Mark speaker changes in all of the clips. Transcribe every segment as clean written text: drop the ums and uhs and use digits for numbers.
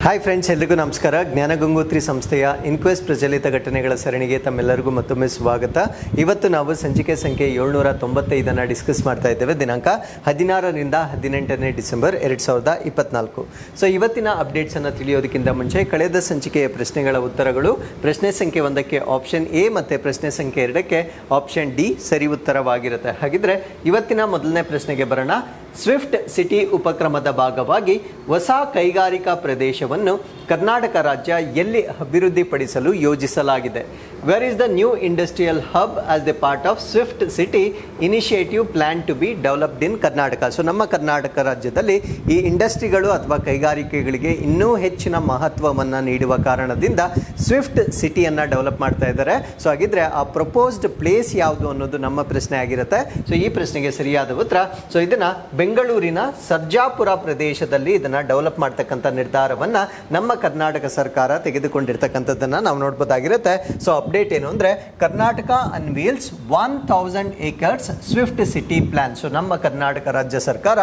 Speaker 1: Hi friends, ಎಲ್ರಿಗೂ ನಮಸ್ಕಾರ. ಜ್ಞಾನಗಂಗೋತ್ರಿ ಸಂಸ್ಥೆಯ ಇನ್ಕ್ವೆಸ್ಟ್ ಪ್ರಚಲಿತ ಘಟನೆಗಳ ಸರಣಿಗೆ ತಮ್ಮೆಲ್ಲರಿಗೂ ಮತ್ತೊಮ್ಮೆ ಸ್ವಾಗತ. ಇವತ್ತು ನಾವು ಸಂಚಿಕೆ ಸಂಖ್ಯೆ 795 ಡಿಸ್ಕಸ್ ಮಾಡ್ತಾ ಇದ್ದೇವೆ. ದಿನಾಂಕ 16ರಿಂದ 18ನೇ ಡಿಸೆಂಬರ್ 2024. ಸೊ ಇವತ್ತಿನ ಅಪ್ಡೇಟ್ಸನ್ನು ತಿಳಿಯೋದಕ್ಕಿಂತ ಮುಂಚೆ ಕಳೆದ ಸಂಚಿಕೆಯ ಪ್ರಶ್ನೆಗಳ ಉತ್ತರಗಳು ಪ್ರಶ್ನೆ ಸಂಖ್ಯೆ 1ಕ್ಕೆ ಆಪ್ಷನ್ ಎ ಮತ್ತು ಪ್ರಶ್ನೆ ಸಂಖ್ಯೆ 2ಕ್ಕೆ ಆಪ್ಷನ್ ಡಿ ಸರಿ ಉತ್ತರವಾಗಿರುತ್ತೆ. ಹಾಗಿದ್ರೆ ಇವತ್ತಿನ ಮೊದಲನೇ ಪ್ರಶ್ನೆಗೆ ಬರೋಣ. ಸ್ವಿಫ್ಟ್ ಸಿಟಿ ಉಪಕ್ರಮದ ಭಾಗವಾಗಿ ಹೊಸ ಕೈಗಾರಿಕಾ ಪ್ರದೇಶವನ್ನು ಕರ್ನಾಟಕ ರಾಜ್ಯ ಎಲ್ಲಿ ಅಭಿವೃದ್ಧಿಪಡಿಸಲು ಯೋಜಿಸಲಾಗಿದೆ? Where is the new industrial hub as the part of Swift city initiative plan to be developed in Karnataka? So ನಮ್ಮ ಕರ್ನಾಟಕ ರಾಜ್ಯದಲ್ಲಿ ಈ ಇಂಡಸ್ಟ್ರಿಗಳು ಅಥವಾ ಕೈಗಾರಿಕೆಗಳಿಗೆ ಇನ್ನೂ ಹೆಚ್ಚಿನ ಮಹತ್ವವನ್ನು ನೀಡುವ ಕಾರಣದಿಂದ ಸ್ವಿಫ್ಟ್ ಸಿಟಿಯನ್ನು ಡೆವಲಪ್ ಮಾಡ್ತಾ ಇದ್ದಾರೆ. ಸೊ ಹಾಗಿದ್ರೆ ಆ ಪ್ರಪೋಸ್ಡ್ ಪ್ಲೇಸ್ ಯಾವುದು ಅನ್ನೋದು ನಮ್ಮ ಪ್ರಶ್ನೆ ಆಗಿರುತ್ತೆ. ಸೊ ಈ ಪ್ರಶ್ನೆಗೆ ಸರಿಯಾದ ಉತ್ತರ, ಸೊ ಇದನ್ನು ಬೆಂಗಳೂರಿನ ಸರ್ಜಾಪುರ ಪ್ರದೇಶದಲ್ಲಿ ಇದನ್ನು ಡೆವಲಪ್ ಮಾಡ್ತಕ್ಕಂಥ ನಿರ್ಧಾರವನ್ನು ನಮ್ಮ ಕರ್ನಾಟಕ ಸರ್ಕಾರ ತೆಗೆದುಕೊಂಡಿರ್ತಕ್ಕಂಥದ್ದನ್ನು ನಾವು ನೋಡ್ಬೋದಾಗಿರುತ್ತೆ. ಸೊ ಅಪ್ಡೇಟ್ ಏನು ಅಂದರೆ, Karnataka unveils 1000 acres swift city plan. So ನಮ್ಮ ಕರ್ನಾಟಕ ರಾಜ್ಯ ಸರ್ಕಾರ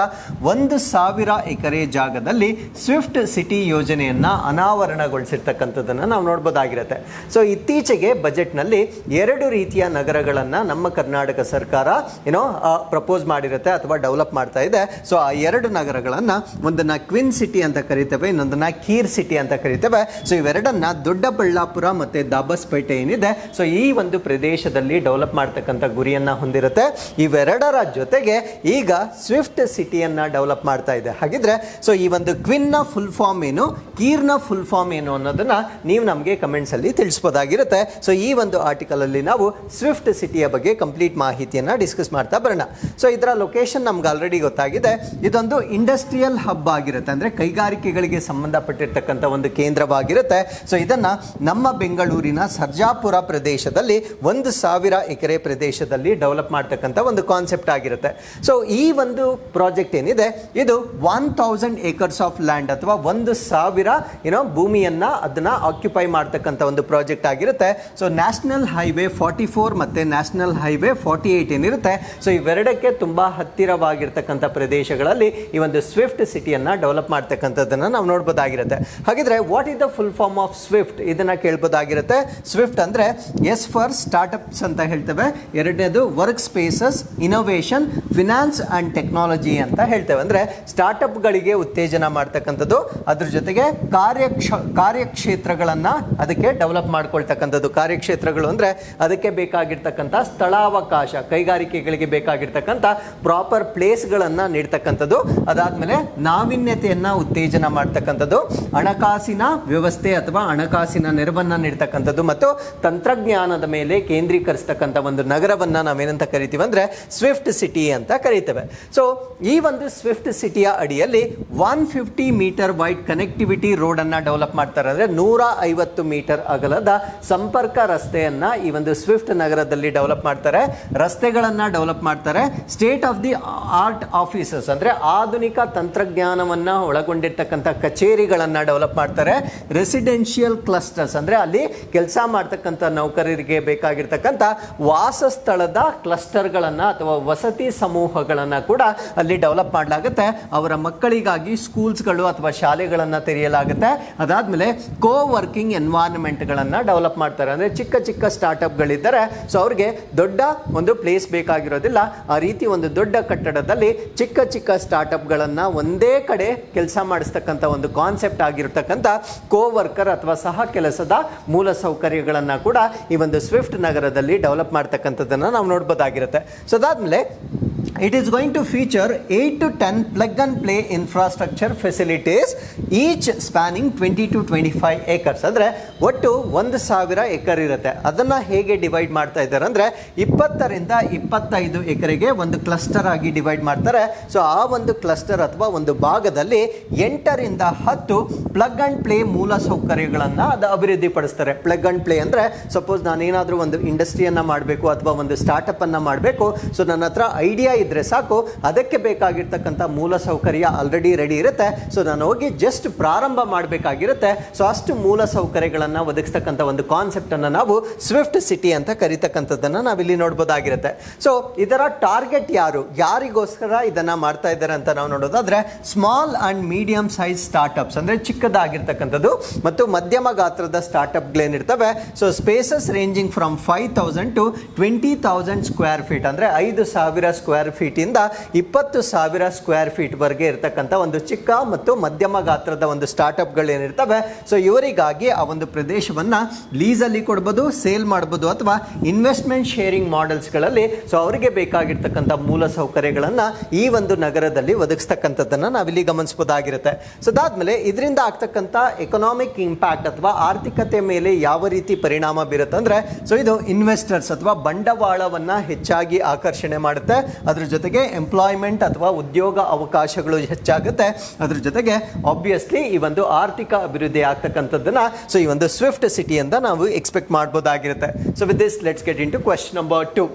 Speaker 1: 1000 ಎಕರೆ ಜಾಗದಲ್ಲಿ ಸ್ವಿಫ್ಟ್ ಸಿಟಿ ಯೋಜನೆಯನ್ನು ಅನಾವರಣಗೊಳಿಸಿರ್ತಕ್ಕಂಥದ್ದನ್ನು ನಾವು ನೋಡ್ಬೋದಾಗಿರುತ್ತೆ. ಸೊ ಇತ್ತೀಚೆಗೆ ಬಜೆಟ್ನಲ್ಲಿ 2 ರೀತಿಯ ನಗರಗಳನ್ನು ನಮ್ಮ ಕರ್ನಾಟಕ ಸರ್ಕಾರ ಪ್ರಪೋಸ್ ಮಾಡಿರುತ್ತೆ ಅಥವಾ ಡೆವಲಪ್ ಮಾಡ್ತಾ ಇದೆ. ಸೊ ಆ 2 ನಗರಗಳನ್ನು, ಒಂದನ್ನು ಕ್ವಿನ್ ಸಿಟಿ ಅಂತ ಕರಿತೇವೆ, ಇನ್ನೊಂದನ್ನು ಕೀರ್ ಸಿಟಿ ಅಂತ ಕರಿತೇವೆ. ಸೊ ಇವೆರಡನ್ನ ದೊಡ್ಡಬಳ್ಳಾಪುರ ಮತ್ತು ದಾಬಸ್ಪೇಟೆ ಏನಿದೆ, ಸೊ ಈ ಒಂದು ಪ್ರದೇಶದಲ್ಲಿ ಡೆವಲಪ್ ಮಾಡ್ತಕ್ಕಂಥ ಗುರಿಯನ್ನು ಹೊಂದಿರುತ್ತೆ. ಇವೆರಡರ ಜೊತೆಗೆ ಈಗ ಸ್ವಿಫ್ಟ್ ಸಿಟಿಯನ್ನು ಡೆವಲಪ್ ಮಾಡ್ತಾ ಇದೆ. ಹಾಗಿದ್ರೆ ಸೊ ಈ ಒಂದು ಕ್ವಿನ್ನ ಫುಲ್ ಫಾರ್ಮ್ ಏನು, ಕೀರ್ನ ಫುಲ್ ಫಾರ್ಮ್ ಏನು ಅನ್ನೋದನ್ನ ನೀವು ನಮಗೆ ಕಮೆಂಟ್ಸಲ್ಲಿ ತಿಳಿಸ್ಬೋದಾಗಿರುತ್ತೆ. ಸೊ ಈ ಒಂದು ಆರ್ಟಿಕಲಲ್ಲಿ ನಾವು ಸ್ವಿಫ್ಟ್ ಸಿಟಿಯ ಬಗ್ಗೆ ಕಂಪ್ಲೀಟ್ ಮಾಹಿತಿಯನ್ನು ಡಿಸ್ಕಸ್ ಮಾಡ್ತಾ ಬರೋಣ. ಸೊ ಇದರ ಲೊಕೇಶನ್ ನಮ್ಗೆ ಆಲ್ರೆಡಿ ಗೊತ್ತಾಗಿದೆ. ಇದೊಂದು ಇಂಡಸ್ಟ್ರಿಯಲ್ ಹಬ್ ಆಗಿರುತ್ತೆ, ಅಂದರೆ ಕೈಗಾರಿಕೆಗಳಿಗೆ ಸಂಬಂಧಪಟ್ಟಿರ್ತಕ್ಕಂಥ ಒಂದು ಕೇಂದ್ರವಾಗಿರುತ್ತೆ. ಸೊ ಇದನ್ನು ನಮ್ಮ ಬೆಂಗಳೂರಿನ ಸರ್ಜಾಪುರ ಪ್ರದೇಶದಲ್ಲಿ 1000 ಎಕರೆ ಪ್ರದೇಶದಲ್ಲಿ ಡೆವಲಪ್ ಮಾಡ್ತಕ್ಕಂಥ ಒಂದು ಕಾನ್ಸೆಪ್ಟ್ ಆಗಿರುತ್ತೆ. ಸೊ ಈ ಒಂದು ಪ್ರಾಜೆಕ್ಟ್ ಏನಿದೆ, ಇದು 1000 acres ಆಫ್ ಲ್ಯಾಂಡ್ ಅಥವಾ 1000 ಭೂಮಿಯನ್ನು ಅದನ್ನು ಆಕ್ಯುಪೈ ಮಾಡ್ತಕ್ಕಂಥ ಒಂದು ಪ್ರಾಜೆಕ್ಟ್ ಆಗಿರುತ್ತೆ. ಸೊ ನ್ಯಾಷನಲ್ ಹೈವೇ 44 ಮತ್ತು ನ್ಯಾಷನಲ್ ಹೈವೇ 48 ಏನಿರುತ್ತೆ, ಸೊ ಇವೆರಡಕ್ಕೆ ತುಂಬ ಹತ್ತಿರವಾಗಿರ್ತಕ್ಕಂಥ ಪ್ರದೇಶಗಳಲ್ಲಿ ಈ ಒಂದು ಸ್ವಿಫ್ಟ್ ಸಿಟಿಯನ್ನು ಡೆವಲಪ್ ಮಾಡ್ತಕ್ಕಂಥದ್ದನ್ನು ನಾವು ನೋಡ್ಬೋದಾಗಿರುತ್ತೆ. ಹಾಗಿದ್ರೆ what is the full form of Swift, ಇದನ್ನು ಕೇಳ್ಬೋದಾಗಿರುತ್ತೆ. ಸ್ವಿಫ್ಟ್ ಅಂದರೆ ಎಸ್ ಫಾರ್ ಸ್ಟಾರ್ಟ್ಅಪ್ಸ್ ಅಂತ ಹೇಳ್ತೇವೆ, ಎರಡನೇದು work spaces, innovation, finance and technology ಅಂತ ಹೇಳ್ತೇವೆ. ಅಂದರೆ ಸ್ಟಾರ್ಟ್ಅಪ್ಗಳಿಗೆ ಉತ್ತೇಜನ ಮಾಡ್ತಕ್ಕಂಥದ್ದು, ಅದ್ರ ಜೊತೆಗೆ ಕಾರ್ಯಕ್ಷೇತ್ರಗಳನ್ನು ಅದಕ್ಕೆ ಡೆವಲಪ್ ಮಾಡ್ಕೊಳ್ತಕ್ಕಂಥದ್ದು. ಕಾರ್ಯಕ್ಷೇತ್ರಗಳು ಅಂದರೆ ಅದಕ್ಕೆ ಬೇಕಾಗಿರ್ತಕ್ಕಂಥ ಸ್ಥಳಾವಕಾಶ, ಕೈಗಾರಿಕೆಗಳಿಗೆ ಬೇಕಾಗಿರ್ತಕ್ಕಂಥ ಪ್ರಾಪರ್ ಪ್ಲೇಸ್ಗಳನ್ನು ನೀಡ್ತಕ್ಕಂಥದ್ದು. ಅದಾದಮೇಲೆ ನಾವೀನ್ಯತೆಯನ್ನು ಉತ್ತೇಜನ ಮಾಡ್ತಕ್ಕಂಥದ್ದು, ಹಣಕಾಸಿನ ವ್ಯವಸ್ಥೆ ಅಥವಾ ಹಣಕಾಸಿನ ನೆರವನ್ನು ನೀಡ್ತಕ್ಕಂಥದ್ದು ಮತ್ತು ತಂತ್ರಜ್ಞಾನದ ಮೇಲೆ ಕೇಂದ್ರೀಕರಿಸ್ತಕ್ಕಂಥ ಒಂದು ನಗರವನ್ನು ನಾವೇನಂತ ಕರಿತೀವಿ ಅಂದರೆ ಸ್ವಿಫ್ಟ್ ಸಿಟಿ ಅಂತ ಕರಿತೇವೆ. ಸೊ ಈ ಒಂದು ಸ್ವಿಫ್ಟ್ ಸಿಟಿಯ ಅಡಿಯಲ್ಲಿ 150 ಮೀಟರ್ ವೈಡ್ ಕನೆಕ್ಟಿವಿಟಿ ರೋಡನ್ನು ಡೆವಲಪ್ ಮಾಡ್ತಾರೆ. ಅಂದರೆ 150 ಮೀಟರ್ ಅಗಲದ ಸಂಪರ್ಕ ರಸ್ತೆಯನ್ನು ಈ ಒಂದು ಸ್ವಿಫ್ಟ್ ನಗರದಲ್ಲಿ ಡೆವಲಪ್ ಮಾಡ್ತಾರೆ. ರಸ್ತೆಗಳನ್ನು ಡೆವಲಪ್ ಮಾಡ್ತಾರೆ. State of the art offices ಅಂದರೆ ಆಧುನಿಕ ತಂತ್ರಜ್ಞಾನವನ್ನು ಒಳಗೊಂಡಿರ್ತಕ್ಕಂಥ ಕಚೇರಿಗಳನ್ನು ಡೆವಲಪ್ ಮಾಡ್ತಾರೆ. ರೆಸಿಡೆನ್ಷಿಯಲ್ ಕ್ಲಸ್ಟರ್ಸ್ ಅಂದರೆ ಅಲ್ಲಿ ಕೆಲಸ ಮಾಡ್ತಕ್ಕಂಥ ನೌಕರರಿಗೆ ಬೇಕಾಗಿರ್ತಕ್ಕಂಥ ವಾಸಸ್ಥಳದ ಕ್ಲಸ್ಟರ್ಗಳನ್ನು ಅಥವಾ ವಸತಿ ಸಮೂಹಗಳನ್ನು ಕೂಡ ಅಲ್ಲಿ ಡೆವಲಪ್ ಮಾಡಲಾಗುತ್ತೆ. ಅವರ ಮಕ್ಕಳಿಗಾಗಿ ಸ್ಕೂಲ್ಸ್ಗಳು ಅಥವಾ ಶಾಲೆಗಳನ್ನು ತೆರೆಯಲಾಗುತ್ತೆ. ಅದಾದಮೇಲೆ ಕೋ ವರ್ಕಿಂಗ್ ಎನ್ವೈರನ್ಮೆಂಟ್ಗಳನ್ನು ಡೆವಲಪ್ ಮಾಡ್ತಾರೆ. ಅಂದರೆ ಚಿಕ್ಕ ಚಿಕ್ಕ ಸ್ಟಾರ್ಟ್ಅಪ್ಗಳಿದ್ದಾರೆ, ಸೊ ಅವ್ರಿಗೆ ದೊಡ್ಡ ಒಂದು ಪ್ಲೇಸ್ ಬೇಕಾಗಿರೋದಿಲ್ಲ. ಆ ರೀತಿ ಒಂದು ದೊಡ್ಡ ಕಟ್ಟಡದಲ್ಲಿ ಚಿಕ್ಕ ಚಿಕ್ಕ ಸ್ಟಾರ್ಟ್ಅಪ್ಗಳನ್ನು ಒಂದೇ ಕಡೆ ಕೆಲಸ ಮಾಡಿಸ್ತಕ್ಕಂಥ ಒಂದು ಕಾನ್ಸೆಪ್ಟ್ ಆಗಿರ್ತಕ್ಕಂಥ ಕೋವರ್ಕರ್ ಅಥವಾ ಸಹ ಕೆಲಸದ ಮೂಲ ಸೌಕರ್ಯಗಳನ್ನು ಕೂಡ ಈ ಒಂದು ಸ್ವಿಫ್ಟ್ ನಗರದಲ್ಲಿ ಡೆವಲಪ್ ಮಾಡ್ತಕ್ಕಂಥದ್ದನ್ನು ನಾವು ನೋಡ್ಬೋದಾಗಿರುತ್ತೆ. ಸೊ ಅದಾದಮೇಲೆ it is going to feature 8 to 10 plug and play infrastructure facilities each spanning 20 to 25 acres. ಅಂದರೆ ಒಟ್ಟು 1000 ಎಕರೆ ಇರುತ್ತೆ. ಅದನ್ನು ಹೇಗೆ ಡಿವೈಡ್ ಮಾಡ್ತಾ ಇದ್ದಾರೆ ಅಂದರೆ 20ರಿಂದ 25 ಎಕರೆಗೆ ಒಂದು ಕ್ಲಸ್ಟರ್ ಆಗಿ ಡಿವೈಡ್ ಮಾಡ್ತಾರೆ. ಸೊ ಆ ಒಂದು ಕ್ಲಸ್ಟರ್ ಅಥವಾ ಒಂದು ಭಾಗದಲ್ಲಿ 8ರಿಂದ 10 ಪ್ಲಗ್ ಅಂಡ್ ಪ್ಲೇ ಮೂಲ ಸೌಕರ್ಯಗಳನ್ನು ಅದು ಅಭಿವೃದ್ಧಿಪಡಿಸ್ತಾರೆ. ಪ್ಲಗ್ ಅಂಡ್ ಪ್ಲೇ ಅಂದರೆ ಸಪೋಸ್ ನಾನೇನಾದರೂ ಒಂದು ಇಂಡಸ್ಟ್ರಿಯನ್ನು ಮಾಡಬೇಕು ಅಥವಾ ಒಂದು ಸ್ಟಾರ್ಟಪ್ ಅನ್ನು ಮಾಡಬೇಕು, ಸೊ ನನ್ನ ಹತ್ರ ಐಡಿಯಾ ಇದ್ರೆ ಸಾಕು, ಅದಕ್ಕೆ ಬೇಕಾಗಿರ್ತಕ್ಕಂಥ ಮೂಲಸೌಕರ್ಯ ಆಲ್ರೆಡಿ ರೆಡಿ ಇರುತ್ತೆ. ಸೊ ನಾನು ಹೋಗಿ ಜಸ್ಟ್ ಪ್ರಾರಂಭ ಮಾಡಬೇಕಾಗಿರುತ್ತೆ. ಸೊ ಅಷ್ಟು ಮೂಲಸೌಕರ್ಯಗಳನ್ನು ಒದಗಿಸ್ತಕ್ಕಂಥ ಒಂದು ಕಾನ್ಸೆಪ್ಟ್ ಅನ್ನು ನಾವು ಸ್ವಿಫ್ಟ್ ಸಿಟಿ ಅಂತ ಕರಿತಕ್ಕಂಥದ್ದನ್ನು ನಾವಿಲ್ಲಿ ನೋಡ್ಬೋದಾಗಿರುತ್ತೆ. ಸೊ ಇದರ ಟಾರ್ಗೆಟ್ ಯಾರಿಗೋಸ್ಕರ ಇದನ್ನ ಮಾಡ್ತಾ ಇದ್ದಾರೆ ಅಂತ ನಾವು ನೋಡೋದಾದ್ರೆ small and medium size startups, ಅಂದ್ರೆ ಚಿಕ್ಕದಾಗಿರ್ತಕ್ಕಂಥದ್ದು ಮತ್ತು ಮಧ್ಯಮ ಗಾತ್ರದ ಸ್ಟಾರ್ಟ್ಅಪ್ಗಳೇನಿರ್ತವೆ. So spaces ranging from 5,000 to 20,000 square feet, ಅಂದ್ರೆ 5,000 ಸ್ಕ್ವೇರ್ ಫೀಟ್ ಇಂದ 20,000 ಸ್ಕ್ವೇರ್ ಫೀಟ್ ವರೆಗೆ ಇರತಕ್ಕಂಥ ಒಂದು ಚಿಕ್ಕ ಮತ್ತು ಮಧ್ಯಮ ಗಾತ್ರದ ಒಂದು ಸ್ಟಾರ್ಟ್ಅಪ್ಗಳು ಏನಿರ್ತವೆ. ಸೊ ಇವರಿಗಾಗಿ ಆ ಒಂದು ಪ್ರದೇಶವನ್ನ ಲೀಸಲ್ಲಿ ಕೊಡ್ಬೋದು, ಸೇಲ್ ಮಾಡ್ಬೋದು, ಅಥವಾ ಇನ್ವೆಸ್ಟ್ಮೆಂಟ್ ಶೇರಿಂಗ್ ಮಾಡೆಲ್ಸ್ಗಳಲ್ಲಿ ಸೊ ಅವರಿಗೆ ಬೇಕಾಗಿರ್ತಕ್ಕಂಥ ಮೂಲ ಸೌಕರ್ಯಗಳನ್ನ ಈ ಒಂದು ನಗರದಲ್ಲಿ ಒದಗಿಸ್ತಕ್ಕಂಥದ್ದನ್ನ ನಾವಿಲ್ಲಿ ಗಮನಿಸಬಹುದಾಗಿರುತ್ತೆ. ಸೊ ಅದಾದ್ಮೇಲೆ ಇದರಿಂದ ಆಗ್ತಕ್ಕಂಥ ಎಕನಾಮಿಕ್ ಇಂಪ್ಯಾಕ್ಟ್ ಅಥವಾ ಆರ್ಥಿಕತೆ ಮೇಲೆ ಯಾವ ರೀತಿ ಪರಿಣಾಮ ಬೀರುತ್ತೆ ಅಂದ್ರೆ, ಸೊ ಇದು ಇನ್ವೆಸ್ಟರ್ಸ್ ಅಥವಾ ಬಂಡವಾಳವನ್ನ ಹೆಚ್ಚಾಗಿ ಆಕರ್ಷಣೆ ಮಾಡುತ್ತೆ. ಅದ್ರ ಜೊತೆಗೆ ಎಂಪ್ಲಾಯ್ಮೆಂಟ್ ಅಥವಾ ಉದ್ಯೋಗ ಅವಕಾಶಗಳು ಹೆಚ್ಚಾಗುತ್ತೆ. ಅದ್ರ ಜೊತೆಗೆ ಆಬ್ವಿಯಸ್ಲಿ ಈ ಒಂದು ಆರ್ಥಿಕ ಅಭಿವೃದ್ಧಿ ಆಗ್ತಕ್ಕಂಥದ್ದನ್ನ ಸೊ ಈ ಒಂದು ಸ್ವಿಫ್ಟ್ ಸಿಟಿಯಿಂದ ನಾವು ಎಕ್ಸ್ಪೆಕ್ಟ್ ಮಾಡಬಹುದಾಗಿರುತ್ತೆ. So with this let's get into question number 2.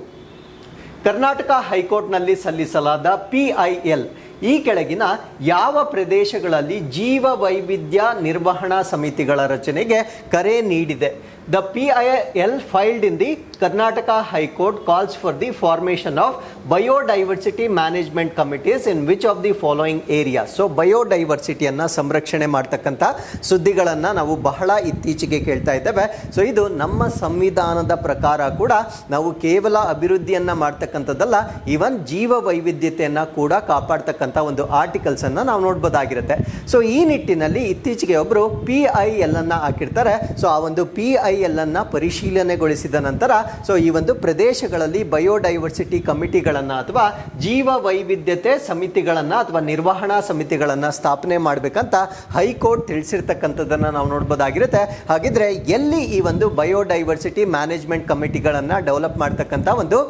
Speaker 1: Karnataka ಹೈಕೋರ್ಟ್ನಲ್ಲಿ ಸಲ್ಲಿಸಲಾದ PIL ಈ ಕೆಳಗಿನ ಯಾವ ಪ್ರದೇಶಗಳಲ್ಲಿ ಜೀವ ವೈವಿಧ್ಯ ನಿರ್ವಹಣಾ ಸಮಿತಿಗಳ ರಚನೆಗೆ ಕರೆ ನೀಡಿದೆ? The PIL filed in the Karnataka High Court calls for the formation of biodiversity management committees in which of the following areas? So ಬಯೋಡೈವರ್ಸಿಟಿಯನ್ನ ಸಂರಕ್ಷಣೆ ಮಾಡ್ತಕ್ಕಂಥ ಸುದ್ದಿಗಳನ್ನು ನಾವು ಬಹಳ ಇತ್ತೀಚೆಗೆ ಕೇಳ್ತಾ ಇದ್ದೇವೆ. ಸೊ ಇದು ನಮ್ಮ ಸಂವಿಧಾನದ ಪ್ರಕಾರ ಕೂಡ ನಾವು ಕೇವಲ ಅಭಿವೃದ್ಧಿಯನ್ನ ಮಾಡ್ತಕ್ಕಂಥದ್ದಲ್ಲ, ಈವನ್ ಜೀವ ವೈವಿಧ್ಯತೆಯನ್ನ ಕೂಡ ಕಾಪಾಡ್ತಕ್ಕಂಥ ಒಂದು ಆರ್ಟಿಕಲ್ಸ್ ಅನ್ನ ನಾವು ನೋಡ್ಬೋದಾಗಿರುತ್ತೆ. ಸೊ ಈ ನಿಟ್ಟಿನಲ್ಲಿ ಇತ್ತೀಚೆಗೆ ಒಬ್ಬರು PIL ಅನ್ನ ಹಾಕಿರ್ತಾರೆ. ಸೊ ಆ ಒಂದು PIL ಅನ್ನ ಪರಿಶೀಲನೆಗೊಳಿಸಿದ ನಂತರ ಸೊ ಈ ಒಂದು ಪ್ರದೇಶಗಳಲ್ಲಿ ಬಯೋಡೈವರ್ಸಿಟಿ ಕಮಿಟಿಗಳನ್ನ ಅಥವಾ ಜೀವ ವೈವಿಧ್ಯತೆ ಸಮಿತಿಗಳನ್ನ ಅಥವಾ ನಿರ್ವಹಣಾ ಸಮಿತಿಗಳನ್ನ ಸ್ಥಾಪನೆ ಮಾಡಬೇಕಂತ ಹೈಕೋರ್ಟ್ ತಿಳಿಸಿರ್ತಕ್ಕಂಥದ್ದನ್ನ ನಾವು ನೋಡ್ಬೋದಾಗಿರುತ್ತೆ. ಹಾಗಿದ್ರೆ ಎಲ್ಲಿ ಈ ಒಂದು ಬಯೋಡೈವರ್ಸಿಟಿ ಮ್ಯಾನೇಜ್ಮೆಂಟ್ ಕಮಿಟಿಗಳನ್ನ ಡೆವಲಪ್ ಮಾಡ್ತಕ್ಕಂಥ ಒಂದು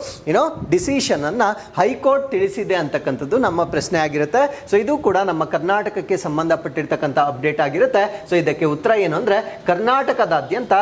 Speaker 1: ಡಿಸಿಷನ್ ಅನ್ನ ಹೈಕೋರ್ಟ್ ತಿಳಿಸಿದೆ ಅಂತಕ್ಕಂಥದ್ದು ನಮ್ಮ ಪ್ರಶ್ನೆ ಆಗಿರುತ್ತೆ. ಸೊ ಇದು ಕೂಡ ನಮ್ಮ ಕರ್ನಾಟಕಕ್ಕೆ ಸಂಬಂಧಪಟ್ಟಿರ್ತಕ್ಕಂಥ ಅಪ್ಡೇಟ್ ಆಗಿರುತ್ತೆ. ಸೊ ಇದಕ್ಕೆ ಉತ್ತರ ಏನು ಅಂದ್ರೆ, ಕರ್ನಾಟಕದಾದ್ಯಂತ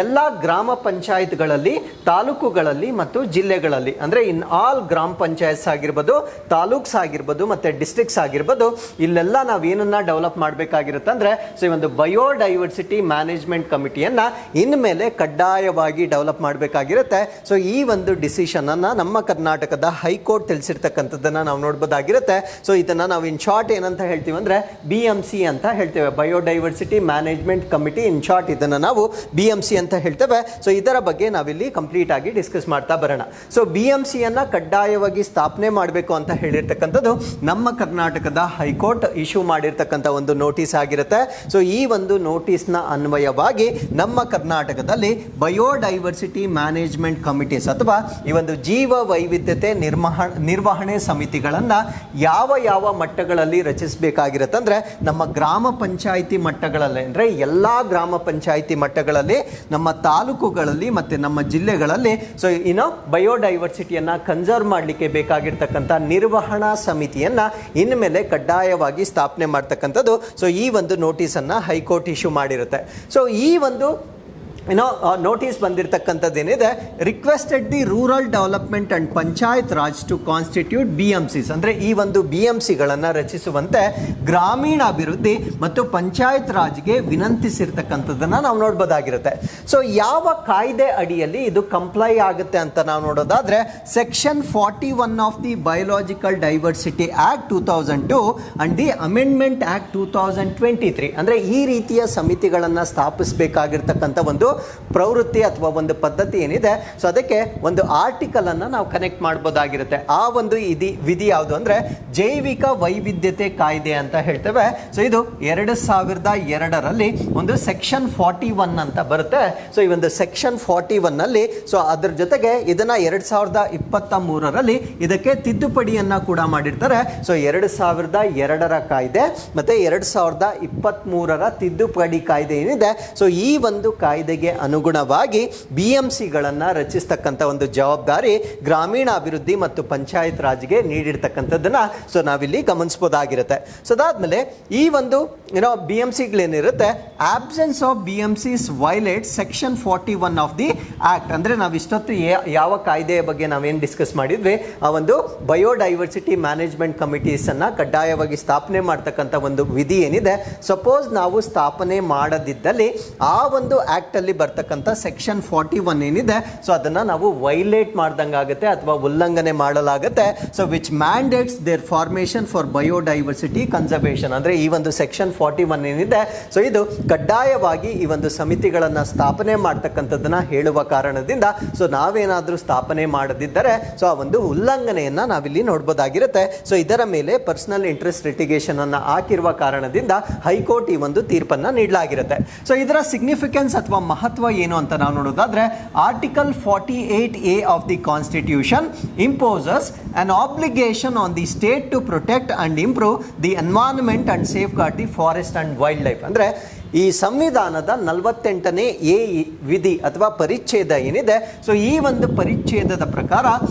Speaker 1: ಎಲ್ಲ ಗ್ರಾಮ ಪಂಚಾಯತ್ಗಳಲ್ಲಿ, ತಾಲೂಕುಗಳಲ್ಲಿ ಮತ್ತು ಜಿಲ್ಲೆಗಳಲ್ಲಿ, ಅಂದ್ರೆ ಇನ್ ಆಲ್ ಗ್ರಾಮ ಪಂಚಾಯತ್ಸ್ ಆಗಿರ್ಬೋದು, ತಾಲೂಕ್ಸ್ ಆಗಿರ್ಬೋದು ಮತ್ತೆ ಡಿಸ್ಟ್ರಿಕ್ಟ್ಸ್ ಆಗಿರ್ಬೋದು, ಇಲ್ಲೆಲ್ಲ ನಾವು ಏನನ್ನ ಡೆವಲಪ್ ಮಾಡಬೇಕಾಗಿರುತ್ತೆ ಅಂದ್ರೆ, ಸೊ ಈ ಒಂದು ಬಯೋಡೈವರ್ಸಿಟಿ ಮ್ಯಾನೇಜ್ಮೆಂಟ್ ಕಮಿಟಿಯನ್ನ ಇನ್ಮೇಲೆ ಕಡ್ಡಾಯವಾಗಿ ಡೆವಲಪ್ ಮಾಡಬೇಕಾಗಿರುತ್ತೆ. ಸೊ ಈ ಒಂದು ಡಿಸಿಷನ್ ಅನ್ನ ನಮ್ಮ ಕರ್ನಾಟಕದ ಹೈಕೋರ್ಟ್ ತಿಳಿಸಿರ್ತಕ್ಕಂಥದ್ದನ್ನ ನಾವು ನೋಡ್ಬೋದಾಗಿರುತ್ತೆ. ಸೊ ಇದನ್ನ ನಾವು ಇನ್ ಶಾರ್ಟ್ ಏನಂತ ಹೇಳ್ತೀವಿ ಅಂದ್ರೆ BMC ಅಂತ ಹೇಳ್ತೇವೆ, biodiversity management committee. In short ಇದನ್ನ ನಾವು BMC ಅಂತ ಹೇಳ್ತೇವೆ. ಸೊ ಇದರ ಬಗ್ಗೆ ನಾವಿಲ್ಲಿ ಕಂಪ್ಲೀಟ್ ಆಗಿ ಡಿಸ್ಕಸ್ ಮಾಡ್ತಾ ಬರೋಣ. ಸೊ BMC ಅನ್ನ ಕಡ್ಡಾಯವಾಗಿ ಸ್ಥಾಪನೆ ಮಾಡಬೇಕು ಅಂತ ಹೇಳಿರ್ತಕ್ಕಂಥದ್ದು ನಮ್ಮ ಕರ್ನಾಟಕದ ಹೈಕೋರ್ಟ್ ಇಶ್ಯೂ ಮಾಡಿರ್ತಕ್ಕಂಥ ಒಂದು ನೋಟಿಸ್ ಆಗಿರುತ್ತೆ. ಸೊ ಈ ಒಂದು ನೋಟಿಸ್ನ ಅನ್ವಯವಾಗಿ ನಮ್ಮ ಕರ್ನಾಟಕದಲ್ಲಿ ಬಯೋಡೈವರ್ಸಿಟಿ ಮ್ಯಾನೇಜ್ಮೆಂಟ್ ಕಮಿಟೀಸ್ ಅಥವಾ ಈ ಒಂದು ಜೀವ ವೈವಿಧ್ಯತೆ ನಿರ್ವಹಣೆ ಸಮಿತಿಗಳನ್ನ ಯಾವ ಮಟ್ಟಗಳಲ್ಲಿ ರಚಿಸಬೇಕಾಗಿರುತ್ತೆ ಅಂದ್ರೆ, ನಮ್ಮ ಗ್ರಾಮ ಪಂಚಾಯಿತಿ ಮಟ್ಟಗಳಲ್ಲಿ, ಅಂದ್ರೆ ಎಲ್ಲಾ ಗ್ರಾಮ ಪಂಚಾಯಿತಿ ಮಟ್ಟಗಳಲ್ಲಿ, ನಮ್ಮ ತಾಲೂಕುಗಳಲ್ಲಿ ಮತ್ತೆ ನಮ್ಮ ಜಿಲ್ಲೆಗಳಲ್ಲಿ ಸೊ ಬಯೋಡೈವರ್ಸಿಟಿಯನ್ನ ಕನ್ಸರ್ವ್ ಮಾಡಲಿಕ್ಕೆ ಬೇಕಾಗಿರ್ತಕ್ಕಂಥ ನಿರ್ವಹಣಾ ಸಮಿತಿಯನ್ನ ಇನ್ಮೇಲೆ ಕಡ್ಡಾಯವಾಗಿ ಸ್ಥಾಪನೆ ಮಾಡ್ತಕ್ಕಂಥದ್ದು ಸೊ ಈ ಒಂದು ನೋಟಿಸ್ ಅನ್ನ ಹೈಕೋರ್ಟ್ ಇಶ್ಯೂ ಮಾಡಿರುತ್ತೆ. ಸೊ ಈ ಒಂದು ನೋಟಿಸ್ ಬಂದಿರತಕ್ಕಂಥದ್ದೇನಿದೆ, requested the rural development and panchayat Raj to constitute BMCs, ಅಂದರೆ ಈ ಒಂದು BMCಗಳನ್ನು ರಚಿಸುವಂತೆ ಗ್ರಾಮೀಣಾಭಿವೃದ್ಧಿ ಮತ್ತು ಪಂಚಾಯತ್ ರಾಜ್ಗೆ ವಿನಂತಿಸಿರ್ತಕ್ಕಂಥದ್ದನ್ನು ನಾವು ನೋಡ್ಬೋದಾಗಿರುತ್ತೆ. ಸೊ ಯಾವ ಕಾಯ್ದೆ ಅಡಿಯಲ್ಲಿ ಇದು ಕಂಪ್ಲೈ ಆಗುತ್ತೆ ಅಂತ ನಾವು ನೋಡೋದಾದ್ರೆ, section 41 of the biological diversity act 2002 and the amendment act 2023, ಅಂದರೆ ಈ ರೀತಿಯ ಸಮಿತಿಗಳನ್ನು ಸ್ಥಾಪಿಸಬೇಕಾಗಿರ್ತಕ್ಕಂಥ ಒಂದು ಪ್ರವೃತ್ತಿ ಅಥವಾ ಒಂದು ಪದ್ಧತಿ ಏನಿದೆ, ಸೊ ಅದಕ್ಕೆ ಒಂದು ಆರ್ಟಿಕಲ್ ಅನ್ನ ನಾವು ಕನೆಕ್ಟ್ ಮಾಡಬಹುದಾಗಿರುತ್ತೆ. ಆ ಒಂದು ವಿಧಿ ಯಾವುದು ಅಂದ್ರೆ ಜೈವಿಕ ವೈವಿಧ್ಯತೆ ಕಾಯ್ದೆ ಅಂತ ಹೇಳ್ತೇವೆ. ಸೊ ಇದು 2002ರಲ್ಲಿ ಒಂದು ಸೆಕ್ಷನ್ 41 ಅಂತ ಬರುತ್ತೆ. ಸೊ ಈ ಒಂದು ಸೆಕ್ಷನ್ 41 ನಲ್ಲಿ ಸೊ ಅದ್ರ ಜೊತೆಗೆ ಇದನ್ನ 2023ರಲ್ಲಿ ಇದಕ್ಕೆ ತಿದ್ದುಪಡಿಯನ್ನ ಕೂಡ ಮಾಡಿರ್ತಾರೆ. ಸೊ 2002ರ ಕಾಯ್ದೆ ಮತ್ತೆ 2023ರ ತಿದ್ದುಪಡಿ ಕಾಯ್ದೆ ಏನಿದೆ, ಸೊ ಈ ಒಂದು ಕಾಯ್ದೆಗೆ ಅಗತ್ಯಗಳಿಗೆ ಅನುಗುಣವಾಗಿ BMCಗಳನ್ನು ರಚಿಸ್ತಕ್ಕಂಥ ಒಂದು ಜವಾಬ್ದಾರಿ ಗ್ರಾಮೀಣಾಭಿವೃದ್ಧಿ ಮತ್ತು ಪಂಚಾಯತ್ ರಾಜ್ಗೆ ನೀಡಿರ್ತಕ್ಕಂಥದ್ದನ್ನ ಸೊ ನಾವಿಲ್ಲಿ ಗಮನಿಸಬಹುದಾಗಿರುತ್ತೆ. ಸೊ ಅದಾದ್ಮೇಲೆ ಈ ಒಂದು BMCಗಳೇನಿರುತ್ತೆ, absence of BMCs violate section 41 of the act. ಅಂದ್ರೆ ನಾವು ಇಷ್ಟೊತ್ತು ಯಾವ ಕಾಯ್ದೆಯ ಬಗ್ಗೆ ನಾವೇನು ಡಿಸ್ಕಸ್ ಮಾಡಿದ್ವಿ, ಆ ಒಂದು ಬಯೋಡೈವರ್ಸಿಟಿ ಮ್ಯಾನೇಜ್ಮೆಂಟ್ ಕಮಿಟೀಸ್ ಅನ್ನ ಕಡ್ಡಾಯವಾಗಿ ಸ್ಥಾಪನೆ ಮಾಡ್ತಕ್ಕಂಥ ಒಂದು ವಿಧಿ ಏನಿದೆ, ಸಪೋಸ್ ನಾವು ಸ್ಥಾಪನೆ ಮಾಡದಿದ್ದಲ್ಲಿ ಆ ಒಂದು ಆಕ್ಟ್ ಅಲ್ಲಿ ಬರ್ತಕ್ಕಂಥ ಸೆಕ್ಷನ್ 41 ಏನಿದೆ, ಸೊ ಅದನ್ನ ನಾವು ವೈಲೇಟ್ ಮಾಡ್ದಂಗಾಗುತ್ತೆ ಅಥವಾ ಉಲ್ಲಂಘನೆ ಮಾಡಲಾಗುತ್ತೆ. So which mandates their formation for biodiversity conservation. ಅಂದ್ರೆ ಈ ಒಂದು ಸೆಕ್ಷನ್ 41 ಏನಿದೆ, ಸೊ ಇದು ಕಡ್ಡಾಯವಾಗಿ ಈ ಒಂದು ಸಮಿತಿಗಳನ್ನ ಸ್ಥಾಪನೆ ಮಾಡ್ತಕ್ಕಂಥದ್ದನ್ನ ಹೇಳುವ ಕಾರಣದಿಂದ ಸೊ ನಾವೇನಾದ್ರೂ ಸ್ಥಾಪನೆ ಮಾಡದಿದ್ದರೆ ಸೊ ಆ ಒಂದು ಉಲ್ಲಂಘನೆಯನ್ನ ನಾವಿಲ್ಲಿ ನೋಡಬಹುದಾಗಿರುತ್ತೆ. ಸೊ ಇದರ ಮೇಲೆ ಪರ್ಸನಲ್ ಇಂಟ್ರೆಸ್ಟ್ ಲಿಟಿಗೇಷನ್ ಅನ್ನ ಹಾಕಿರುವ ಕಾರಣದಿಂದ ಹೈಕೋರ್ಟ್ ಈ ಒಂದು ತೀರ್ಪನ್ನ ನೀಡಲಾಗಿರುತ್ತೆ. ಸೊ ಇದರ ಸಿಗ್ನಿಫಿಕೆನ್ಸ್ ಅಥವಾ ಮಹತ್ವ ಏನು ಅಂತ ನಾವು ನೋಡೋದಾದ್ರೆ, article 48A of the constitution imposes an obligation on the state to protect and improve the environment and safeguard the forest and wildlife. ಅಂದ್ರೆ ಈ ಸಂವಿಧಾನದ 48ನೇ ವಿಧಿ ಅಥವಾ ಪರಿಚ್ಛೇದ ಏನಿದೆ, ಸೊ ಈ ಒಂದು ಪರಿಚ್ಛೇದದ ಪ್ರಕಾರ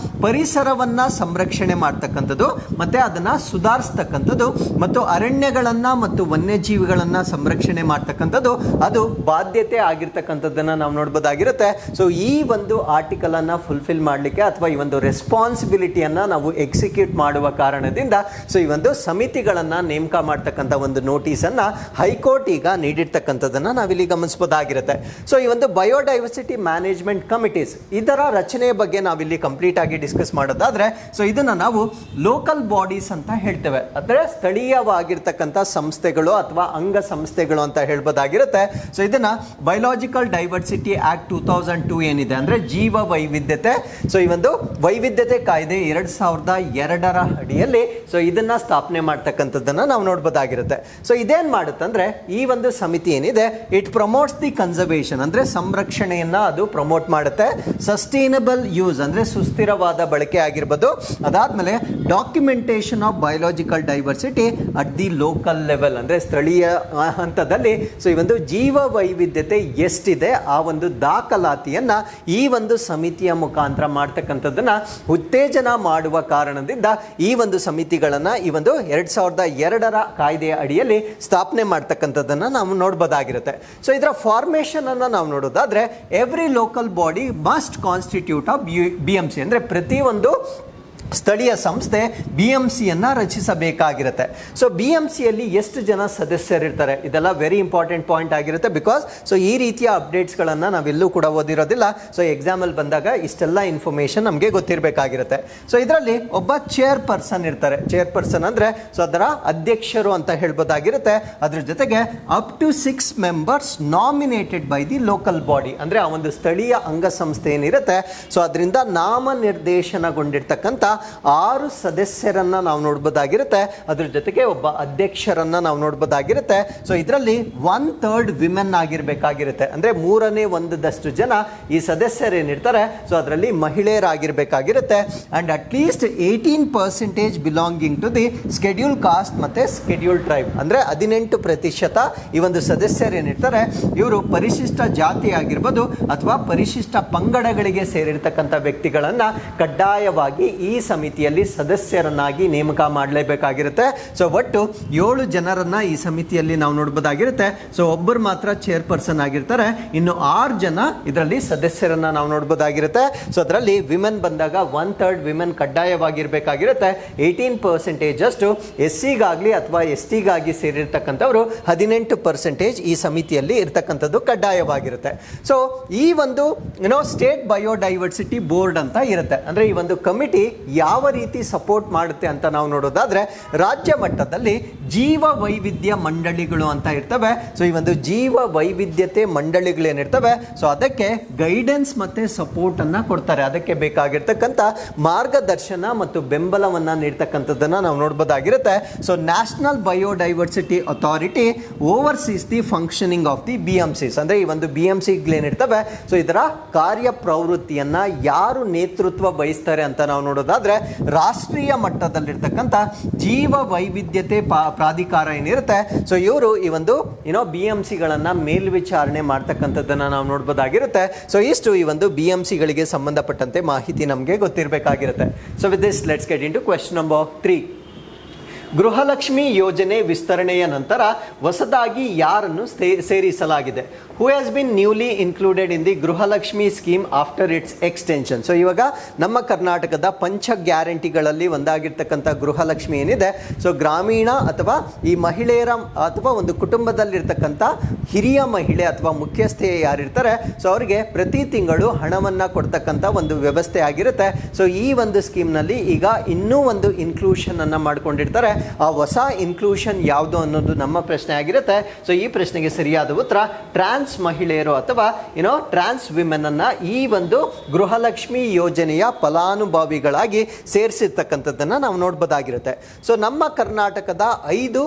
Speaker 1: ಪರಿಸರವನ್ನ ಸಂರಕ್ಷಣೆ ಮಾಡ್ತಕ್ಕಂಥದ್ದು ಮತ್ತೆ ಅದನ್ನ ಸುಧಾರಿಸ್ತಕ್ಕಂಥದ್ದು ಮತ್ತು ಅರಣ್ಯಗಳನ್ನ ಮತ್ತು ವನ್ಯಜೀವಿಗಳನ್ನ ಸಂರಕ್ಷಣೆ ಮಾಡ್ತಕ್ಕಂಥದ್ದು ಅದು ಬಾಧ್ಯತೆ ಆಗಿರ್ತಕ್ಕಂಥದ್ದನ್ನ ನಾವು ನೋಡ್ಬೋದಾಗಿರುತ್ತೆ. ಸೊ ಈ ಒಂದು ಆರ್ಟಿಕಲ್ ಅನ್ನ ಫುಲ್ಫಿಲ್ ಮಾಡಲಿಕ್ಕೆ ಅಥವಾ ಈ ಒಂದು ರೆಸ್ಪಾನ್ಸಿಬಿಲಿಟಿಯನ್ನ ನಾವು ಎಕ್ಸಿಕ್ಯೂಟ್ ಮಾಡುವ ಕಾರಣದಿಂದ ಸೊ ಈ ಒಂದು ಸಮಿತಿಗಳನ್ನ ನೇಮಕ ಮಾಡ್ತಕ್ಕಂಥ ಒಂದು ನೋಟಿಸ್ ಅನ್ನ ಹೈಕೋರ್ಟ್ ಈಗ ನೀಡಿರ್ತಕ್ಕಂಥದ್ದನ್ನ ನಾವಿಲ್ಲಿ ಗಮನಿಸಬಹುದಾಗಿರುತ್ತೆ. ಸೊ ಈ ಒಂದು ಬಯೋಡೈವರ್ಸಿಟಿ ಮ್ಯಾನೇಜ್ಮೆಂಟ್ ಕಮಿಟೀಸ್ ಇದರ ರಚನೆಯ ಬಗ್ಗೆ ನಾವಿಲ್ಲಿ ಕಂಪ್ಲೀಟ್ ಆಗಿ ಡಿಸ್ಕಸ್ ಮಾಡೋದಾದ್ರೆ, ಸೊ ಇದನ್ನ ನಾವು ಲೋಕಲ್ ಬಾಡೀಸ್ ಅಂತ ಹೇಳ್ತೇವೆ. ಅಂದ್ರೆ ಸ್ಥಳೀಯವಾಗಿರ್ತಕ್ಕಂಥ ಸಂಸ್ಥೆಗಳು ಅಥವಾ ಅಂಗ ಸಂಸ್ಥೆಗಳು ಅಂತ ಹೇಳ್ಬೋದಾಗಿರುತ್ತೆ. ಸೊ ಇದನ್ನ ಬಯೋಲಾಜಿಕಲ್ ಡೈವರ್ಸಿಟಿ ಆಕ್ಟ್ 2002 ಏನಿದೆ, ಅಂದ್ರೆ ಜೀವ ವೈವಿಧ್ಯತೆ, ಸೊ ಈ ಒಂದು ವೈವಿಧ್ಯತೆ ಕಾಯ್ದೆ 2002ರ ಅಡಿಯಲ್ಲಿ ಸೊ ಇದನ್ನ ಸ್ಥಾಪನೆ ಮಾಡ್ತಕ್ಕಂಥದ್ದನ್ನ ನಾವು ನೋಡ್ಬೋದಾಗಿರುತ್ತೆ. ಸೊ ಇದೇನ್ ಮಾಡುತ್ತಂದ್ರೆ ಈ ಒಂದು ಸಮಿತಿ ಏನಿದೆ, ಇಟ್ ಪ್ರಮೋಟ್ಸ್ ದಿ ಕನ್ಸರ್ವೇಷನ್ ಅಂದ್ರೆ ಸಂರಕ್ಷಣೆಯನ್ನ ಅದು ಪ್ರಮೋಟ್ ಮಾಡುತ್ತೆ. ಸಸ್ಟೈನಬಲ್ ಯೂಸ್ ಅಂದ್ರೆ ಸುಸ್ಥಿರವಾದ ಬಳಕೆ ಆಗಿರ್ಬೋದು. ಅದಾದ್ಮೇಲೆ documentation of biological diversity at the local level ಅಂದ್ರೆ ಸ್ಥಳೀಯ ಹಂತದಲ್ಲಿ ಸೊ ಈ ಒಂದು ಜೀವ ವೈವಿಧ್ಯತೆ ಎಷ್ಟಿದೆ ಆ ಒಂದು ದಾಖಲಾತಿಯನ್ನ ಈ ಒಂದು ಸಮಿತಿಯ ಮುಖಾಂತರ ಮಾಡ್ತಕ್ಕಂಥದ್ದನ್ನ ಉತ್ತೇಜನ ಮಾಡುವ ಕಾರಣದಿಂದ ಈ ಒಂದು ಸಮಿತಿಗಳನ್ನ ಈ ಒಂದು 2002ರ ಕಾಯ್ದೆಯ ಅಡಿಯಲ್ಲಿ ಸ್ಥಾಪನೆ ಮಾಡ್ತಕ್ಕಂಥದ್ದನ್ನ ನಾವು ನೋಡಬಹುದಾಗಿರುತ್ತೆ. ಸೊ ಇದರ ಫಾರ್ಮೇಶನ್ ಅನ್ನ ನಾವು ನೋಡೋದಾದ್ರೆ, every local body must constitute of BMC ಅಂದ್ರೆ ಪ್ರತಿ ಒಂದು ಸ್ಥಳೀಯ ಸಂಸ್ಥೆ BMCಯನ್ನ ರಚಿಸಬೇಕಾಗಿರುತ್ತೆ. ಸೊ BMCಯಲ್ಲಿ ಎಷ್ಟು ಜನ ಸದಸ್ಯರಿರ್ತಾರೆ ಇದೆಲ್ಲ ವೆರಿ ಇಂಪಾರ್ಟೆಂಟ್ ಪಾಯಿಂಟ್ ಆಗಿರುತ್ತೆ. ಬಿಕಾಸ್ ಸೊ ಈ ರೀತಿಯ ಅಪ್ಡೇಟ್ಸ್ಗಳನ್ನು ನಾವೆಲ್ಲೂ ಕೂಡ ಓದಿರೋದಿಲ್ಲ. ಸೊ ಎಕ್ಸಾಮಲ್ಲಿ ಬಂದಾಗ ಇಷ್ಟೆಲ್ಲ ಇನ್ಫಾರ್ಮೇಷನ್ ನಮಗೆ ಗೊತ್ತಿರಬೇಕಾಗಿರುತ್ತೆ. ಸೊ ಇದರಲ್ಲಿ ಒಬ್ಬ ಚೇರ್ಪರ್ಸನ್ ಇರ್ತಾರೆ. ಚೇರ್ಪರ್ಸನ್ ಅಂದರೆ ಸೊ ಅದರ ಅಧ್ಯಕ್ಷರು ಅಂತ ಹೇಳ್ಬೋದಾಗಿರುತ್ತೆ. ಅದ್ರ ಜೊತೆಗೆ up to 6 members nominated by the local body ಅಂದರೆ ಆ ಒಂದು ಸ್ಥಳೀಯ ಅಂಗಸಂಸ್ಥೆ ಏನಿರುತ್ತೆ ಸೊ ಅದರಿಂದ ನಾಮನಿರ್ದೇಶನಗೊಂಡಿರ್ತಕ್ಕಂಥ 6 ಸದಸ್ಯರನ್ನ ನಾವು ನೋಡಬಹುದಾಗಿರುತ್ತೆ. ಅದ್ರ ಜೊತೆಗೆ ಒಬ್ಬ ಅಧ್ಯಕ್ಷರನ್ನ ನಾವು ನೋಡಬಹುದಾಗಿರುತ್ತೆ. ಸೊ ಇದರಲ್ಲಿ 1/3 ವಿಮೆನ್ ಆಗಿರ್ಬೇಕಾಗಿರುತ್ತೆ. ಅಂದ್ರೆ 1/3 ಜನ ಈ ಸದಸ್ಯರೇನಿರ್ತಾರೆ ಸೊ ಅದರಲ್ಲಿ ಮಹಿಳೆಯರಾಗಿರ್ಬೇಕಾಗಿರುತ್ತೆ. And at least 18% belonging to the schedule caste ಮತ್ತೆ ಸ್ಕೆಡ್ಯೂಲ್ ಟ್ರೈಬ್ ಅಂದ್ರೆ 18% ಈ ಒಂದು ಸದಸ್ಯರೇನಿರ್ತಾರೆ ಇವರು ಪರಿಶಿಷ್ಟ ಜಾತಿ ಆಗಿರ್ಬೋದು ಅಥವಾ ಪರಿಶಿಷ್ಟ ಪಂಗಡಗಳಿಗೆ ಸೇರಿರ್ತಕ್ಕಂಥ ವ್ಯಕ್ತಿಗಳನ್ನ ಕಡ್ಡಾಯವಾಗಿ ಈ ಸಮಿತಿಯಲ್ಲಿ ಸದಸ್ಯರನ್ನಾಗಿ ನೇಮಕ ಮಾಡಲೇಬೇಕಾಗಿರುತ್ತೆ. ಸೊ ಒಟ್ಟು 7 ಜನರನ್ನ ಈ ಸಮಿತಿಯಲ್ಲಿ ನಾವು ನೋಡಬಹುದಾಗಿರುತ್ತೆ. ಸೊ ಒಬ್ಬರು ಮಾತ್ರ ಚೇರ್ಪರ್ಸನ್ ಆಗಿರ್ತಾರೆ, ಇನ್ನು 6 ಜನ ಇದರಲ್ಲಿ ಸದಸ್ಯರನ್ನ ನಾವು ನೋಡಬಹುದಾಗಿರುತ್ತೆ. ಸೊ ಅದರಲ್ಲಿ ವಿಮೆನ್ ಬಂದಾಗ 1/3 ವಿಮೆನ್ ಕಡ್ಡಾಯವಾಗಿರ್ಬೇಕಾಗಿರುತ್ತೆ. 18% ಅಷ್ಟು SCಗಾಗ್ಲಿ ಅಥವಾ STಗಾಗಿ ಸೇರಿರ್ತಕ್ಕಂಥವ್ರು 18% ಈ ಸಮಿತಿಯಲ್ಲಿ ಇರ್ತಕ್ಕಂಥದ್ದು ಕಡ್ಡಾಯವಾಗಿರುತ್ತೆ. ಸೊ ಈ ಒಂದು ಸ್ಟೇಟ್ ಬಯೋಡೈವರ್ಸಿಟಿ ಬೋರ್ಡ್ ಅಂತ ಇರುತ್ತೆ. ಅಂದ್ರೆ ಈ ಒಂದು ಕಮಿಟಿ ಯಾವ ರೀತಿ ಸಪೋರ್ಟ್ ಮಾಡುತ್ತೆ ಅಂತ ನಾವು ನೋಡೋದಾದ್ರೆ, ರಾಜ್ಯ ಮಟ್ಟದಲ್ಲಿ ಜೀವ ವೈವಿಧ್ಯ ಮಂಡಳಿಗಳು ಅಂತ ಇರ್ತವೆ. ಸೊ ಈ ಒಂದು ಜೀವ ವೈವಿಧ್ಯತೆ ಮಂಡಳಿಗಳೇನಿರ್ತವೆ ಸೊ ಅದಕ್ಕೆ ಗೈಡೆನ್ಸ್ ಮತ್ತೆ ಸಪೋರ್ಟ್ ಅನ್ನ ಕೊಡ್ತಾರೆ. ಅದಕ್ಕೆ ಬೇಕಾಗಿರ್ತಕ್ಕಂಥ ಮಾರ್ಗದರ್ಶನ ಮತ್ತು ಬೆಂಬಲವನ್ನ ನೀಡ್ತಕ್ಕಂಥದ್ದನ್ನ ನಾವು ನೋಡಬಹುದಾಗಿರುತ್ತೆ. So national biodiversity authority oversees the functioning of the BMCs ಅಂದ್ರೆ ಈ ಒಂದು BMCಗಳೇನಿರ್ತವೆ ಸೊ ಇದರ ಕಾರ್ಯ ಪ್ರವೃತ್ತಿಯನ್ನ ಯಾರು ನೇತೃತ್ವ ವಹಿಸ್ತಾರೆ ಅಂತ ನಾವು ನೋಡೋದಾದ್ರೆ ನೋಡೋದಾದ್ರೆ ರಾಷ್ಟ್ರೀಯ ಮಟ್ಟದಲ್ಲಿರ್ತಕ್ಕಂಥ ಜೀವ ವೈವಿಧ್ಯತೆ ಪ್ರಾಧಿಕಾರ ಏನಿರುತ್ತೆ, ಸೊ ಇವರು ಈ ಒಂದು BMC ಗಳನ್ನ ಮೇಲ್ವಿಚಾರಣೆ ಮಾಡ್ತಕ್ಕಂಥದ್ದನ್ನ ನಾವು ನೋಡ್ಬೋದಾಗಿರುತ್ತೆ. ಸೊ ಇಷ್ಟು ಈ ಒಂದು BMC ಗಳಿಗೆ ಸಂಬಂಧಪಟ್ಟಂತೆ ಮಾಹಿತಿ ನಮಗೆ ಗೊತ್ತಿರಬೇಕಾಗಿರುತ್ತೆ. So with this let's get into question number 3. Gruhalakshmi ಯೋಜನೆ ವಿಸ್ತರಣೆಯ ನಂತರ ಹೊಸದಾಗಿ ಯಾರನ್ನು ಸೇರಿಸಲಾಗಿದೆ? Who has been newly included in the Gruhalakshmi scheme after its extension. So ಇವಾಗ ನಮ್ಮ ಕರ್ನಾಟಕದ ಪಂಚ ಗ್ಯಾರಂಟಿಗಳಲ್ಲಿ ಒಂದಾಗಿರ್ತಕ್ಕಂಥ ಗೃಹಲಕ್ಷ್ಮಿ ಏನಿದೆ, ಸೊ ಗ್ರಾಮೀಣ ಅಥವಾ ಈ ಮಹಿಳೆಯರ ಅಥವಾ ಒಂದು ಕುಟುಂಬದಲ್ಲಿರ್ತಕ್ಕಂಥ ಹಿರಿಯ ಮಹಿಳೆ ಅಥವಾ ಮುಖ್ಯಸ್ಥೆ ಯಾರಿರ್ತಾರೆ, ಸೊ ಅವರಿಗೆ ಪ್ರತಿ ತಿಂಗಳು ಹಣವನ್ನು ಕೊಡ್ತಕ್ಕಂಥ ಒಂದು ವ್ಯವಸ್ಥೆ ಆಗಿರುತ್ತೆ. ಸೊ ಈ ಒಂದು ಸ್ಕೀಮ್ನಲ್ಲಿ ಈಗ ಇನ್ನೂ ಒಂದು ಇನ್ಕ್ಲೂಷನ್ ಅನ್ನು ಮಾಡ್ಕೊಂಡಿರ್ತಾರೆ. ಆ ಹೊಸ ಇನ್ಕ್ಲೂಷನ್ ಯಾವುದು ಅನ್ನೋದು ನಮ್ಮ ಪ್ರಶ್ನೆ ಆಗಿರುತ್ತೆ. ಸೊ ಈ ಪ್ರಶ್ನೆಗೆ ಸರಿಯಾದ ಉತ್ತರ ಟ್ರಾನ್ಸ್ ಮಹಿಳೆಯರು ಅಥವಾ ಟ್ರಾನ್ಸ್ ವಿಮೆನ್ ಅನ್ನ ಈ ಒಂದು ಗೃಹಲಕ್ಷ್ಮಿ ಯೋಜನೆಯ ಫಲಾನುಭವಿಗಳಾಗಿ ಸೇರಿಸಿರ್ತಕ್ಕಂಥದ್ದನ್ನ ನಾವು ನೋಡ್ಬೋದಾಗಿರುತ್ತೆ. ಸೊ ನಮ್ಮ ಕರ್ನಾಟಕದ 5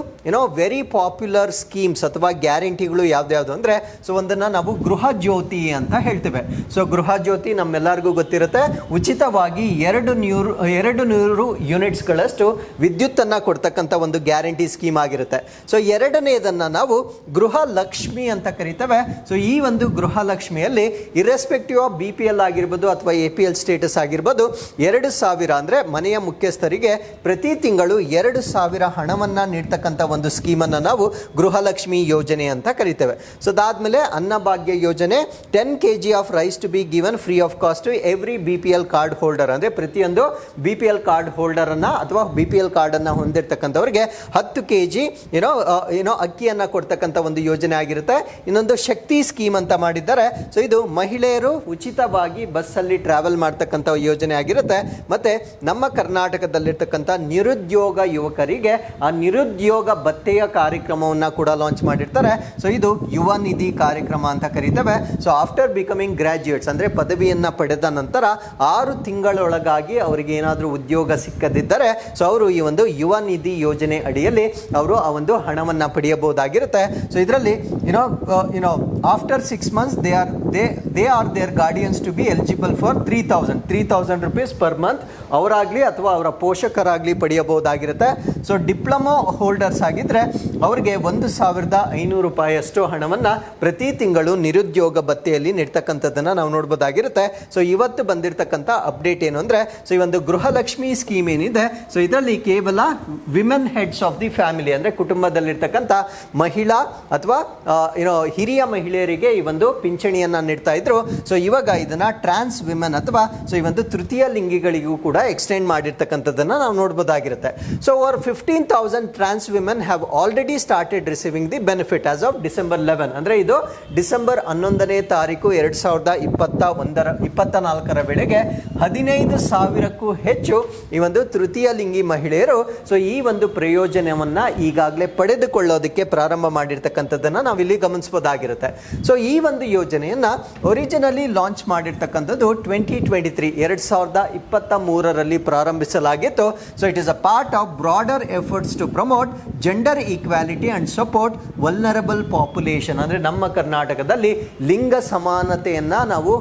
Speaker 1: ವೆರಿ ಪಾಪ್ಯುಲರ್ ಸ್ಕೀಮ್ಸ್ ಅಥವಾ ಗ್ಯಾರಂಟಿಗಳು ಯಾವ್ದ್ಯಾವ್ದು ಅಂದ್ರೆ, ಸೊ ಒಂದನ್ನ ನಾವು ಗೃಹ ಜ್ಯೋತಿ ಅಂತ ಹೇಳ್ತೇವೆ. ಸೊ ಗೃಹ ಜ್ಯೋತಿ ನಮ್ಮೆಲ್ಲರಿಗೂ ಗೊತ್ತಿರುತ್ತೆ. ಉಚಿತವಾಗಿ 200 ಯೂನಿಟ್ಸ್ಗಳಷ್ಟು ವಿದ್ಯುತ್ ಅನ್ನ ಕೊಡ್ತಕ್ಕಂಥ ಒಂದು ಗ್ಯಾರಂಟಿ ಸ್ಕೀಮ್ ಆಗಿರುತ್ತೆ. ಸೊ ಎರಡನೇದನ್ನ ನಾವು ಗೃಹ ಲಕ್ಷ್ಮಿ ಅಂತ ಕರಿತೇವೆ. ಸೊ ಈ ಒಂದು ಗೃಹಲಕ್ಷ್ಮಿಯಲ್ಲಿ ಇರ್ರೆಸ್ಪೆಕ್ಟಿವ್ ಆಫ್ BPL ಆಗಿರ್ಬೋದು ಅಥವಾ APL ಸ್ಟೇಟಸ್ ಆಗಿರ್ಬೋದು 2,000 ಅಂದ್ರೆ ಮನೆಯ ಮುಖ್ಯಸ್ಥರಿಗೆ ಪ್ರತಿ ತಿಂಗಳು 2,000 ಹಣವನ್ನ ನೀಡ್ತಕ್ಕಂಥ ಒಂದು ಸ್ಕೀಮನ್ನು ನಾವು ಗೃಹಲಕ್ಷ್ಮಿ ಯೋಜನೆ ಅಂತ ಕರಿತೇವೆ. ಸೊ ಅದಾದ್ಮೇಲೆ ಅನ್ನಭಾಗ್ಯ ಯೋಜನೆ 10 kg of rice to be given free of cost to every BPL card holder. ಅಂದ್ರೆ ಪ್ರತಿಯೊಂದು BPL ಕಾರ್ಡ್ ಹೋಲ್ಡರ್ ಅನ್ನ ಅಥವಾ BPL ಕಾರ್ಡ್ ಅನ್ನ ಹೊಂದಿರತಕ್ಕಂಥವರಿಗೆ 10 kg ಅಕ್ಕಿಯನ್ನ ಕೊಡ್ತಕ್ಕಂಥ ಒಂದು ಯೋಜನೆ ಆಗಿರುತ್ತೆ. ಇನ್ನೊಂದು ಶಕ್ತಿ ಸ್ಕೀಮ್ ಅಂತ ಮಾಡಿದ್ದಾರೆ. ಸೊ ಇದು ಮಹಿಳೆಯರು ಉಚಿತವಾಗಿ ಬಸ್ಸಲ್ಲಿ ಟ್ರಾವೆಲ್ ಮಾಡ್ತಕ್ಕಂಥ ಯೋಜನೆ ಆಗಿರುತ್ತೆ. ಮತ್ತೆ ನಮ್ಮ ಕರ್ನಾಟಕದಲ್ಲಿರ್ತಕ್ಕಂಥ ನಿರುದ್ಯೋಗ ಯುವಕರಿಗೆ ಆ ನಿರುದ್ಯೋಗ ಭತ್ಯೆಯ ಕಾರ್ಯಕ್ರಮವನ್ನು ಕೂಡ ಲಾಂಚ್ ಮಾಡಿರ್ತಾರೆ. ಸೊ ಇದು ಯುವ ನಿಧಿ ಕಾರ್ಯಕ್ರಮ ಅಂತ ಕರೀತೇವೆ. ಸೊ ಆಫ್ಟರ್ ಬಿಕಮಿಂಗ್ ಗ್ರಾಜ್ಯುಯೇಟ್ಸ್ ಅಂದ್ರೆ ಪದವಿಯನ್ನ ಪಡೆದ ನಂತರ 6 ತಿಂಗಳೊಳಗಾಗಿ ಅವರಿಗೆ ಏನಾದರೂ ಉದ್ಯೋಗ ಸಿಕ್ಕದಿದ್ದರೆ ಸೊ ಅವರು ಈ ಒಂದು ಯುವ ನಿಧಿ ಯೋಜನೆ ಅಡಿಯಲ್ಲಿ ಅವರು ಆ ಒಂದು ಹಣವನ್ನ ಪಡೆಯಬಹುದಾಗಿರುತ್ತೆ. ಸೊ ಇದರಲ್ಲಿ after 6 months they are their guardians to be eligible for 3,000 rupees per month ಅವರಾಗ್ಲಿ ಅಥವಾ ಅವರ ಪೋಷಕರಾಗ್ಲಿ ಪಡೆಯಬಹುದಾಗಿರುತ್ತೆ. ಸೊ ಡಿಪ್ಲೊಮಾ ಹೋಲ್ಡರ್ಸ್ ಆಗಿದ್ರೆ ಅವರಿಗೆ 1,500 ರೂಪಾಯಿಯಷ್ಟು ಹಣವನ್ನ ಪ್ರತಿ ತಿಂಗಳು ನಿರುದ್ಯೋಗ ಭತ್ಯೆಯಲ್ಲಿ ನೀಡ್ತಕ್ಕಂಥದ್ದನ್ನ ನಾವು ನೋಡ್ಬೋದಾಗಿರುತ್ತೆ. ಸೊ ಇವತ್ತು ಬಂದಿರತಕ್ಕಂಥ ಅಪ್ಡೇಟ್ ಏನು ಅಂದ್ರೆ, ಸೊ ಈ ಒಂದು ಗೃಹಲಕ್ಷ್ಮಿ ಸ್ಕೀಮ್ ಏನಿದೆ, ಸೊ ಇದರಲ್ಲಿ ಕೇವಲ women heads of the family ಅಂದ್ರೆ ಕುಟುಂಬದಲ್ಲಿರ್ತಕ್ಕಂಥ ಮಹಿಳಾ ಅಥವಾ ಹಿರಿಯ ಮಹಿಳೆಯರಿಗೆ ಈ ಒಂದು ಪಿಂಚಣಿಯನ್ನ ನೀಡ್ತಾ ಇದ್ರು. ಸೊ ಇವಾಗ ಇದನ್ನ ಟ್ರಾನ್ಸ್ ವಿಮೆನ್ ಅಥವಾ ಸೊ ಈ ಒಂದು ತೃತೀಯ ಲಿಂಗಿಗಳಿಗೂ ಕೂಡ ಎಕ್ಸ್ಟೆಂಡ್ ಮಾಡಿರ್ತಕ್ಕಂಥದ್ದನ್ನ ನಾವು ನೋಡಬಹುದಾಗಿರುತ್ತೆ. So over 15,000 trans women have already started receiving the benefit as of December 11. ಅಂದ್ರೆ ಇದು ಡಿಸೆಂಬರ್ 11ನೇ ತಾರೀಕು 2024 ವೇಳೆಗೆ 15,000ಕ್ಕೂ ಹೆಚ್ಚು ಈ ಒಂದು ತೃತೀಯ ಲಿಂಗಿ ಮಹಿಳೆಯರು ಸೊ ಈ ಒಂದು ಪ್ರಯೋಜನವನ್ನ ಈಗಾಗಲೇ ಪಡೆದುಕೊಳ್ಳೋದಕ್ಕೆ ಪ್ರಾರಂಭ ಮಾಡಿರ್ತಕ್ಕಂಥದ್ದನ್ನ ನಾವಿಲ್ಲಿ ಗಮನಿಸಬಹುದಾಗಿರುತ್ತೆ. ಸೊ ಈ ಒಂದು ಯೋಜನೆಯನ್ನ ಒರಿಜಿನಲಿ ಲಾಂಚ್ ಮಾಡಿರ್ತಕ್ಕಂಥದ್ದು 2023ರಲ್ಲಿ ಪ್ರಾರಂಭಿಸಲಾಗಿತ್ತು. So it is a part of broader efforts to promote gender equality and support vulnerable population. ಅಂದ್ರೆ ನಮ್ಮ ಕರ್ನಾಟಕದಲ್ಲಿ ಲಿಂಗ ಸಮಾನತೆಯನ್ನ ನಾವು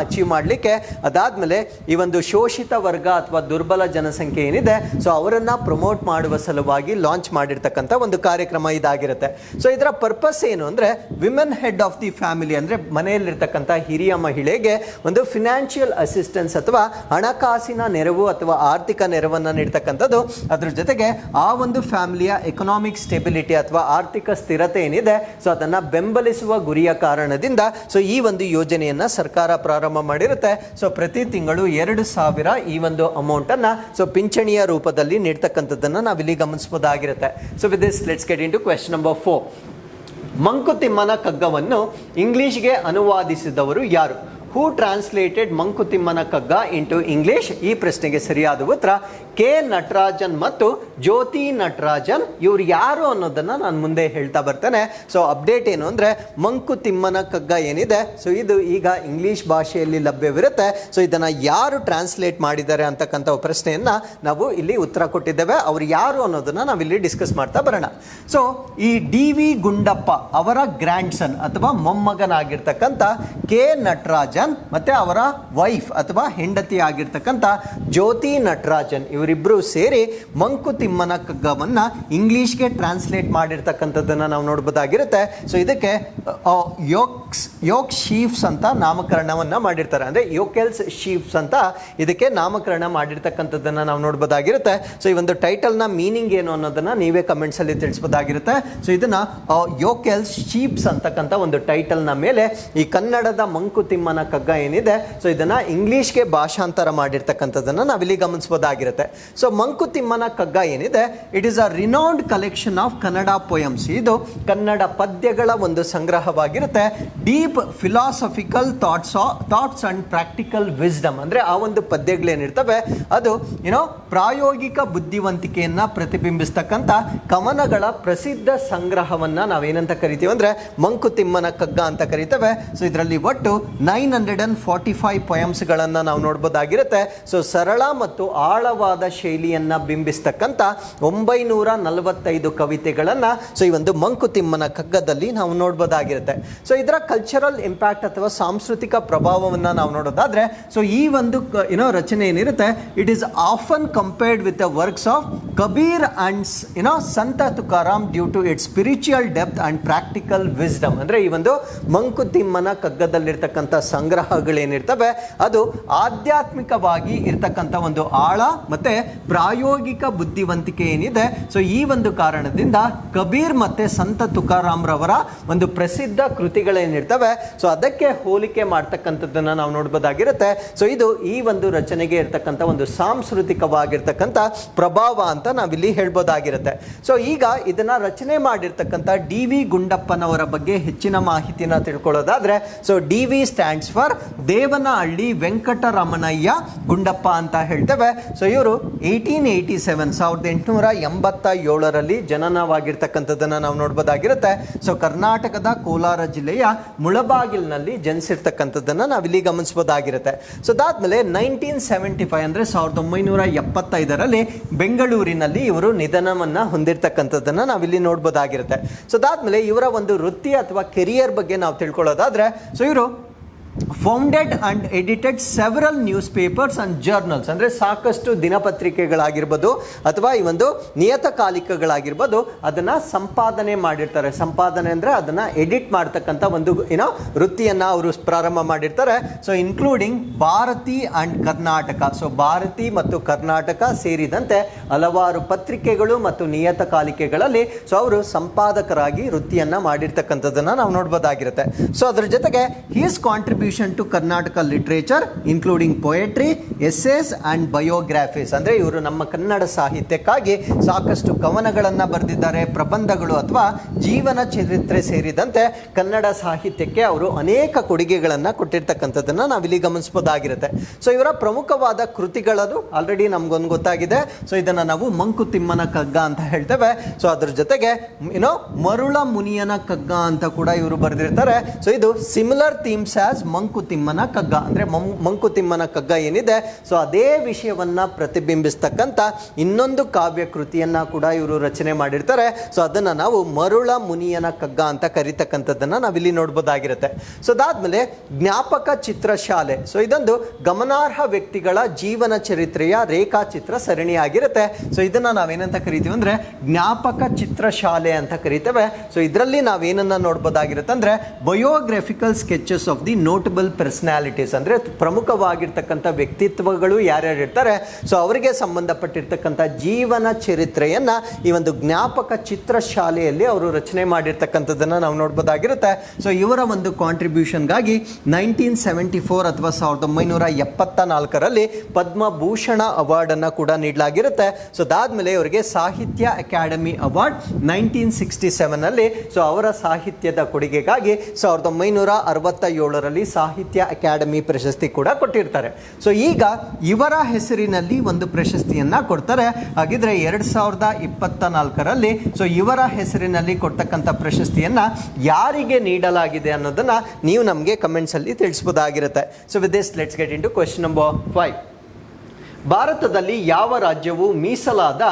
Speaker 1: ಅಚೀವ್ ಮಾಡಲಿಕ್ಕೆ, ಅದಾದ್ಮೇಲೆ ಈ ಒಂದು ಶೋಷಿತ ವರ್ಗ ಅಥವಾ ದುರ್ಬಲ ಜನಸಂಖ್ಯೆ ಏನಿದೆ ಸೊ ಅವರನ್ನ ಪ್ರಮೋಟ್ ಮಾಡುವ ಸಲುವಾಗಿ ಲಾಂಚ್ ಮಾಡಿರ್ತಕ್ಕಂಥ ಒಂದು ಕಾರ್ಯಕ್ರಮ ಇದಾಗಿರುತ್ತೆ. ಸೊ ಇದರ ಪರ್ಪಸ್ ಏನು ಅಂದ್ರೆ, women head of the family ಅಂದ್ರೆ ಮನೆಯಲ್ಲಿರ್ತಕ್ಕಂಥ ಹಿರಿಯ ಮಹಿಳೆಗೆ ಒಂದು ಫಿನಾನ್ಷಿಯಲ್ ಅಸಿಸ್ಟೆನ್ಸ್ ಅಥವಾ ಹಣಕಾಸಿನ ನೆರವು ಅಥವಾ ಆರ್ಥಿಕ ನೆರವನ್ನು ನೀಡ್ತಕ್ಕಂಥದ್ದು. ಅದ್ರ ಜೊತೆಗೆ ಆ ಒಂದು ಫ್ಯಾಮಿಲಿಯ ಎಕನಾಮಿಕ್ ಸ್ಟೆಬಿಲಿಟಿ ಅಥವಾ ಆರ್ಥಿಕ ಸ್ಥಿರತೆ ಏನಿದೆ ಸೊ ಅದನ್ನ ಬೆಂಬಲಿಸುವ ಗುರಿಯ ಕಾರಣದಿಂದ ಸೊ ಈ ಒಂದು ಯೋಜನೆಯನ್ನ ಸರ್ಕಾರ ಪ್ರಾರಂಭ ಮಾಡಿರುತ್ತೆ. ಸೊ ಪ್ರತಿ ತಿಂಗಳು 2,000 ಈ ಒಂದು ಅಮೌಂಟ್ ಅನ್ನ ಸೊ ಪಿಂಚಣಿಯ ರೂಪದಲ್ಲಿ ನೀಡ್ತಕ್ಕಂಥದ್ದನ್ನ ನಾವಿಲ್ಲಿ ಗಮನಿಸಬಹುದಾಗಿರುತ್ತೆ. So with this let's get into question number 4. ಮಂಕುತಿಮ್ಮನ ಕಗ್ಗವನ್ನು ಇಂಗ್ಲಿಷ್ಗೆ ಅನುವಾದಿಸಿದವರು ಯಾರು? ಹೂ ಟ್ರಾನ್ಸ್ಲೇಟೆಡ್ ಮಂಕುತಿಮ್ಮನ ಕಗ್ಗ ಇಂಟು ಇಂಗ್ಲಿಷ್? ಈ ಪ್ರಶ್ನೆಗೆ ಸರಿಯಾದ ಉತ್ತರ ಕೆ ನಟರಾಜನ್ ಮತ್ತು ಜ್ಯೋತಿ ನಟರಾಜನ್. ಇವ್ರು ಯಾರು ಅನ್ನೋದನ್ನ ನಾನು ಮುಂದೆ ಹೇಳ್ತಾ ಬರ್ತೇನೆ. ಸೊ ಅಪ್ಡೇಟ್ ಏನು ಅಂದ್ರೆ, ಮಂಕುತಿಮ್ಮನ ಕಗ್ಗ ಏನಿದೆ ಸೊ ಇದು ಈಗ ಇಂಗ್ಲಿಷ್ ಭಾಷೆಯಲ್ಲಿ ಲಭ್ಯವಿರುತ್ತೆ. ಸೊ ಇದನ್ನ ಯಾರು ಟ್ರಾನ್ಸ್ಲೇಟ್ ಮಾಡಿದ್ದಾರೆ ಅಂತಕ್ಕಂಥ ಪ್ರಶ್ನೆಯನ್ನ ನಾವು ಇಲ್ಲಿ ಉತ್ತರ ಕೊಟ್ಟಿದ್ದೇವೆ. ಅವ್ರು ಯಾರು ಅನ್ನೋದನ್ನ ನಾವಿಲ್ಲಿ ಡಿಸ್ಕಸ್ ಮಾಡ್ತಾ ಬರೋಣ. ಸೊ ಈ DV ಗುಂಡಪ್ಪ ಅವರ ಗ್ರ್ಯಾಂಡ್ ಸನ್ ಅಥವಾ ಮೊಮ್ಮಗನಾಗಿರ್ತಕ್ಕಂಥ ಕೆ ನಟರಾಜನ್ ನಟರಾಜನ್ ಮತ್ತೆ ಅವರ ವೈಫ್ ಅಥವಾ ಹೆಂಡತಿ ಆಗಿರ್ತಕ್ಕಂಥ ಜ್ಯೋತಿ ನಟರಾಜನ್ ಇವರಿಬ್ಬರು ಸೇರಿ ಮಂಕುತಿಮ್ಮನ ಕಗ್ಗವನ್ನ ಇಂಗ್ಲಿಷ್ಗೆ ಟ್ರಾನ್ಸ್ಲೇಟ್ ಮಾಡಿರ್ತಕ್ಕಂಥದ್ದನ್ನು ನಾವು ನೋಡ್ಬೋದಾಗಿರುತ್ತೆ. ಸೊ ಇದಕ್ಕೆ ಯೋಕ್ ಶೀಫ್ಸ್ ಅಂತ ನಾಮಕರಣವನ್ನ ಮಾಡಿರ್ತಾರೆ, ಅಂದ್ರೆ ಯೋಕೆಲ್ಸ್ ಶೀಫ್ಸ್ ಅಂತ ಇದಕ್ಕೆ ನಾಮಕರಣ ಮಾಡಿರ್ತಕ್ಕಂಥದ್ದನ್ನ ನಾವು ನೋಡ್ಬೋದಾಗಿರುತ್ತೆ. ಸೊ ಈ ಒಂದು ಟೈಟಲ್ನ ಮೀನಿಂಗ್ ಏನು ಅನ್ನೋದನ್ನ ನೀವೇ ಕಮೆಂಟ್ಸ್ ಅಲ್ಲಿ ತಿಳಿಸ್ಬೋದಾಗಿರುತ್ತೆ. ಸೊ ಇದನ್ನ ಯೋಕೆಲ್ಸ್ ಶೀಪ್ಸ್ ಅಂತಕ್ಕಂಥ ಒಂದು ಟೈಟಲ್ನ ಮೇಲೆ ಈ ಕನ್ನಡದ ಮಂಕುತಿಮ್ಮನ ಕಗ್ಗ ಏನಿದೆ ಸೊ ಇದನ್ನ ಇಂಗ್ಲಿಷ್ಗೆ ಭಾಷಾಂತರ ಮಾಡಿರ್ತಕ್ಕಂಥದ್ದನ್ನ ನಾವಿಲ್ಲಿ ಗಮನಿಸಬಹುದಾಗಿರುತ್ತೆ. ಸೊ ಮಂಕುತಿಮ್ಮನ ಕಗ್ಗ ಏನಿದೆ it is a renowned collection of Kannada poems. ಇದು ಕನ್ನಡ ಪದ್ಯಗಳ ಒಂದು ಸಂಗ್ರಹವಾಗಿರುತ್ತೆ. Deep philosophical thoughts and practical wisdom, ಅಂದ್ರೆ ಆ ಒಂದು ಪದ್ಯಗಳೇನಿರ್ತವೆ ಅದು ಪ್ರಾಯೋಗಿಕ ಬುದ್ಧಿವಂತಿಕೆಯನ್ನ ಪ್ರತಿಬಿಂಬಿಸ್ತಕ್ಕಂಥ ಕವನಗಳ ಪ್ರಸಿದ್ಧ ಸಂಗ್ರಹವನ್ನ ನಾವೇನಂತ ಕರಿತೀವಿ ಅಂದ್ರೆ ಮಂಕುತಿಮ್ಮನ ಕಗ್ಗ ಅಂತ ಕರಿತೇವೆ. ಸೊ ಇದರಲ್ಲಿ ಒಟ್ಟು 945 ಪೊಯಮ್ಸ್ಗಳನ್ನು ನಾವು ನೋಡ್ಬೋದಾಗಿರುತ್ತೆ. ಸೊ ಸರಳ ಮತ್ತು ಆಳವಾದ ಶೈಲಿಯನ್ನ ಬಿಂಬಿಸ್ತಕ್ಕಂಥ 945 ಕವಿತೆಗಳನ್ನ ಸೊ ಈ ಒಂದು ಮಂಕುತಿಮ್ಮನ ಕಗ್ಗದಲ್ಲಿ ನಾವು ನೋಡ್ಬೋದಾಗಿರುತ್ತೆ. ಸೊ ಇದರ ಕಲ್ಚರಲ್ ಇಂಪ್ಯಾಕ್ಟ್ ಅಥವಾ ಸಾಂಸ್ಕೃತಿಕ ಪ್ರಭಾವವನ್ನು ನಾವು ನೋಡೋದಾದ್ರೆ ಸೊ ಈ ಒಂದು ರಚನೆ ಏನಿರುತ್ತೆ it is often compared with the works of Kabir and Sant Tukaram due to its spiritual depth and practical wisdom. ಅಂದ್ರೆ ಈ ಒಂದು ಮಂಕುತಿಮ್ಮನ ಕಗ್ಗದಲ್ಲಿರ್ತಕ್ಕಂಥ ಸಂಗ್ರಹಗಳೇನಿರ್ತವೆ ಅದು ಆಧ್ಯಾತ್ಮಿಕವಾಗಿ ಇರ್ತಕ್ಕಂಥ ಒಂದು ಆಳ ಮತ್ತೆ ಪ್ರಾಯೋಗಿಕ ಬುದ್ಧಿವಂತಿಕೆ ಏನಿದೆ ಸೊ ಈ ಒಂದು ಕಾರಣದಿಂದ ಕಬೀರ್ ಮತ್ತೆ ಸಂತ ತುಕಾರಾಮ್ ರವರ ಒಂದು ಪ್ರಸಿದ್ಧ ಕೃತಿಗಳೇನಿರ್ತವೆ ಸೊ ಅದಕ್ಕೆ ಹೋಲಿಕೆ ಮಾಡ್ತಕ್ಕಂಥದ್ದನ್ನ ನಾವು ನೋಡ್ಬೋದಾಗಿರುತ್ತೆ. ಸೊ ಇದು ಈ ಒಂದು ರಚನೆಗೆ ಇರ್ತಕ್ಕಂಥ ಒಂದು ಸಾಂಸ್ಕೃತಿಕವಾಗಿರ್ತಕ್ಕಂಥ ಪ್ರಭಾವ ಅಂತ ನಾವಿಲ್ಲಿ ಹೇಳ್ಬೋದಾಗಿರುತ್ತೆ. ಸೊ ಈಗ ಇದನ್ನ ರಚನೆ ಮಾಡಿರ್ತಕ್ಕಂಥ DV ಗುಂಡಪ್ಪನವರ ಬಗ್ಗೆ ಹೆಚ್ಚಿನ ಮಾಹಿತಿನ ತಿಳ್ಕೊಳ್ಳೋದಾದ್ರೆ so DV stands for Devanahalli Venkataramanaiah Gundappa ಅಂತ ಹೇಳ್ತೇವೆ. ಸೊ ಇವರು 1887 ಜನನವಾಗಿರ್ತಕ್ಕಂಥದ್ದನ್ನ ನಾವು ನೋಡ್ಬೋದಾಗಿರುತ್ತೆ. ಸೊ ಕರ್ನಾಟಕದ ಕೋಲಾರ ಜಿಲ್ಲೆಯ ಮುಳಬಾಗಿಲಿನಲ್ಲಿ ಜನಿಸಿರ್ತಕ್ಕಂಥದ್ದನ್ನ ನಾವಿಲ್ಲಿ ಗಮನಿಸಬಹುದಾಗಿರುತ್ತೆ. ಸೊ ಅದಾದ್ಮೇಲೆ 1975 ಅಂದ್ರೆ 1975ರಲ್ಲಿ ಬೆಂಗಳೂರಿನಲ್ಲಿ ಇವರು ನಿಧನವನ್ನ ಹೊಂದಿರತಕ್ಕಂಥದ್ದನ್ನ ನಾವಿಲ್ಲಿ ನೋಡ್ಬೋದಾಗಿರುತ್ತೆ. ಸೊ ಅದಾದ್ಮೇಲೆ ಇವರ ಒಂದು ವೃತ್ತಿ ಅಥವಾ ಕೆರಿಯರ್ ಬಗ್ಗೆ ನಾವು ತಿಳ್ಕೊಳ್ಳೋದಾದ್ರೆ ಸೊ ಇವರು founded and edited several news papers and journals, ಅಂದರೆ ಸಾಕಷ್ಟು ದಿನಪತ್ರಿಕೆಗಳಾಗಿರ್ಬೋದು ಅಥವಾ ಈ ಒಂದು ನಿಯತಕಾಲಿಕಗಳಾಗಿರ್ಬೋದು ಅದನ್ನು ಸಂಪಾದನೆ ಮಾಡಿರ್ತಾರೆ. ಸಂಪಾದನೆ ಅಂದರೆ ಅದನ್ನು ಎಡಿಟ್ ಮಾಡ್ತಕ್ಕಂಥ ಒಂದು ವೃತ್ತಿಯನ್ನು ಅವರು ಪ್ರಾರಂಭ ಮಾಡಿರ್ತಾರೆ. So including Bharati and Karnataka. So Bharati ಮತ್ತು ಕರ್ನಾಟಕ ಸೇರಿದಂತೆ ಹಲವಾರು ಪತ್ರಿಕೆಗಳು ಮತ್ತು ನಿಯತಕಾಲಿಕೆಗಳಲ್ಲಿ ಸೊ ಅವರು ಸಂಪಾದಕರಾಗಿ ವೃತ್ತಿಯನ್ನು ಮಾಡಿರ್ತಕ್ಕಂಥದ್ದನ್ನು ನಾವು ನೋಡ್ಬೋದಾಗಿರುತ್ತೆ. ಸೊ ಅದ್ರ ಜೊತೆಗೆ his contribution to Karnataka literature including poetry, essays and biographies. ಅಂದರೆ ಇವರು ನಮ್ಮ ಕನ್ನಡ ಸಾಹಿತ್ಯಕ್ಕಾಗಿ ಸಾಕಷ್ಟು ಕವನಗಳನ್ನು ಬರೆದಿದ್ದಾರೆ, ಪ್ರಬಂಧಗಳು ಅಥವಾ ಜೀವನ ಚರಿತ್ರೆ ಸೇರಿದಂತೆ ಕನ್ನಡ ಸಾಹಿತ್ಯಕ್ಕೆ ಅವರು ಅನೇಕ ಕೊಡುಗೆಗಳನ್ನು ಕೊಟ್ಟಿರ್ತಕ್ಕಂಥದ್ದನ್ನು ನಾವಿಲ್ಲಿ ಗಮನಿಸಬಹುದಾಗಿರುತ್ತೆ. ಸೊ ಇವರ ಪ್ರಮುಖವಾದ ಕೃತಿಗಳದು ಆಲ್ರೆಡಿ ನಮ್ಗೊಂದು ಗೊತ್ತಾಗಿದೆ. ಸೊ ಇದನ್ನು ನಾವು ಮಂಕುತಿಮ್ಮನ ಕಗ್ಗ ಅಂತ ಹೇಳ್ತೇವೆ. ಸೊ ಅದ್ರ ಜೊತೆಗೆ ಮರುಳ ಮುನಿಯನ ಕಗ್ಗ ಅಂತ ಕೂಡ ಇವರು ಬರೆದಿರ್ತಾರೆ. ಸೊ ಇದು ಸಿಮಿಲರ್ ಥೀಮ್ಸ್ ಆಸ್ ಮಂಕುತಿಮ್ಮನ ಕಗ್ಗ, ಅಂದ್ರೆ ಮಂಕುತಿಮ್ಮನ ಕಗ್ಗ ಏನಿದೆ ಸೊ ಅದೇ ವಿಷಯವನ್ನ ಪ್ರತಿಬಿಂಬಿಸ್ತಕ್ಕಂಥ ಇನ್ನೊಂದು ಕಾವ್ಯ ಕೃತಿಯನ್ನ ಕೂಡ ಇವರು ರಚನೆ ಮಾಡಿರ್ತಾರೆ. ಸೊ ಅದನ್ನ ನಾವು ಮರುಳ ಮುನಿಯನ ಕಗ್ಗ ಅಂತ ಕರೀತಕ್ಕಂಥದ್ದನ್ನ ನಾವಿಲ್ಲಿ ನೋಡ್ಬೋದಾಗಿರುತ್ತೆ. ಸೊ ಅದಾದ್ಮೇಲೆ ಜ್ಞಾಪಕ ಚಿತ್ರಶಾಲೆ. ಸೊ ಇದೊಂದು ಗಮನಾರ್ಹ ವ್ಯಕ್ತಿಗಳ ಜೀವನ ಚರಿತ್ರೆಯ ರೇಖಾಚಿತ್ರ ಸರಣಿಯಾಗಿರುತ್ತೆ. ಸೊ ಇದನ್ನ ನಾವೇನಂತ ಕರಿತೀವಿ ಅಂದ್ರೆ ಜ್ಞಾಪಕ ಚಿತ್ರಶಾಲೆ ಅಂತ ಕರಿತೇವೆ. ಸೊ ಇದರಲ್ಲಿ ನಾವೇನನ್ನ ನೋಡ್ಬೋದಾಗಿರುತ್ತೆ ಅಂದ್ರೆ biographical sketches of the notable personalities, ಅಂದರೆ ಪ್ರಮುಖವಾಗಿರ್ತಕ್ಕಂಥ ವ್ಯಕ್ತಿತ್ವಗಳು ಯಾರ್ಯಾರು ಇರ್ತಾರೆ ಸೊ ಅವರಿಗೆ ಸಂಬಂಧಪಟ್ಟಿರ್ತಕ್ಕಂಥ ಜೀವನ ಚರಿತ್ರೆಯನ್ನ ಈ ಒಂದು ಜ್ಞಾಪಕ ಚಿತ್ರಶಾಲೆಯಲ್ಲಿ ಅವರು ರಚನೆ ಮಾಡಿರ್ತಕ್ಕಂಥದ್ದನ್ನು ನಾವು ನೋಡ್ಬೋದಾಗಿರುತ್ತೆ. ಸೊ ಇವರ ಒಂದು ಕಾಂಟ್ರಿಬ್ಯೂಷನ್ಗಾಗಿ 1974 ಅಥವಾ 1974ರಲ್ಲಿ ಪದ್ಮಭೂಷಣ ಅವಾರ್ಡನ್ನು ಕೂಡ ನೀಡಲಾಗಿರುತ್ತೆ. ಸೊ ಅದಾದ್ಮೇಲೆ ಇವರಿಗೆ ಸಾಹಿತ್ಯ ಅಕಾಡೆಮಿ ಅವಾರ್ಡ್ 1967ನಲ್ಲಿ ಸೊ ಅವರ ಸಾಹಿತ್ಯದ ಕೊಡುಗೆಗಾಗಿ 1967ರಲ್ಲಿ ಸಾಹಿತ್ಯ ಅಕಾಡೆಮಿ ಪ್ರಶಸ್ತಿ ಕೂಡ ಕೊಟ್ಟಿರ್ತಾರೆ. ಸೊ ಈಗ ಇವರ ಹೆಸರಿನಲ್ಲಿ ಒಂದು ಪ್ರಶಸ್ತಿಯನ್ನ ಕೊಡ್ತಾರೆ. ಹಾಗಿದ್ರೆ 2024ರಲ್ಲಿ ಸೊ ಇವರ ಹೆಸರಿನಲ್ಲಿ ಕೊಡ್ತಕ್ಕಂಥ ಪ್ರಶಸ್ತಿಯನ್ನ ಯಾರಿಗೆ ನೀಡಲಾಗಿದೆ ಅನ್ನೋದನ್ನ ನೀವು ನಮಗೆ ಕಮೆಂಟ್ಸ್ ಅಲ್ಲಿ ತಿಳಿಸಬಹುದಾಗಿರುತ್ತೆ. So with this let's get into question number 5. ಭಾರತದಲ್ಲಿ ಯಾವ ರಾಜ್ಯವು ಮೀಸಲಾದ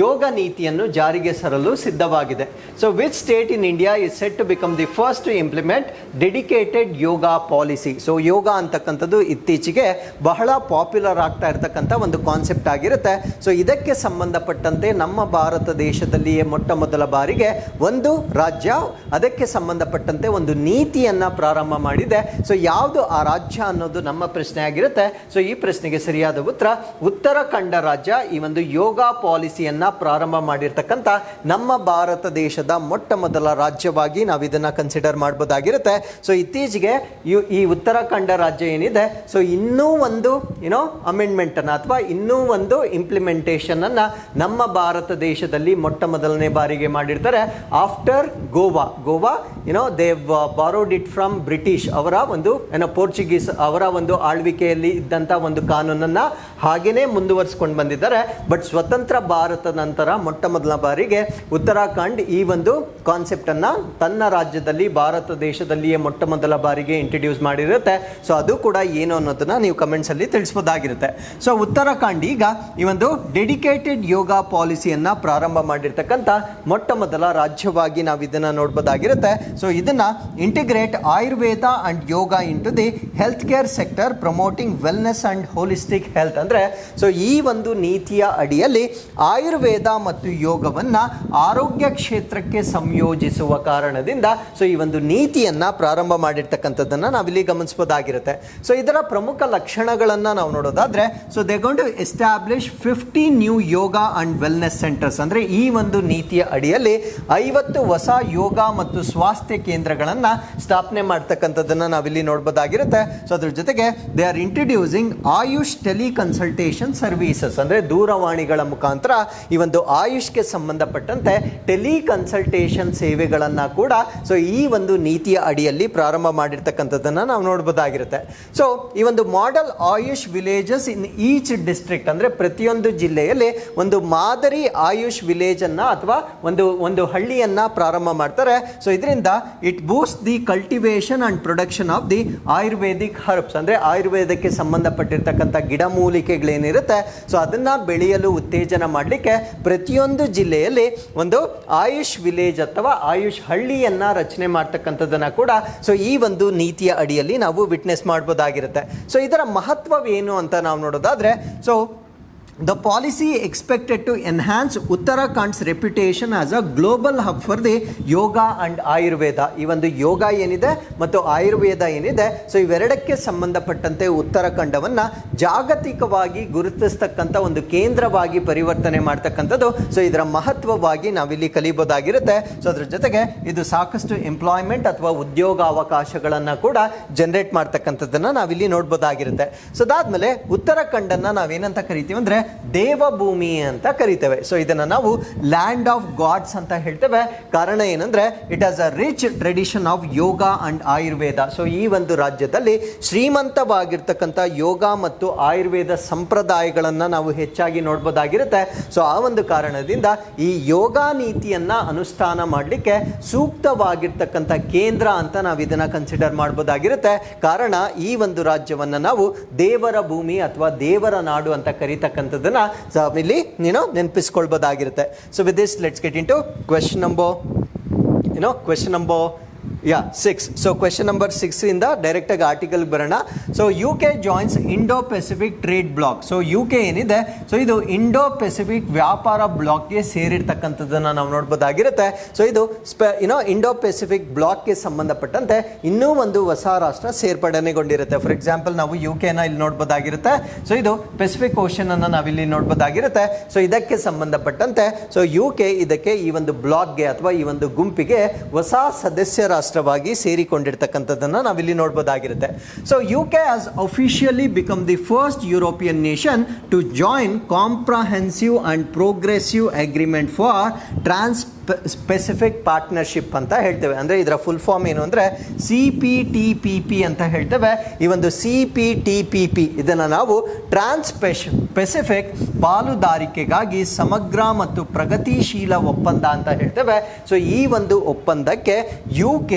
Speaker 1: ಯೋಗ ನೀತಿಯನ್ನು ಜಾರಿಗೆ ತರಲು ಸಿದ್ಧವಾಗಿದೆ? So which state in India is set to become the first to implement dedicated yoga policy? So yoga ಅಂತಕ್ಕಂಥದ್ದು ಇತ್ತೀಚೆಗೆ ಬಹಳ ಪಾಪ್ಯುಲರ್ ಆಗ್ತಾ ಇರತಕ್ಕಂಥ ಒಂದು ಕಾನ್ಸೆಪ್ಟ್ ಆಗಿರುತ್ತೆ. ಸೊ ಇದಕ್ಕೆ ಸಂಬಂಧಪಟ್ಟಂತೆ ನಮ್ಮ ಭಾರತ ದೇಶದಲ್ಲಿಯೇ ಮೊಟ್ಟ ಮೊದಲ ಬಾರಿಗೆ ಒಂದು ರಾಜ್ಯ ಅದಕ್ಕೆ ಸಂಬಂಧಪಟ್ಟಂತೆ ಒಂದು ನೀತಿಯನ್ನು ಪ್ರಾರಂಭ ಮಾಡಿದೆ. ಸೊ ಯಾವುದು ಆ ರಾಜ್ಯ ಅನ್ನೋದು ನಮ್ಮ ಪ್ರಶ್ನೆ ಆಗಿರುತ್ತೆ. ಸೊ ಈ ಪ್ರಶ್ನೆಗೆ ಸರಿಯಾದ ಉತ್ತರ ಉತ್ತರಾಖಂಡ ರಾಜ್ಯ ಈ ಒಂದು ಯೋಗ ಪಾಲಿಸಿಯನ್ನ ಪ್ರಾರಂಭ ಮಾಡಿರ್ತಕ್ಕಂಥ ನಮ್ಮ ಭಾರತ ದೇಶದ ಮೊಟ್ಟ ಮೊದಲ ರಾಜ್ಯವಾಗಿ ನಾವು ಇದನ್ನ ಕನ್ಸಿಡರ್ ಮಾಡಬಹುದಾಗಿರುತ್ತೆ. ಸೊ ಇತ್ತೀಚೆಗೆ ಈ ಉತ್ತರಾಖಂಡ ರಾಜ್ಯ ಏನಿದೆ, ಸೊ ಇನ್ನೂ ಒಂದು ಅಮೆಂಡ್ಮೆಂಟ್ ಅನ್ನ ಅಥವಾ ಇನ್ನೂ ಒಂದು ಇಂಪ್ಲಿಮೆಂಟೇಷನ್ ಅನ್ನ ನಮ್ಮ ಭಾರತ ದೇಶದಲ್ಲಿ ಮೊಟ್ಟ ಮೊದಲನೇ ಬಾರಿಗೆ ಮಾಡಿರ್ತಾರೆ. After Goa they borrowed it from British ಅವರ ಒಂದು ಪೋರ್ಚುಗೀಸ್ ಅವರ ಒಂದು ಆಳ್ವಿಕೆಯಲ್ಲಿ ಇದ್ದಂಥ ಒಂದು ಕಾನೂನನ್ನ ಹಾಗೇನೆ ಮುಂದುವರಿಸಿಕೊಂಡು ಬಂದಿದ್ದಾರೆ. ಬಟ್ ಸ್ವತಂತ್ರ ಭಾರತ ನಂತರ ಮೊಟ್ಟ ಮೊದಲ ಬಾರಿಗೆ ಉತ್ತರಾಖಂಡ್ ಈ ಒಂದು ಕಾನ್ಸೆಪ್ಟ್ ಅನ್ನ ತನ್ನ ರಾಜ್ಯದಲ್ಲಿ ಭಾರತ ದೇಶದಲ್ಲಿಯೇ ಮೊಟ್ಟ ಮೊದಲ ಬಾರಿಗೆ ಇಂಟ್ರಡ್ಯೂಸ್ ಮಾಡಿರುತ್ತೆ. ಸೊ ಅದು ಕೂಡ ಏನು ಅನ್ನೋದನ್ನ ನೀವು ಕಮೆಂಟ್ಸ್ ಅಲ್ಲಿ ತಿಳಿಸಬಹುದಾಗಿರುತ್ತೆ. ಸೊ ಉತ್ತರಾಖಂಡ್ ಈಗ ಈ ಒಂದು ಡೆಡಿಕೇಟೆಡ್ ಯೋಗ ಪಾಲಿಸಿಯನ್ನ ಪ್ರಾರಂಭ ಮಾಡಿರ್ತಕ್ಕಂಥ ಮೊಟ್ಟ ಮೊದಲ ರಾಜ್ಯವಾಗಿ ನಾವು ಇದನ್ನ ನೋಡಬಹುದಾಗಿರುತ್ತೆ. ಸೊ ಇದನ್ನ integrate Ayurveda and yoga into the health care sector promoting wellness and holistic health. ಅಂದ್ರೆ ಸೊ ಈ ಒಂದು ನೀತಿಯ ಅಡಿಯಲ್ಲಿ ಆಯುರ್ವೇದ ಮತ್ತು ಯೋಗವನ್ನ ಆರೋಗ್ಯ ಕ್ಷೇತ್ರಕ್ಕೆ ಸಂಯೋಜಿಸುವ ಕಾರಣದಿಂದ ಸೊ ಈ ಒಂದು ನೀತಿಯನ್ನ ಪ್ರಾರಂಭ ಮಾಡಿರ್ತಕ್ಕಂಥದ್ದನ್ನ ನಾವಿಲ್ಲಿ ಗಮನಿಸಬಹುದಾಗಿರುತ್ತೆ. ಸೊ ಇದರ ಪ್ರಮುಖ ಲಕ್ಷಣಗಳನ್ನ ನಾವು ನೋಡೋದಾದ್ರೆ, so they going to establish 50 new yoga and wellness centres. ಅಂದ್ರೆ ಈ ಒಂದು ನೀತಿಯ ಅಡಿಯಲ್ಲಿ 50 ಹೊಸ ಯೋಗ ಮತ್ತು ಸ್ವಾಸ್ಥ್ಯ ಕೇಂದ್ರಗಳನ್ನ ಸ್ಥಾಪನೆ ಮಾಡ್ತಕ್ಕಂಥದ್ದನ್ನ ನಾವಿಲ್ಲಿ ನೋಡಬಹುದಾಗಿರುತ್ತೆ. ಸೊ ಅದ್ರ ಜೊತೆಗೆ they are introducing AYUSH tele consultation services. ಅಂದ್ರೆ ದೂರವಾಣಿಗಳ ಮುಖಾಂತರ ಈ ಒಂದು ಆಯುಷ್ಗೆ ಸಂಬಂಧಪಟ್ಟಂತೆ ಟೆಲಿ ಕನ್ಸಲ್ಟೇಷನ್ ಸೇವೆಗಳನ್ನ ಕೂಡ ಸೊ ಈ ಒಂದು ನೀತಿಯ ಅಡಿಯಲ್ಲಿ ಪ್ರಾರಂಭ ಮಾಡಿರ್ತಕ್ಕಂಥದ್ದನ್ನ ನಾವು ನೋಡಬಹುದಾಗಿರುತ್ತೆ. ಸೊ ಈ ಒಂದು model AYUSH villages in each district, ಅಂದ್ರೆ ಪ್ರತಿಯೊಂದು ಜಿಲ್ಲೆಯಲ್ಲಿ ಒಂದು ಮಾದರಿ ಆಯುಷ್ ವಿಲೇಜ್ ಅನ್ನ ಅಥವಾ ಒಂದು ಹಳ್ಳಿಯನ್ನ ಪ್ರಾರಂಭ ಮಾಡ್ತಾರೆ. ಸೊ ಇದರಿಂದ it Boost the cultivation and production of the Ayurvedic herbs. ಅಂದ್ರೆ ಆಯುರ್ವೇದಕ್ಕೆ ಸಂಬಂಧಪಟ್ಟಿರ್ತಕ್ಕಂಥ ಗಿಡಮೂಲಿಕೆಗಳೇನಿರುತ್ತೆ ಸೊ ಅದನ್ನ ಬೆಳೆಯಲು ಉತ್ತೇಜನ ಮಾಡಲಿಕ್ಕೆ ಪ್ರತಿಯೊಂದು ಜಿಲ್ಲೆಯಲ್ಲಿ ಒಂದು ಆಯುಷ್ ವಿಲೇಜ್ ಅಥವಾ ಆಯುಷ್ ಹಳ್ಳಿಯನ್ನ ರಚನೆ ಮಾಡ್ತಕ್ಕಂಥದ್ದನ್ನ ಕೂಡ ಸೊ ಈ ಒಂದು ನೀತಿಯ ಅಡಿಯಲ್ಲಿ ನಾವು ವಿಟ್ನೆಸ್ ಮಾಡಬಹುದಾಗಿರುತ್ತೆ. ಸೊ ಇದರ ಮಹತ್ವವೇನು ಅಂತ ನಾವು ನೋಡೋದಾದ್ರೆ, so the policy expected to enhance Uttarakhand's reputation as a global hub for the yoga and ayurveda. ಈ ಒಂದು ಯೋಗ ಏನಿದೆ ಮತ್ತು ಆಯುರ್ವೇದ ಏನಿದೆ ಸೊ ಇವೆರಡಕ್ಕೆ ಸಂಬಂಧಪಟ್ಟಂತೆ ಉತ್ತರಾಖಂಡವನ್ನ ಜಾಗತಿಕವಾಗಿ ಗುರುತಿಸ್ತಕ್ಕಂಥ ಒಂದು ಕೇಂದ್ರವಾಗಿ ಪರಿವರ್ತನೆ ಮಾಡ್ತಕ್ಕಂಥದ್ದು ಸೊ ಇದರ ಮಹತ್ವವಾಗಿ ನಾವಿಲ್ಲಿ ಕಲಿಬಹುದಾಗಿರುತ್ತೆ. ಸೊ ಅದ್ರ ಜೊತೆಗೆ ಇದು ಸಾಕಷ್ಟು ಎಂಪ್ಲಾಯ್ಮೆಂಟ್ ಅಥವಾ ಉದ್ಯೋಗ ಅವಕಾಶಗಳನ್ನ ಕೂಡ ಜನರೇಟ್ ಮಾಡ್ತಕ್ಕಂಥದ್ದನ್ನ ನಾವಿಲ್ಲಿ ನೋಡ್ಬೋದಾಗಿರುತ್ತೆ. ಸೊ ಅದಾದ್ಮೇಲೆ ಉತ್ತರಾಖಂಡನ್ನ ನಾವೇನಂತ ಕರಿತೀವಿ ಅಂದ್ರೆ ದೇವಭೂಮಿ ಅಂತ ಕರಿತೇವೆ. ಸೊ ಇದನ್ನ ನಾವು ಲ್ಯಾಂಡ್ ಆಫ್ ಗಾಡ್ಸ್ ಅಂತ ಹೇಳ್ತೇವೆ. ಕಾರಣ ಏನಂದ್ರೆ it has a rich tradition of yoga and Ayurveda. So ಈ ಒಂದು ರಾಜ್ಯದಲ್ಲಿ ಶ್ರೀಮಂತವಾಗಿರ್ತಕ್ಕಂಥ ಯೋಗ ಮತ್ತು ಆಯುರ್ವೇದ ಸಂಪ್ರದಾಯಗಳನ್ನ ನಾವು ಹೆಚ್ಚಾಗಿ ನೋಡಬಹುದಾಗಿರುತ್ತೆ. ಸೊ ಆ ಒಂದು ಕಾರಣದಿಂದ ಈ ಯೋಗ ನೀತಿಯನ್ನ ಅನುಷ್ಠಾನ ಮಾಡಲಿಕ್ಕೆ ಸೂಕ್ತವಾಗಿರ್ತಕ್ಕಂಥ ಕೇಂದ್ರ ಅಂತ ನಾವು ಇದನ್ನ ಕನ್ಸಿಡರ್ ಮಾಡಬಹುದಾಗಿರುತ್ತೆ. ಕಾರಣ ಈ ಒಂದು ರಾಜ್ಯವನ್ನ ನಾವು ದೇವರ ಭೂಮಿ ಅಥವಾ ದೇವರ ನಾಡು ಅಂತ ಕರೀತಕ್ಕಂಥದ್ದನ್ನ ಇಲ್ಲಿ ನೆನಪಿಸ್ಕೊಳ್ಬಹುದಾಗಿರುತ್ತೆ. So with this let's get into question number 6. So question number 6 ಇಂದ ಡೈರೆಕ್ಟ್ ಆಗಿ ಆರ್ಟಿಕಲ್ ಬರೋಣ. So UK joins Indo Pacific trade bloc. So UK ಏನಿದೆ ಸೊ ಇದು ಇಂಡೋ ಪೆಸಿಫಿಕ್ ವ್ಯಾಪಾರ ಬ್ಲಾಕ್ಗೆ ಸೇರಿರ್ತಕ್ಕಂಥದ್ದನ್ನ ನಾವು ನೋಡ್ಬೋದಾಗಿರುತ್ತೆ. ಸೊ ಇದು ಇಂಡೋ ಪೆಸಿಫಿಕ್ ಬ್ಲಾಕ್ಗೆ ಸಂಬಂಧಪಟ್ಟಂತೆ ಇನ್ನೂ ಒಂದು ಹೊಸ ರಾಷ್ಟ್ರ ಸೇರ್ಪಡೆಗೊಂಡಿರುತ್ತೆ. ಫಾರ್ ಎಕ್ಸಾಂಪಲ್ ನಾವು UKನ ಇಲ್ಲಿ ನೋಡ್ಬೋದಾಗಿರುತ್ತೆ. ಸೊ ಇದು ಪೆಸಿಫಿಕ್ ಓಷನ್ ಅನ್ನ ನಾವಿಲ್ಲಿ ನೋಡ್ಬೋದಾಗಿರುತ್ತೆ. ಸೊ ಇದಕ್ಕೆ ಸಂಬಂಧಪಟ್ಟಂತೆ ಸೊ UK ಇದಕ್ಕೆ ಈ ಒಂದು ಬ್ಲಾಕ್ಗೆ ಅಥವಾ ಈ ಒಂದು ಗುಂಪಿಗೆ ಹೊಸ ಸದಸ್ಯ ರಾಷ್ಟ್ರವಾಗಿ ಸೇರಿಕೊಂಡಿರ್ತಕ್ಕಂಥದ್ದನ್ನ ನಾವಿಲ್ಲಿ ನೋಡಬಹುದಾಗಿರುತ್ತೆ. So UK has officially become the first European nation to join comprehensive and progressive agreement for Pacific partnership ಅಂತ ಹೇಳ್ತೇವೆ. ಅಂದರೆ ಇದರ ಫುಲ್ ಫಾರ್ಮ್ ಏನು ಅಂದರೆ CPTPP ಅಂತ ಹೇಳ್ತೇವೆ. ಈ ಒಂದು CPTPP ಇದನ್ನು ನಾವು ಪೆಸಿಫಿಕ್ ಪಾಲುದಾರಿಕೆಗಾಗಿ ಸಮಗ್ರ ಮತ್ತು ಪ್ರಗತಿಶೀಲ ಒಪ್ಪಂದ ಅಂತ ಹೇಳ್ತೇವೆ. ಸೊ ಈ ಒಂದು ಒಪ್ಪಂದಕ್ಕೆ UK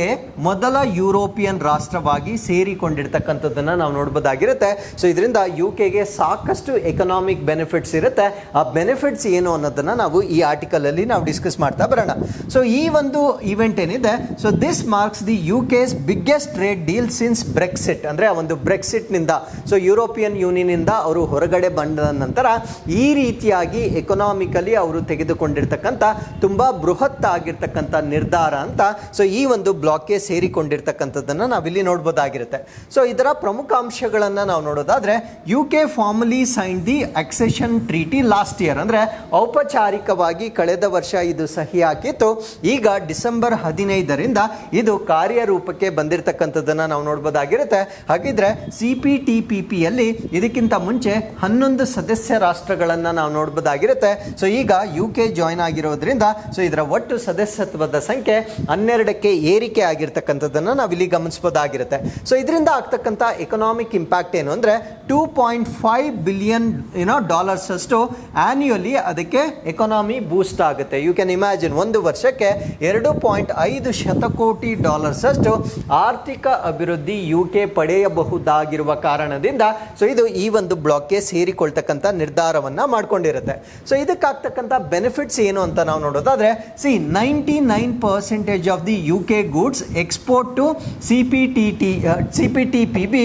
Speaker 1: ಮೊದಲ ಯುರೋಪಿಯನ್ ರಾಷ್ಟ್ರವಾಗಿ ಸೇರಿಕೊಂಡಿರ್ತಕ್ಕಂಥದ್ದನ್ನು ನಾವು ನೋಡ್ಬೋದಾಗಿರುತ್ತೆ. ಸೊ ಇದರಿಂದ UKಗೆ ಸಾಕಷ್ಟು ಎಕನಾಮಿಕ್ ಬೆನಿಫಿಟ್ಸ್ ಇರುತ್ತೆ. ಆ ಬೆನಿಫಿಟ್ಸ್ ಏನು ಅನ್ನೋದನ್ನು ನಾವು ಈ ಆರ್ಟಿಕಲ್ ಅಲ್ಲಿ ನಾವು ಡಿಸ್ಕಸ್ ಮಾಡ್ತಾ ಬರೋಣ. ಸೊ ಈ ಒಂದು ಇವೆಂಟ್ ಏನಿದೆ, so this marks the UK's biggest trade deal since Brexit. ಅಂದರೆ ಆ ಒಂದು ಬ್ರೆಕ್ಸಿಟ್ನಿಂದ, ಸೊ ಯುರೋಪಿಯನ್ ಯೂನಿಯನ್ನಿಂದ ಅವರು ಹೊರಗಡೆ ಬಂದ ನಂತರ ಈ ರೀತಿಯಾಗಿ ಎಕನಾಮಿಕಲಿ ಅವರು ತೆಗೆದುಕೊಂಡಿರ್ತಕ್ಕಂಥ ತುಂಬ ಬೃಹತ್ ಆಗಿರ್ತಕ್ಕಂಥ ನಿರ್ಧಾರ ಅಂತ ಸೊ ಈ ಒಂದು ಬ್ಲಾಕ್ಗೆ ಸೇರಿಕೊಂಡಿರ್ತಕ್ಕಂಥದ್ದನ್ನು ನಾವಿಲ್ಲಿ ನೋಡ್ಬೋದಾಗಿರುತ್ತೆ. ಸೊ ಇದರ ಪ್ರಮುಖ ಅಂಶಗಳನ್ನು ನಾವು ನೋಡೋದಾದರೆ UK formally sign the accession treaty last year. ಅಂದರೆ ಔಪಚಾರಿಕವಾಗಿ ಕಳೆದ ವರ್ಷ ಇದು ಸಹಿ ಹಾಕಿತ್ತು. ಈಗ ಡಿಸೆಂಬರ್ 15ರಿಂದ ಇದು ಕಾರ್ಯರೂಪಕ್ಕೆ ಬಂದಿರತಕ್ಕಂಥದ್ದನ್ನು ನಾವು ನೋಡ್ಬೋದಾಗಿರುತ್ತೆ. ಹಾಗಿದ್ರೆ CPTPPಯಲ್ಲಿ ಇದಕ್ಕಿಂತ ಮುಂಚೆ 11 ಸದಸ್ಯ ರಾಷ್ಟ್ರಗಳನ್ನು ನಾವು ನೋಡ್ಬೋದಾಗಿರುತ್ತೆ. ಸೊ ಈಗ UK ಜಾಯ್ನ್ ಆಗಿರೋದ್ರಿಂದ ಸೊ ಇದರ ಒಟ್ಟು ಸದಸ್ಯತ್ವದ ಸಂಖ್ಯೆ 12ಕ್ಕೆ ಏರಿಕೆ ಆಗಿರ್ತಕ್ಕಂಥದ್ದನ್ನು ನಾವಿಲ್ಲಿ ಗಮನಿಸಬಹುದಾಗಿರುತ್ತೆ. ಸೊ ಇದರಿಂದ ಆಗ್ತಕ್ಕಂಥ ಎಕನಾಮಿಕ್ ಇಂಪ್ಯಾಕ್ಟ್ ಏನು ಅಂದರೆ $2.5 ಬಿಲಿಯನ್ ಡಾಲರ್ಸ್ ಅಷ್ಟು ಆನ್ಯುಯಲಿ ಅದಕ್ಕೆ ಎಕಾನಮಿ ಬೂಸ್ಟ್ ಆಗುತ್ತೆ. ಯು ಕ್ಯಾನ್ ಇಮ್ಯಾಜಿನ್ ಒಂದು ವರ್ಷಕ್ಕೆ $2.5 ಶತಕೋಟಿ ಅಷ್ಟು ಆರ್ಥಿಕ ಅಭಿವೃದ್ಧಿ UK ಪಡೆಯಬಹುದಾಗಿರುವ ಕಾರಣದಿಂದ ಸೊ ಇದು ಈ ಒಂದು ಬ್ಲಾಕ್ಗೆ ಸೇರಿಕೊಳ್ತಕ್ಕಂಥ ನಿರ್ಧಾರವನ್ನು ಮಾಡ್ಕೊಂಡಿರುತ್ತೆ. ಸೊ ಇದಕ್ಕಾಗ್ತಕ್ಕಂಥ ಬೆನಿಫಿಟ್ಸ್ ಏನು ಅಂತ ನಾವು ನೋಡೋದಾದ್ರೆ 99% of the UK goods export to CPTPP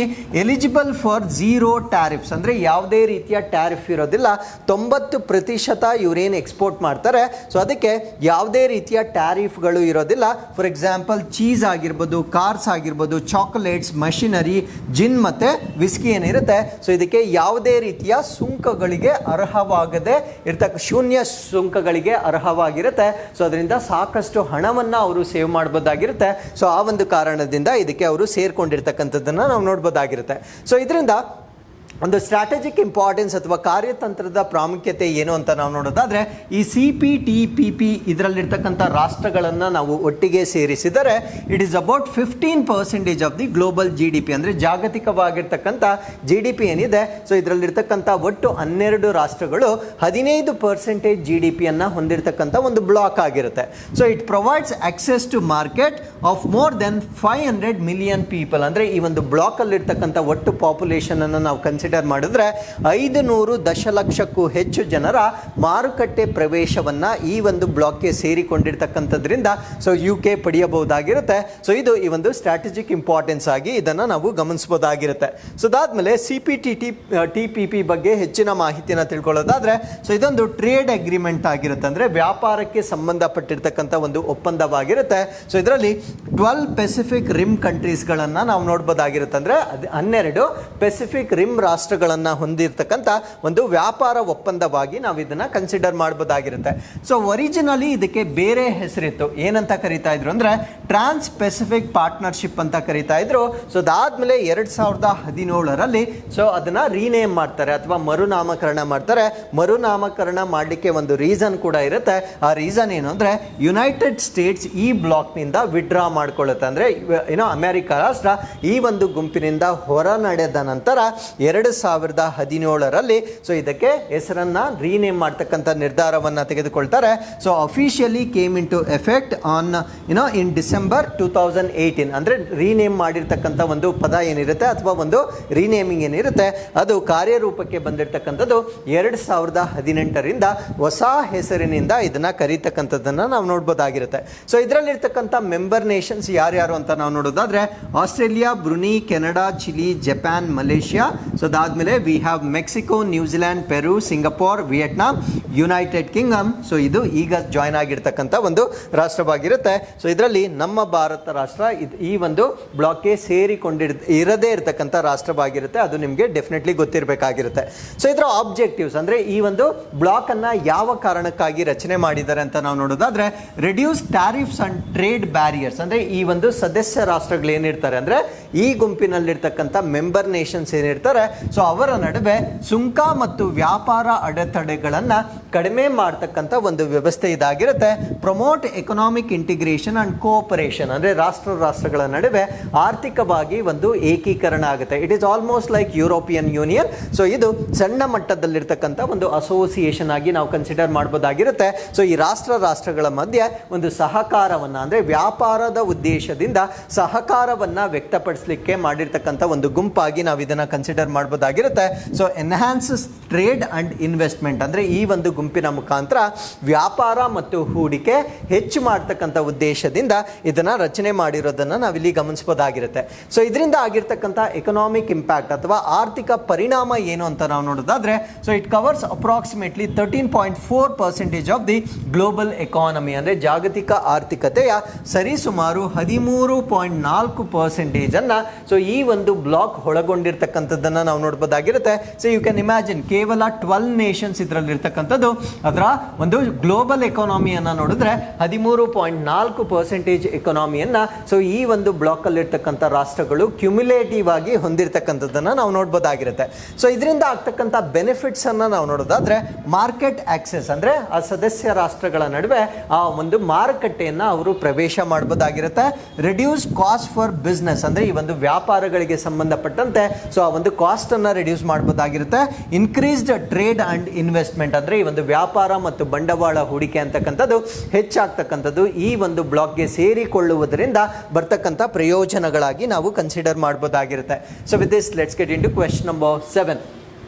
Speaker 1: eligible for zero tariffs. ಅಂದರೆ ಯಾವುದೇ ರೀತಿಯ ಟ್ಯಾರಿಫ್ ಇರೋದಿಲ್ಲ. 90% ಇವರೇನು ಎಕ್ಸ್ಪೋರ್ಟ್ ಮಾಡ್ತಾರೆ ಸೊ ಅದಕ್ಕೆ ಯಾವುದೇ ರೀತಿಯ ಟ್ಯಾರಿಫ್ಗಳು ಇರೋದಿಲ್ಲ. ಫಾರ್ ಎಕ್ಸಾಂಪಲ್ ಚೀಸ್ ಆಗಿರ್ಬೋದು, ಕಾರ್ಸ್ ಆಗಿರ್ಬೋದು, ಚಾಕೊಲೇಟ್ಸ್, ಮಷಿನರಿ, ಜಿನ್ ಮತ್ತು ವಿಸ್ಕಿ ಏನಿರುತ್ತೆ ಸೊ ಇದಕ್ಕೆ ಯಾವುದೇ ರೀತಿಯ ಸುಂಕಗಳಿಗೆ ಅರ್ಹವಾಗದೆ ಶೂನ್ಯ ಸುಂಕಗಳಿಗೆ ಅರ್ಹವಾಗಿರುತ್ತೆ. ಸೊ ಅದರಿಂದ ಸಾಕಷ್ಟು ಹಣವನ್ನು ಅವರು ಸೇವ್ ಮಾಡ್ಬೋದಾಗಿರುತ್ತೆ. ಸೊ ಆ ಒಂದು ಕಾರಣದಿಂದ ಇದಕ್ಕೆ ಅವರು ಸೇರ್ಕೊಂಡಿರ್ತಕ್ಕಂಥದ್ದನ್ನು ನಾವು ನೋಡ್ಬೋದಾಗಿರುತ್ತೆ. ಸೊ ಇದರಿಂದ ಒಂದು ಸ್ಟ್ರಾಟಜಿಕ್ ಇಂಪಾರ್ಟೆನ್ಸ್ ಅಥವಾ ಕಾರ್ಯತಂತ್ರದ ಪ್ರಾಮುಖ್ಯತೆ ಏನು ಅಂತ ನಾವು ನೋಡೋದಾದರೆ ಈ CPTPP ಇದರಲ್ಲಿರ್ತಕ್ಕಂಥ ರಾಷ್ಟ್ರಗಳನ್ನು ನಾವು ಒಟ್ಟಿಗೆ ಸೇರಿಸಿದರೆ it is about 15% of the global GDP. ಅಂದರೆ ಜಾಗತಿಕವಾಗಿರ್ತಕ್ಕಂಥ GDP ಏನಿದೆ ಸೊ ಇದರಲ್ಲಿರ್ತಕ್ಕಂಥ ಒಟ್ಟು 12 ರಾಷ್ಟ್ರಗಳು 15% GDPಯನ್ನು ಹೊಂದಿರತಕ್ಕಂಥ ಒಂದು ಬ್ಲಾಕ್ ಆಗಿರುತ್ತೆ. So it provides access to market of more than 500 million people. ಅಂದರೆ ಈ ಒಂದು ಬ್ಲಾಕಲ್ಲಿರ್ತಕ್ಕಂಥ ಒಟ್ಟು ಪಾಪ್ಯುಲೇಷನ್ ಅನ್ನು ನಾವು ಕನ್ಸಿಡರ್ ಮಾಡಿದ್ರೆ 500 ದಶಲಕ್ಷಕ್ಕೂ ಹೆಚ್ಚು ಜನರ ಮಾರುಕಟ್ಟೆ ಪ್ರವೇಶವನ್ನ ಈ ಒಂದು ಬ್ಲಾಕ್ಗೆ ಸೇರಿಕೊಂಡಿರ್ತಕ್ಕಂಥದ್ರಿಂದ ಸೊ UK ಪಡೆಯಬಹುದಾಗಿರುತ್ತೆ. ಸೊ ಇದು ಈ ಒಂದು ಸ್ಟ್ರಾಟಜಿಕ್ ಇಂಪಾರ್ಟೆನ್ಸ್ ಆಗಿ ಇದನ್ನು ನಾವು ಗಮನಿಸಬಹುದಾಗಿರುತ್ತೆ. ಸೊ ಅದಾದ್ಮೇಲೆ CPTPP ಬಗ್ಗೆ ಹೆಚ್ಚಿನ ಮಾಹಿತಿನ ತಿಳ್ಕೊಳ್ಳೋದಾದ್ರೆ ಸೊ ಇದೊಂದು ಟ್ರೇಡ್ ಅಗ್ರಿಮೆಂಟ್ ಆಗಿರುತ್ತೆ. ಅಂದರೆ ವ್ಯಾಪಾರಕ್ಕೆ ಸಂಬಂಧಪಟ್ಟಿರ್ತಕ್ಕಂಥ ಒಂದು ಒಪ್ಪಂದವಾಗಿರುತ್ತೆ. ಸೊ ಇದರಲ್ಲಿ 12 ಪೆಸಿಫಿಕ್ ರಿಮ್ ಕಂಟ್ರೀಸ್ಗಳನ್ನು ನಾವು ನೋಡ್ಬೋದಾಗಿರುತ್ತೆ. ಅಂದರೆ 12 ಪೆಸಿಫಿಕ್ ರಿಮ್ ರಾಷ್ಟ್ರಗಳನ್ನು ಹೊಂದಿರತಕ್ಕಂಥ ಒಂದು ವ್ಯಾಪಾರ ಒಪ್ಪಂದವಾಗಿ ನಾವು ಇದನ್ನು ಕನ್ಸಿಡರ್ ಮಾಡಬಹುದಾಗಿರುತ್ತೆ. ಸೊ ಒರಿಜಿನಲಿ ಇದಕ್ಕೆ ಬೇರೆ ಹೆಸರಿತ್ತು. ಏನಂತ ಕರಿತಾ ಇದ್ರು ಅಂದರೆ ಟ್ರಾನ್ಸ್ ಪೆಸಿಫಿಕ್ ಪಾರ್ಟ್ನರ್ಶಿಪ್ ಅಂತ ಕರಿತಾ ಇದ್ರು. ಸೊ ಅದಾದ್ಮೇಲೆ 2017ರಲ್ಲಿ ಸೊ ಅದನ್ನ ರೀನೇಮ್ ಮಾಡ್ತಾರೆ ಅಥವಾ ಮರುನಾಮಕರಣ ಮಾಡ್ತಾರೆ. ಮರುನಾಮಕರಣ ಮಾಡಲಿಕ್ಕೆ ಒಂದು ರೀಸನ್ ಕೂಡ ಇರುತ್ತೆ. ಆ ರೀಸನ್ ಏನು ಅಂದರೆ ಯುನೈಟೆಡ್ ಸ್ಟೇಟ್ಸ್ ಈ ಬ್ಲಾಕ್ನಿಂದ ವಿಡ್ರಾ ಮಾಡ್ಕೊಳ್ಳುತ್ತೆ. ಅಂದರೆ ಅಮೆರಿಕ ರಾಷ್ಟ್ರ ಈ ಒಂದು ಗುಂಪಿನಿಂದ ಹೊರ ನಡೆದ ನಂತರ 2017ರಲ್ಲಿ ಸೊ ಇದಕ್ಕೆ ಹೆಸರನ್ನ ರೀನೇಮ್ ಮಾಡ್ತಕ್ಕಂಥ ನಿರ್ಧಾರವನ್ನು ತೆಗೆದುಕೊಳ್ತಾರೆ. So officially came into effect on in December 2018. ಅಂದರೆ ರೀನೇಮ್ ಮಾಡಿರ್ತಕ್ಕಂಥ ಒಂದು ಪದ ಏನಿರುತ್ತೆ ಅಥವಾ ಒಂದು ರೀನೇಮಿಂಗ್ ಏನಿರುತ್ತೆ ಅದು ಕಾರ್ಯರೂಪಕ್ಕೆ ಬಂದಿರತಕ್ಕಂಥದ್ದು 2018ರಿಂದ ಹೊಸ ಹೆಸರಿನಿಂದ ಇದನ್ನ ಕರೀತಕ್ಕಂಥದ್ದನ್ನು ನಾವು ನೋಡ್ಬೋದಾಗಿರುತ್ತೆ. ಸೊ ಇದರಲ್ಲಿರ್ತಕ್ಕಂಥ ಮೆಂಬರ್ ನೇಷನ್ಸ್ ಯಾರ್ಯಾರು ಅಂತ ನಾವು ನೋಡೋದಾದ್ರೆ Australia, Brunei, Canada, Chile, Japan, Malaysia. So ಅದಾದ್ಮೇಲೆ we have Mexico, New Zealand, Peru, Singapore, Vietnam, United Kingdom. So ಇದು ಈಗ ಜಾಯ್ನ್ ಆಗಿರ್ತಕ್ಕಂಥ ಒಂದು ರಾಷ್ಟ್ರವಾಗಿರುತ್ತೆ. ಸೊ ಇದರಲ್ಲಿ ನಮ್ಮ ಭಾರತ ರಾಷ್ಟ್ರ ಈ ಒಂದು ಬ್ಲಾಕ್ಗೆ ಇರದೇ ಇರತಕ್ಕಂಥ ರಾಷ್ಟ್ರವಾಗಿರುತ್ತೆ. ಅದು ನಿಮಗೆ ಡೆಫಿನೆಟ್ಲಿ ಗೊತ್ತಿರಬೇಕಾಗಿರುತ್ತೆ. ಸೊ ಇದರ ಆಬ್ಜೆಕ್ಟಿವ್ಸ್ ಅಂದರೆ ಈ ಒಂದು ಬ್ಲಾಕ್ ಅನ್ನ ಯಾವ ಕಾರಣಕ್ಕಾಗಿ ರಚನೆ ಮಾಡಿದ್ದಾರೆ ಅಂತ ನಾವು ನೋಡೋದಾದ್ರೆ reduce tariffs and trade barriers. ಅಂದರೆ ಈ ಒಂದು ಸದಸ್ಯ ರಾಷ್ಟ್ರಗಳು ಏನಿರ್ತಾರೆ ಅಂದರೆ ಈ ಗುಂಪಿನಲ್ಲಿರ್ತಕ್ಕಂಥ ಮೆಂಬರ್ ನೇಷನ್ಸ್ ಏನಿರ್ತಾರೆ ಸೊ ಅವರ ನಡುವೆ ಸುಂಕ ಮತ್ತು ವ್ಯಾಪಾರ ಅಡೆತಡೆಗಳನ್ನು ಕಡಿಮೆ ಮಾಡ್ತಕ್ಕಂಥ ಒಂದು ವ್ಯವಸ್ಥೆ ಇದಾಗಿರುತ್ತೆ. Promote economic integration and cooperation, ಅಂದರೆ ರಾಷ್ಟ್ರಗಳ ನಡುವೆ ಆರ್ಥಿಕವಾಗಿ ಒಂದು ಏಕೀಕರಣ ಆಗುತ್ತೆ. It is almost like European union. So ಇದು ಸಣ್ಣ ಮಟ್ಟದಲ್ಲಿರ್ತಕ್ಕಂಥ ಒಂದು ಅಸೋಸಿಯೇಷನ್ ಆಗಿ ನಾವು ಕನ್ಸಿಡರ್ ಮಾಡ್ಬೋದಾಗಿರುತ್ತೆ. ಸೊ ಈ ರಾಷ್ಟ್ರಗಳ ಮಧ್ಯೆ ಒಂದು ಸಹಕಾರವನ್ನು, ಅಂದರೆ ವ್ಯಾಪಾರದ ಉದ್ದೇಶದಿಂದ ಸಹಕಾರವನ್ನು ವ್ಯಕ್ತಪಡಿಸಲಿಕ್ಕೆ ಮಾಡಿರ್ತಕ್ಕಂಥ ಒಂದು ಗುಂಪಾಗಿ ನಾವು ಇದನ್ನು ಕನ್ಸಿಡರ್ ಮಾಡ್ಬೋದಾಗಿರುತ್ತೆ. So enhances trade and investment, ಅಂದರೆ ಈ ಒಂದು ಗುಂಪಿನ ಮುಖಾಂತರ ವ್ಯಾಪಾರ ಮತ್ತು ಹೂಡಿಕೆ ಹೆಚ್ಚು ಮಾಡ್ತಕ್ಕಂಥ ಉದ್ದೇಶದಿಂದ ಇದನ್ನು ರಚನೆ ಮಾಡಿರೋದನ್ನು ನಾವಿಲ್ಲಿ ಗಮನಿಸಬಹುದಾಗಿರುತ್ತೆ. ಸೊ ಇದರಿಂದ ಆಗಿರ್ತಕ್ಕಂಥ ಎಕನಾಮಿಕ್ ಇಂಪ್ಯಾಕ್ಟ್ ಅಥವಾ ಆರ್ಥಿಕ ಪರಿಣಾಮ ಏನು ಅಂತ ನಾವು ನೋಡೋದಾದ್ರೆ, so it covers approximately 13.4% of the global economy, ಅಂದರೆ ಜಾಗತಿಕ ಆರ್ಥಿಕತೆಯ ಸರಿಸುಮಾರು 13.4% ಸೊ ಈ ಒಂದು ಬ್ಲಾಕ್ ಒಳಗೊಂಡಿರ್ತಕ್ಕಂಥದ್ದನ್ನು ನಾವು ನೋಡ್ಬೋದಾಗಿರುತ್ತೆ. ಸೊ ಯು ಕ್ಯಾನ್ ಇಮ್ಯಾಜಿನ್, ಕೇವಲ 12 ನೇಷನ್ಸ್ ಇದರಲ್ಲಿ ಇರ್ತಕ್ಕಂಥದ್ದು. ಅದರ ಒಂದು ಗ್ಲೋಬಲ್ ಎಕಾನಮಿಯನ್ನು ನೋಡಿದ್ರೆ 13.4% ಎಕಾನಮಿಯನ್ನು ಸೊ ಈ ಒಂದು ಬ್ಲಾಕ್ ಅಲ್ಲಿ ಇರ್ತಕ್ಕಂಥ ರಾಷ್ಟ್ರಗಳು ಕ್ಯುಮ್ಯುಲೇಟಿವ್ ಆಗಿ ಹೊಂದಿರತಕ್ಕಂಥದ್ದನ್ನು ನಾವು ನೋಡ್ಬೋದಾಗಿರುತ್ತೆ. ಸೊ ಇದರಿಂದ ಆಗ್ತಕ್ಕಂಥ ಬೆನಿಫಿಟ್ಸ್ ಅನ್ನು ನಾವು ನೋಡೋದಾದ್ರೆ, ಮಾರ್ಕೆಟ್ ಆಕ್ಸೆಸ್, ಅಂದರೆ ಆ ಸದಸ್ಯ ರಾಷ್ಟ್ರಗಳ ನಡುವೆ ಆ ಒಂದು ಮಾರುಕಟ್ಟೆಯನ್ನು ಅವರು ಪ್ರವೇಶ ಮಾಡಬಹುದಾಗಿರುತ್ತೆ. ರಿಡ್ಯೂಸ್ ಕಾಸ್ಟ್ ಫಾರ್ ಬಿಸ್ನೆಸ್, ಅಂದರೆ ಈ ಒಂದು ವ್ಯಾಪಾರಗಳಿಗೆ ಸಂಬಂಧಪಟ್ಟಂತೆ ಸೊ ಆ ಒಂದು ಕಾಸ್ಟ್ ಅನ್ನು ರಿಡ್ಯೂಸ್ ಮಾಡಬಹುದಾಗಿರುತ್ತೆ. ಇನ್ಕ್ರೀಸ್ಡ್ ಟ್ರೇಡ್ ಅಂಡ್ ಇನ್ವೆಸ್ಟ್ಮೆಂಟ್, ಅಂದರೆ ಈ ಒಂದು ವ್ಯಾಪಾರ ಮತ್ತು ಬಂಡವಾಳ ಹೂಡಿಕೆ ಅಂತಕ್ಕಂಥದ್ದು ಹೆಚ್ಚಾಗ್ತಕ್ಕಂಥದ್ದು ಈ ಒಂದು ಬ್ಲಾಕ್ಗೆ ಸೇರಿಕೊಳ್ಳುವುದರಿಂದ ಬರ್ತಕ್ಕಂಥ ಪ್ರಯೋಜನಗಳಾಗಿ ನಾವು ಕನ್ಸಿಡರ್ ಮಾಡಬಹುದಾಗಿರುತ್ತೆ. So with this let's get into question number 7.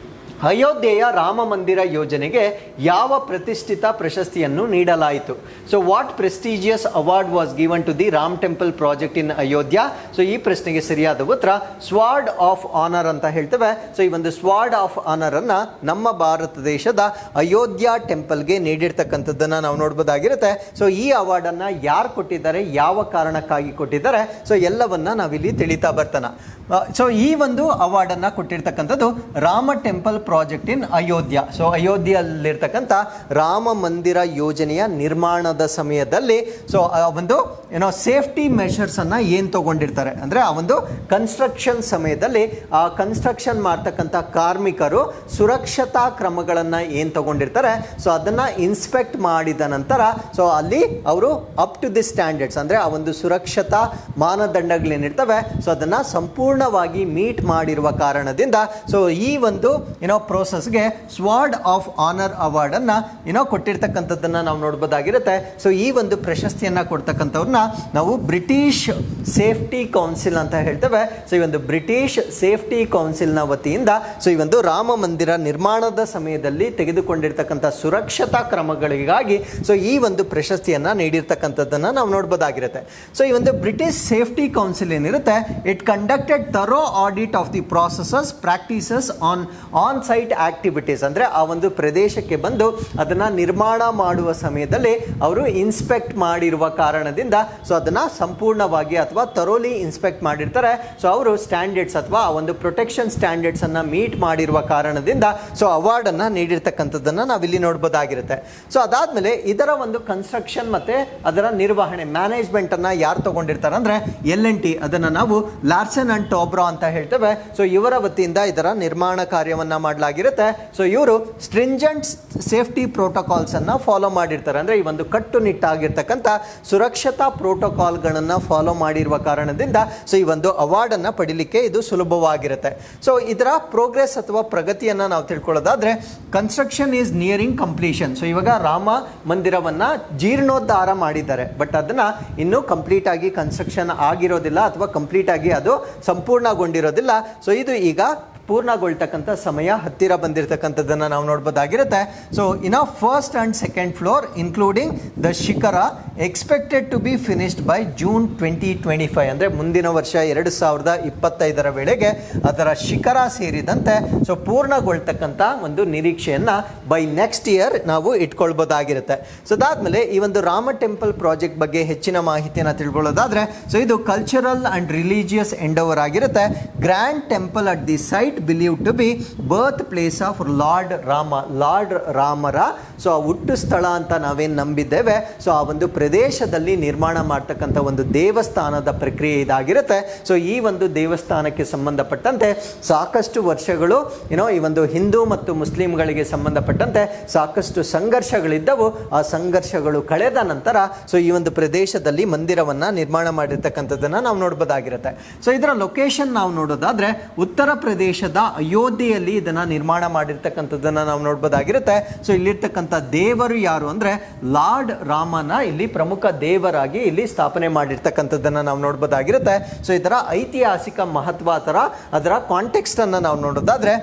Speaker 1: ಅಯೋಧ್ಯೆಯ ರಾಮ ಮಂದಿರ ಯೋಜನೆಗೆ ಯಾವ ಪ್ರತಿಷ್ಠಿತ ಪ್ರಶಸ್ತಿಯನ್ನು ನೀಡಲಾಯಿತು? So what prestigious award was given to the Ram temple project in Ayodhya? So ಈ ಪ್ರಶ್ನೆಗೆ ಸರಿಯಾದ ಉತ್ತರ ಸ್ವಾರ್ಡ್ ಆಫ್ ಆನರ್ ಅಂತ ಹೇಳ್ತೇವೆ. ಸೊ ಈ ಒಂದು ಸ್ವಾರ್ಡ್ ಆಫ್ ಆನರ್ ಅನ್ನ ನಮ್ಮ ಭಾರತ ದೇಶದ ಅಯೋಧ್ಯ ಟೆಂಪಲ್ಗೆ ನೀಡಿರ್ತಕ್ಕಂಥದ್ದನ್ನು ನಾವು ನೋಡ್ಬೋದಾಗಿರುತ್ತೆ. ಸೊ ಈ ಅವಾರ್ಡ್ ಅನ್ನ ಯಾರು ಕೊಟ್ಟಿದ್ದಾರೆ, ಯಾವ ಕಾರಣಕ್ಕಾಗಿ ಕೊಟ್ಟಿದ್ದಾರೆ, ಸೊ ಎಲ್ಲವನ್ನ ನಾವಿಲ್ಲಿ ತಿಳಿತಾ ಬರ್ತಾನ. ಸೊ ಈ ಒಂದು ಅವಾರ್ಡ್ ಅನ್ನ ಕೊಟ್ಟಿರ್ತಕ್ಕಂಥದ್ದು Rama temple project in Ayodhya. So ಅಯೋಧ್ಯೆಯಲ್ಲಿರ್ತಕ್ಕಂಥ ರಾಮ ಮಂದಿರ ಯೋಜನೆಯ ನಿರ್ಮಾಣದ ಸಮಯದಲ್ಲಿ ಸೊ ಒಂದು ಸೇಫ್ಟಿ ಮೆಷರ್ಸ್ ಅನ್ನ ಏನು ತಗೊಂಡಿರ್ತಾರೆ, ಅಂದರೆ ಆ ಒಂದು ಕನ್ಸ್ಟ್ರಕ್ಷನ್ ಸಮಯದಲ್ಲಿ ಆ ಕನ್ಸ್ಟ್ರಕ್ಷನ್ ಮಾಡ್ತಕ್ಕಂಥ ಕಾರ್ಮಿಕರು ಸುರಕ್ಷತಾ ಕ್ರಮಗಳನ್ನು ಏನು ತಗೊಂಡಿರ್ತಾರೆ, ಸೊ ಅದನ್ನು ಇನ್ಸ್ಪೆಕ್ಟ್ ಮಾಡಿದ ನಂತರ ಸೊ ಅಲ್ಲಿ ಅವರು ಅಪ್ ಟು ದಿ ಸ್ಟ್ಯಾಂಡರ್ಡ್ಸ್, ಅಂದರೆ ಆ ಒಂದು ಸುರಕ್ಷತಾ ಮಾನದಂಡಗಳೇನಿರ್ತವೆ ಸೊ ಅದನ್ನು ಸಂಪೂರ್ಣವಾಗಿ ಮೀಟ್ ಮಾಡಿರುವ ಕಾರಣದಿಂದ ಸೊ ಈ ಒಂದು ಪ್ರೋಸೆಸ್ಗೆ ಸ್ವಾರ್ಡ್ ಆಫ್ ಆನರ್ ಅವಾರ್ಡ್ ಅನ್ನ ಕೊಟ್ಟಿರ್ತಕ್ಕಂಥದ್ದನ್ನ ನಾವು ನೋಡ್ಬೋದಾಗಿರುತ್ತೆ. ಸೊ ಈ ಒಂದು ಪ್ರಶಸ್ತಿಯನ್ನ ಕೊಡ್ತಕ್ಕಂಥವ್ರನ್ನ ನಾವು ಬ್ರಿಟಿಷ್ ಸೇಫ್ಟಿ ಕೌನ್ಸಿಲ್ ಅಂತ ಹೇಳ್ತೇವೆ. ಸೊ ಈ ಒಂದು ಬ್ರಿಟಿಷ್ ಸೇಫ್ಟಿ ಕೌನ್ಸಿಲ್ನ ವತಿಯಿಂದ ಸೊ ಈ ಒಂದು ರಾಮ ಮಂದಿರ ನಿರ್ಮಾಣದ ಸಮಯದಲ್ಲಿ ತೆಗೆದುಕೊಂಡಿರ್ತಕ್ಕಂಥ ಸುರಕ್ಷತಾ ಕ್ರಮಗಳಿಗಾಗಿ ಸೊ ಈ ಒಂದು ಪ್ರಶಸ್ತಿಯನ್ನ ನೀಡಿರ್ತಕ್ಕಂಥದ್ದನ್ನ ನಾವು ನೋಡ್ಬೋದಾಗಿರುತ್ತೆ. ಸೊ ಈ ಒಂದು ಬ್ರಿಟಿಷ್ ಸೇಫ್ಟಿ ಕೌನ್ಸಿಲ್ ಏನಿರುತ್ತೆ, it conducted thorough audit of the processes practices on site activities, ಅಂದರೆ ಆ ಒಂದು ಪ್ರದೇಶಕ್ಕೆ ಬಂದು ಅದನ್ನು ನಿರ್ಮಾಣ ಮಾಡುವ ಸಮಯದಲ್ಲಿ ಅವರು ಇನ್ಸ್ಪೆಕ್ಟ್ ಮಾಡಿರುವ ಕಾರಣದಿಂದ ಸೊ ಅದನ್ನು ಸಂಪೂರ್ಣವಾಗಿ ಅಥವಾ ಥರೋಲಿ ಇನ್ಸ್ಪೆಕ್ಟ್ ಮಾಡಿರ್ತಾರೆ. ಸೊ ಅವರು ಸ್ಟ್ಯಾಂಡರ್ಡ್ಸ್ ಅಥವಾ ಆ ಒಂದು ಪ್ರೊಟೆಕ್ಷನ್ ಸ್ಟ್ಯಾಂಡರ್ಡ್ಸ್ ಅನ್ನ ಮೀಟ್ ಮಾಡಿರುವ ಕಾರಣದಿಂದ ಸೊ ಅವಾರ್ಡ್ ಅನ್ನ ನೀಡಿರ್ತಕ್ಕಂಥದ್ದನ್ನು ನಾವಿಲ್ಲಿ ನೋಡ್ಬೋದಾಗಿರುತ್ತೆ. ಸೊ ಅದಾದ್ಮೇಲೆ ಇದರ ಒಂದು ಕನ್ಸ್ಟ್ರಕ್ಷನ್ ಮತ್ತೆ ಅದರ ನಿರ್ವಹಣೆ ಮ್ಯಾನೇಜ್ಮೆಂಟ್ ಅನ್ನ ಯಾರು ತಗೊಂಡಿರ್ತಾರೆ ಅಂದ್ರೆ L&T, ಅದನ್ನು ನಾವು ಲಾರ್ಸನ್ ಅಂಡ್ ಟೋಬ್ರಾ ಅಂತ ಹೇಳ್ತೇವೆ. ಸೊ ಇವರ ವತಿಯಿಂದ ಇದರ ನಿರ್ಮಾಣ ಕಾರ್ಯವನ್ನ ಮಾಡಲಾಗಿರುತ್ತೆ. ಸೊ ಇವರು ಸ್ಟ್ರಿಂಜೆಂಟ್ ಸೇಫ್ಟಿ ಪ್ರೋಟೋಕಾಲ್ಸ್ ಅನ್ನ ಫಾಲೋ ಮಾಡಿರ್ತಾರೆ, ಅಂದ್ರೆ ಈ ಒಂದು ಕಟ್ಟುನಿಟ್ಟಾಗಿರ್ತಕ್ಕಂಥ ಸುರಕ್ಷತಾ ಪ್ರೋಟೋಕಾಲ್ಗಳನ್ನು ಫಾಲೋ ಮಾಡಿರುವ ಕಾರಣದಿಂದ ಸೊ ಈ ಒಂದು ಅವಾರ್ಡ್ ಅನ್ನ ಪಡಿಲಿಕ್ಕೆ ಇದು ಸುಲಭವಾಗಿರುತ್ತೆ. ಸೊ ಇದರ ಪ್ರೋಗ್ರೆಸ್ ಅಥವಾ ಪ್ರಗತಿಯನ್ನ ನಾವು ತಿಳ್ಕೊಳ್ಳೋದಾದ್ರೆ, construction is nearing completion. So ಇವಾಗ ರಾಮ ಮಂದಿರವನ್ನ ಜೀರ್ಣೋದ್ಧಾರ ಮಾಡಿದ್ದಾರೆ, ಬಟ್ ಅದನ್ನ ಇನ್ನೂ ಕಂಪ್ಲೀಟ್ ಆಗಿ ಕನ್ಸ್ಟ್ರಕ್ಷನ್ ಆಗಿರೋದಿಲ್ಲ ಅಥವಾ ಕಂಪ್ಲೀಟ್ ಆಗಿ ಅದು ಸಂಪೂರ್ಣಗೊಂಡಿರೋದಿಲ್ಲ. ಸೊ ಇದು ಈಗ ಪೂರ್ಣಗೊಳ್ತಕ್ಕಂಥ ಸಮಯ ಹತ್ತಿರ ಬಂದಿರತಕ್ಕಂಥದ್ದನ್ನು ನಾವು ನೋಡ್ಬೋದಾಗಿರುತ್ತೆ. So in first and second floor including the shikhara expected to be finished by June 2025, ಅಂದರೆ ಮುಂದಿನ ವರ್ಷ 2025 ವೇಳೆಗೆ ಅದರ ಶಿಖರ ಸೇರಿದಂತೆ ಸೊ ಪೂರ್ಣಗೊಳ್ತಕ್ಕಂಥ ಒಂದು ನಿರೀಕ್ಷೆಯನ್ನು ಬೈ ನೆಕ್ಸ್ಟ್ ಇಯರ್ ನಾವು ಇಟ್ಕೊಳ್ಬೋದಾಗಿರುತ್ತೆ. ಸೊ ಅದಾದ್ಮೇಲೆ ಈ ಒಂದು ರಾಮ ಟೆಂಪಲ್ ಪ್ರಾಜೆಕ್ಟ್ ಬಗ್ಗೆ ಹೆಚ್ಚಿನ ಮಾಹಿತಿಯನ್ನು ತಿಳ್ಕೊಳ್ಳೋದಾದ್ರೆ, ಸೊ ಇದು ಕಲ್ಚರಲ್ ಅಂಡ್ ರಿಲಿಜಿಯಸ್ ಎಂಡೋವರ್ ಆಗಿರುತ್ತೆ. Grand temple at the site believe to be birth place of lord ರಾಮರ ಸೊ ಆ ಹುಟ್ಟು ಸ್ಥಳ ಅಂತ ನಾವೇನು ನಂಬಿದ್ದೇವೆ, ಸೊ ಆ ಒಂದು ಪ್ರದೇಶದಲ್ಲಿ ನಿರ್ಮಾಣ ಮಾಡ್ತಕ್ಕಂಥ ಒಂದು ದೇವಸ್ಥಾನದ ಪ್ರಕ್ರಿಯೆ ಇದಾಗಿರುತ್ತೆ. ಸೊ ಈ ಒಂದು ದೇವಸ್ಥಾನಕ್ಕೆ ಸಂಬಂಧಪಟ್ಟಂತೆ ಸಾಕಷ್ಟು ವರ್ಷಗಳು ಈ ಒಂದು ಹಿಂದೂ ಮತ್ತು ಮುಸ್ಲಿಂಗಳಿಗೆ ಸಂಬಂಧಪಟ್ಟಂತೆ ಸಾಕಷ್ಟು ಸಂಘರ್ಷಗಳಿದ್ದವು. ಆ ಸಂಘರ್ಷಗಳು ಕಳೆದ ನಂತರ ಸೊ ಈ ಒಂದು ಪ್ರದೇಶದಲ್ಲಿ ಮಂದಿರವನ್ನು ನಿರ್ಮಾಣ ಮಾಡಿರ್ತಕ್ಕಂಥದ್ದನ್ನು ನಾವು ನೋಡ್ಬೋದಾಗಿರುತ್ತೆ. ಸೊ ಇದರ ಲೊಕೇಶನ್ ನಾವು ನೋಡೋದಾದ್ರೆ ಉತ್ತರ ಪ್ರದೇಶದ ಅಯೋಧ್ಯೆಯಲ್ಲಿ ಇದನ್ನು ನಿರ್ಮಾಣ ಮಾಡಿರ್ತಕ್ಕಂಥದ್ದನ್ನು ನಾವು ನೋಡ್ಬೋದಾಗಿರುತ್ತೆ. ಸೊ ಇಲ್ಲಿರ್ತಕ್ಕಂಥ ದೇವರು ಯಾರು ಅಂದರೆ ಲಾರ್ಡ್ ರಾಮನ ಇಲ್ಲಿ ಪ್ರಮುಖ ದೇವರಾಗಿ ಇಲ್ಲಿ ಸ್ಥಾಪನೆ ಮಾಡಿರ್ತಕ್ಕಂಥದ್ದನ್ನು ನಾವು ನೋಡ್ಬೋದಾಗಿರುತ್ತೆ. ಸೊ ಇದರ ಐತಿಹಾಸಿಕ ಮಹತ್ವ ಅದರ ಕಾಂಟೆಕ್ಸ್ಟ್ ಅನ್ನು ನಾವು ನೋಡೋದಾದ್ರೆ,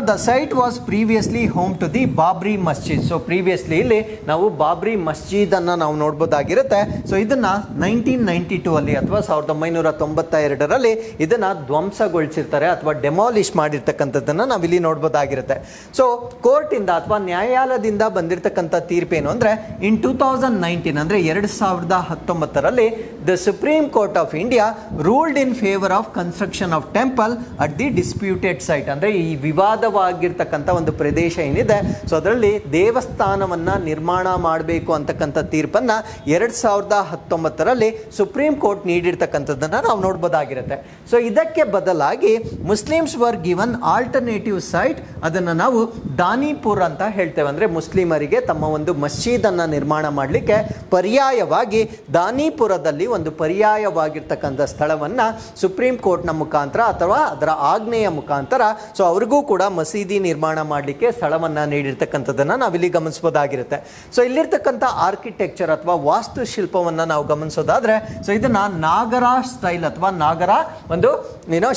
Speaker 1: the site was previously home to the Babri Masjid. So previously ಇಲ್ಲಿ ನಾವು ಬಾಬ್ರಿ ಮಸ್ಜಿದ್ ಅನ್ನು ನಾವು ನೋಡ್ಬೋದಾಗಿರುತ್ತೆ. ಸೊ ಇದನ್ನ 1992 ಅಲ್ಲಿ ಅಥವಾ 1992ರಲ್ಲಿ ಇದನ್ನ ಧ್ವಂಸಗೊಳಿಸಿರ್ತಾರೆ ಅಥವಾ ಡೆಮಾಲಿಷ್ ಮಾಡಿರ್ತಕ್ಕಂಥದ್ದನ್ನು ನಾವಿಲ್ಲಿ ನೋಡ್ಬೋದಾಗಿರುತ್ತೆ. ಸೊ ಕೋರ್ಟಿಂದ ಅಥವಾ ನ್ಯಾಯಾಲಯದಿಂದ ಬಂದಿರತಕ್ಕಂಥ ತೀರ್ಪೇನು ಅಂದರೆ, ಇನ್ 2019 ಅಂದರೆ 2019ರಲ್ಲಿ the supreme court of India ruled in favour of construction of temple at the disputed site. ಅಂದರೆ ಈ ವಿವಾದವಾಗಿರ್ತಕ್ಕಂಥ ಒಂದು ಪ್ರದೇಶ ಏನಿದೆ, ಸೊ ಅದರಲ್ಲಿ ದೇವಸ್ಥಾನವನ್ನು ನಿರ್ಮಾಣ ಮಾಡಬೇಕು ಅಂತಕ್ಕಂಥ ತೀರ್ಪನ್ನು 2019ರಲ್ಲಿ ಸುಪ್ರೀಂ ಕೋರ್ಟ್ ನೀಡಿರ್ತಕ್ಕಂಥದ್ದನ್ನು ನಾವು ನೋಡ್ಬೋದಾಗಿರುತ್ತೆ. ಸೊ ಇದಕ್ಕೆ ಬದಲಾಗಿ Muslims were given alternative site, ಅದನ್ನು ನಾವು ದಾನಿಪುರ್ ಅಂತ ಹೇಳ್ತೇವೆ. ಅಂದರೆ ಮುಸ್ಲಿಮರಿಗೆ ತಮ್ಮ ಒಂದು ಮಸ್ಜಿದನ್ನು ನಿರ್ಮಾಣ ಮಾಡಲಿಕ್ಕೆ ಪರ್ಯಾಯವಾಗಿ ದಾನಿಪುರದಲ್ಲಿ ಒಂದು ಪರ್ಯಾಯವಾಗಿರ್ತಕ್ಕಂಥ ಸ್ಥಳವನ್ನು ಸುಪ್ರೀಂ ಕೋರ್ಟ್ನ ಮುಖಾಂತರ ಅಥವಾ ಅದರ ಆಜ್ಞೆಯ ಮುಖಾಂತರ ಸೊ ಅವ್ರಿಗೂ ಕೂಡ ಮಸೀದಿ ನಿರ್ಮಾಣ ಮಾಡಲಿಕ್ಕೆ ಸ್ಥಳವನ್ನು ನೀಡಿರ್ತಕ್ಕಂಥದ್ದನ್ನು ನಾವಿಲ್ಲಿ ಗಮನಿಸಬಹುದಾಗಿರುತ್ತೆ. ಸೊ ಇಲ್ಲಿರ್ತಕ್ಕಂಥ ಆರ್ಕಿಟೆಕ್ಚರ್ ಅಥವಾ ವಾಸ್ತುಶಿಲ್ಪವನ್ನು ನಾವು ಗಮನಿಸೋದಾದ್ರೆ, ಸೊ ಇದನ್ನ ನಾಗರ ಸ್ಟೈಲ್ ಅಥವಾ ನಾಗರ ಒಂದು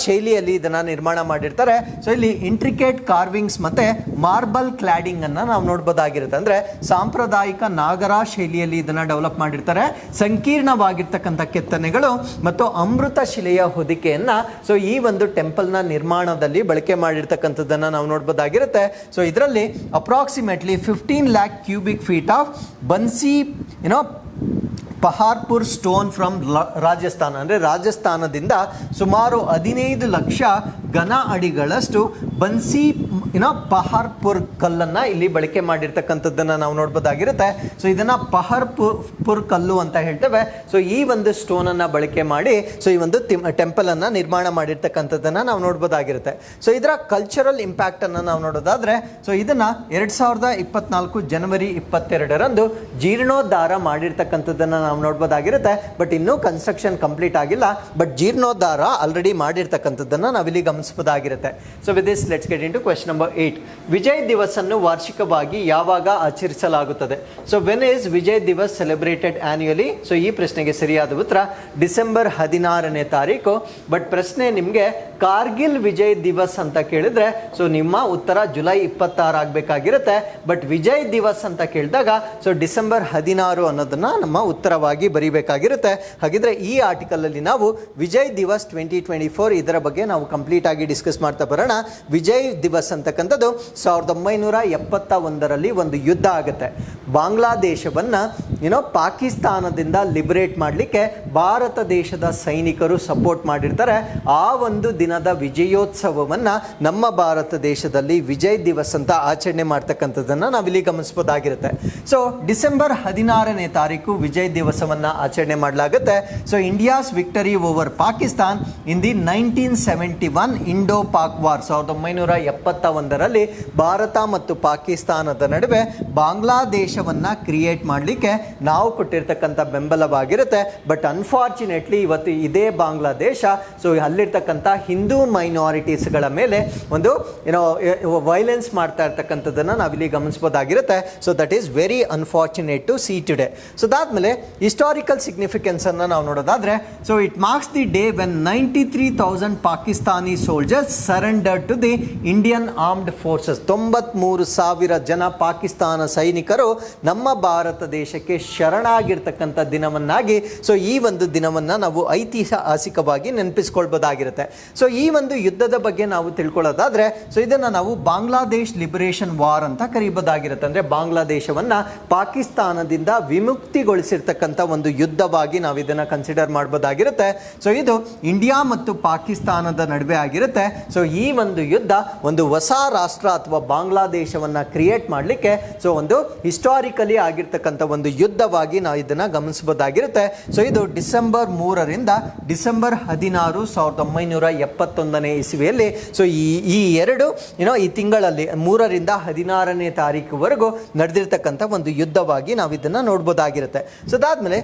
Speaker 1: ಶೈಲಿಯಲ್ಲಿ ಇದನ್ನ ನಿರ್ಮಾಣ ಮಾಡಿರ್ತಾರೆ. ಸೊ ಇಲ್ಲಿ ಇಂಟ್ರಿಕೇಟ್ ಕಾರ್ವಿಂಗ್ಸ್ ಮತ್ತೆ ಮಾರ್ಬಲ್ ಕ್ಲಾಡಿಂಗ್ ಅನ್ನ ನಾವು ನೋಡ್ಬೋದಾಗಿರುತ್ತೆ. ಅಂದ್ರೆ ಸಾಂಪ್ರದಾಯಿಕ ನಾಗರ ಶೈಲಿಯಲ್ಲಿ ಇದನ್ನ ಡೆವಲಪ್ ಮಾಡಿರ್ತಾರೆ. ಸಂಕೀರ್ಣವಾಗಿರ್ತಕ್ಕಂಥ ಕೆತ್ತನೆಗಳು ಮತ್ತು ಅಮೃತ ಶಿಲೆಯ ಹೊದಿಕೆಯನ್ನ ಸೊ ಈ ಒಂದು ಟೆಂಪಲ್ನ ನಿರ್ಮಾಣದಲ್ಲಿ ಬಳಕೆ ಮಾಡಿರ್ತಕ್ಕಂಥದ್ದನ್ನು ನಾವು ನೋಡ್ಬೋದಾಗಿರುತ್ತೆ. ಸೊ ಇದರಲ್ಲಿ approximately 15 lakh cubic feet of Bansi Paharpur stone from Rajasthan. ಅಂದರೆ ರಾಜಸ್ಥಾನದಿಂದ ಸುಮಾರು 15 ಲಕ್ಷ ಘನ ಅಡಿಗಳಷ್ಟು ಬನ್ಸಿ ಪಹಾರ್ಪುರ್ ಕಲ್ಲನ್ನು ಇಲ್ಲಿ ಬಳಕೆ ಮಾಡಿರ್ತಕ್ಕಂಥದ್ದನ್ನು ನಾವು ನೋಡ್ಬೋದಾಗಿರುತ್ತೆ. ಸೊ ಇದನ್ನು ಪಹಾರ್ಪುರ್ ಕಲ್ಲು ಅಂತ ಹೇಳ್ತೇವೆ. ಸೊ ಈ ಒಂದು ಸ್ಟೋನನ್ನು ಬಳಕೆ ಮಾಡಿ ಸೊ ಈ ಒಂದು ಟೆಂಪಲನ್ನು ನಿರ್ಮಾಣ ಮಾಡಿರ್ತಕ್ಕಂಥದ್ದನ್ನು ನಾವು ನೋಡ್ಬೋದಾಗಿರುತ್ತೆ. ಸೊ ಇದರ ಕಲ್ಚರಲ್ ಇಂಪ್ಯಾಕ್ಟನ್ನು ನಾವು ನೋಡೋದಾದರೆ, ಸೊ ಇದನ್ನು 2024 ಜನವರಿ 22ರಂದು ಜೀರ್ಣೋದ್ಧಾರ ಮಾಡಿರ್ತಕ್ಕಂಥದ್ದನ್ನು ನಾವು ನೋಡ್ಬೋದಾಗಿರುತ್ತೆ. ಬಟ್ ಇನ್ನೂ ಕನ್ಸ್ಟ್ರಕ್ಷನ್ ಕಂಪ್ಲೀಟ್ ಆಗಿಲ್ಲ, ಬಟ್ ಜೀರ್ಣೋದ್ಧಾರ ಆಲ್ರೆಡಿ ಮಾಡಿರ್ತಕ್ಕಂಥದ್ದನ್ನು ನಾವಿಲ್ಲಿ ಗಮನಿಸಬಹುದಾಗಿರುತ್ತೆ. So with this let's get into question number 8. Vijay Diwas ಅನ್ನು ವಾರ್ಷಿಕವಾಗಿ ಯಾವಾಗ ಆಚರಿಸಲಾಗುತ್ತದೆ? So when is Vijay Diwas celebrated annually? So ಈ ಪ್ರಶ್ನೆಗೆ ಸರಿಯಾದ ಉತ್ತರ ಡಿಸೆಂಬರ್ 16ನೇ ತಾರೀಕು. ಬಟ್ ಪ್ರಶ್ನೆ ನಿಮಗೆ ಕಾರ್ಗಿಲ್ ವಿಜಯ್ ದಿವಸ್ ಅಂತ ಕೇಳಿದ್ರೆ ಸೊ ನಿಮ್ಮ ಉತ್ತರ ಜುಲೈ 26 ಆಗಬೇಕಾಗಿರುತ್ತೆ. ಬಟ್ ವಿಜಯ್ ದಿವಸ್ ಅಂತ ಕೇಳಿದಾಗ ಸೊ ಡಿಸೆಂಬರ್ 16 ಅನ್ನೋದನ್ನ ನಮ್ಮ ಉತ್ತರವಾಗಿ ಬರೀಬೇಕಾಗಿರುತ್ತೆ. ಹಾಗಿದ್ರೆ ಈ ಆರ್ಟಿಕಲ್ ಅಲ್ಲಿ ನಾವು ವಿಜಯ್ ದಿವಸ್ 2024 ಇದರ ಬಗ್ಗೆ ನಾವು ಕಂಪ್ಲೀಟ್ ಆಗಿ ಡಿಸ್ಕಸ್ ಮಾಡ್ತಾ ಬರೋಣ. ವಿಜಯ್ ದಿವಸ್ ಅಂತಕ್ಕಂಥದ್ದು 1971ರಲ್ಲಿ ಒಂದು ಯುದ್ಧ ಆಗುತ್ತೆ. ಬಾಂಗ್ಲಾದೇಶವನ್ನು ಪಾಕಿಸ್ತಾನದಿಂದ ಲಿಬರೇಟ್ ಮಾಡಲಿಕ್ಕೆ ಭಾರತ ದೇಶದ ಸೈನಿಕರು ಸಪೋರ್ಟ್ ಮಾಡಿರ್ತಾರೆ. ಆ ಒಂದು ದಿನದ ವಿಜಯೋತ್ಸವವನ್ನು ನಮ್ಮ ಭಾರತ ದೇಶದಲ್ಲಿ ವಿಜಯ್ ದಿವಸ್ ಅಂತ ಆಚರಣೆ ಮಾಡ್ತಕ್ಕಂಥದ್ದನ್ನು ನಾವಿಲ್ಲಿ ಗಮನಿಸಬಹುದಾಗಿರುತ್ತೆ. ಸೊ ಡಿಸೆಂಬರ್ 16ನೇ ತಾರೀಕು ವಿಜಯ್ ದಿವಸವನ್ನು ಆಚರಣೆ ಮಾಡಲಾಗುತ್ತೆ. So India's victory over Pakistan in the 1971 Indo Pak war. 1971ರಲ್ಲಿ ಭಾರತ ಮತ್ತು ಪಾಕಿಸ್ತಾನದ ನಡುವೆ ಬಾಂಗ್ಲಾದೇಶವನ್ನು ಕ್ರಿಯೇಟ್ ಮಾಡಲಿಕ್ಕೆ ನಾವು ಕೊಟ್ಟಿರ್ತಕ್ಕಂಥ ಬೆಂಬಲವಾಗಿರುತ್ತೆ. ಬಟ್ ಅನ್ಫಾರ್ಚುನೇಟ್ಲಿ ಇವತ್ತು ಇದೇ ಬಾಂಗ್ಲಾದೇಶ ಸೊ ಅಲ್ಲಿರ್ತಕ್ಕಂಥ ಹಿಂದೂ ಮೈನಾರಿಟೀಸ್ಗಳ ಮೇಲೆ ಒಂದು ವೈಲೆನ್ಸ್ ಮಾಡ್ತಾ ಇರ್ತಕ್ಕಂಥದ್ದನ್ನು ನಾವಿಲ್ಲಿ ಗಮನಿಸಬಹುದಾಗಿರುತ್ತೆ. So that is very unfortunate to see today. So ಅದಾದಮೇಲೆ ಹಿಸ್ಟಾರಿಕಲ್ ಸಿಗ್ನಿಫಿಕೆನ್ಸ್ ಅನ್ನು ನಾವು ನೋಡೋದಾದ್ರೆ, so it marks the day when 93,000 Pakistani soldiers surrender to the Indian armed forces 93,000 ಜನ ಪಾಕಿಸ್ತಾನ ಸೈನಿಕರು ನಮ್ಮ ಭಾರತ ದೇಶಕ್ಕೆ ಶರಣಾಗಿರ್ತಕ್ಕಂಥ ದಿನವನ್ನಾಗಿ ಸೊ ಈ ಒಂದು ದಿನವನ್ನು ನಾವು ಐತಿಹಾಸಿಕವಾಗಿ ನೆನಪಿಸ್ಕೊಳ್ಬೋದಾಗಿರುತ್ತೆ. ಸೊ ಈ ಒಂದು ಯುದ್ಧದ ಬಗ್ಗೆ ನಾವು ತಿಳ್ಕೊಳ್ಳೋದಾದ್ರೆ ಸೊ ಇದನ್ನು ನಾವು ಬಾಂಗ್ಲಾದೇಶ್ ಲಿಬರೇಷನ್ ವಾರ್ ಅಂತ ಕರೀಬೋದಾಗಿರುತ್ತೆ. ಅಂದರೆ ಬಾಂಗ್ಲಾದೇಶವನ್ನು ಪಾಕಿಸ್ತಾನದಿಂದ ವಿಮುಕ್ತಿಗೊಳಿಸಿರ್ತಕ್ಕಂಥ ಒಂದು ಯುದ್ಧವಾಗಿ ನಾವು ಇದನ್ನು ಕನ್ಸಿಡರ್ ಮಾಡ್ಬೋದಾಗಿರುತ್ತೆ. ಸೊ ಇದು ಇಂಡಿಯಾ ಮತ್ತು ಪಾಕಿಸ್ತಾನದ ನಡುವೆ ಆಗಿರುತ್ತೆ. ಸೊ ಈ ಒಂದು ಯುದ್ಧ ಒಂದು ಹೊಸ ರಾಷ್ಟ್ರ ಅಥವಾ ಬಾಂಗ್ಲಾದೇಶವನ್ನು ಕ್ರಿಯೇಟ್ ಮಾಡಲಿಕ್ಕೆ ಸೊ ಒಂದು ಹಿಸ್ಟಾರಿಕಲಿ ಆಗಿರ್ತಕ್ಕಂಥ ಒಂದು ಯುದ್ಧವಾಗಿ ನಾವು ಇದನ್ನು ಗಮನಿಸಬಹುದಾಗಿರುತ್ತೆ. ಸೊ ಇದು ಡಿಸೆಂಬರ್ 3ರಿಂದ ಡಿಸೆಂಬರ್ 16, 1971 ಇಸವಿಯಲ್ಲಿ ಸೊ ಈ ಎರಡು ಈ ತಿಂಗಳಲ್ಲಿ 3ರಿಂದ 16ನೇ ತಾರೀಕುವರೆಗೂ ನಡೆದಿರ್ತಕ್ಕಂಥ ಒಂದು ಯುದ್ಧವಾಗಿ ನಾವು ಇದನ್ನು ನೋಡ್ಬೋದಾಗಿರುತ್ತೆ. ಸೊ ಅದಾದಮೇಲೆ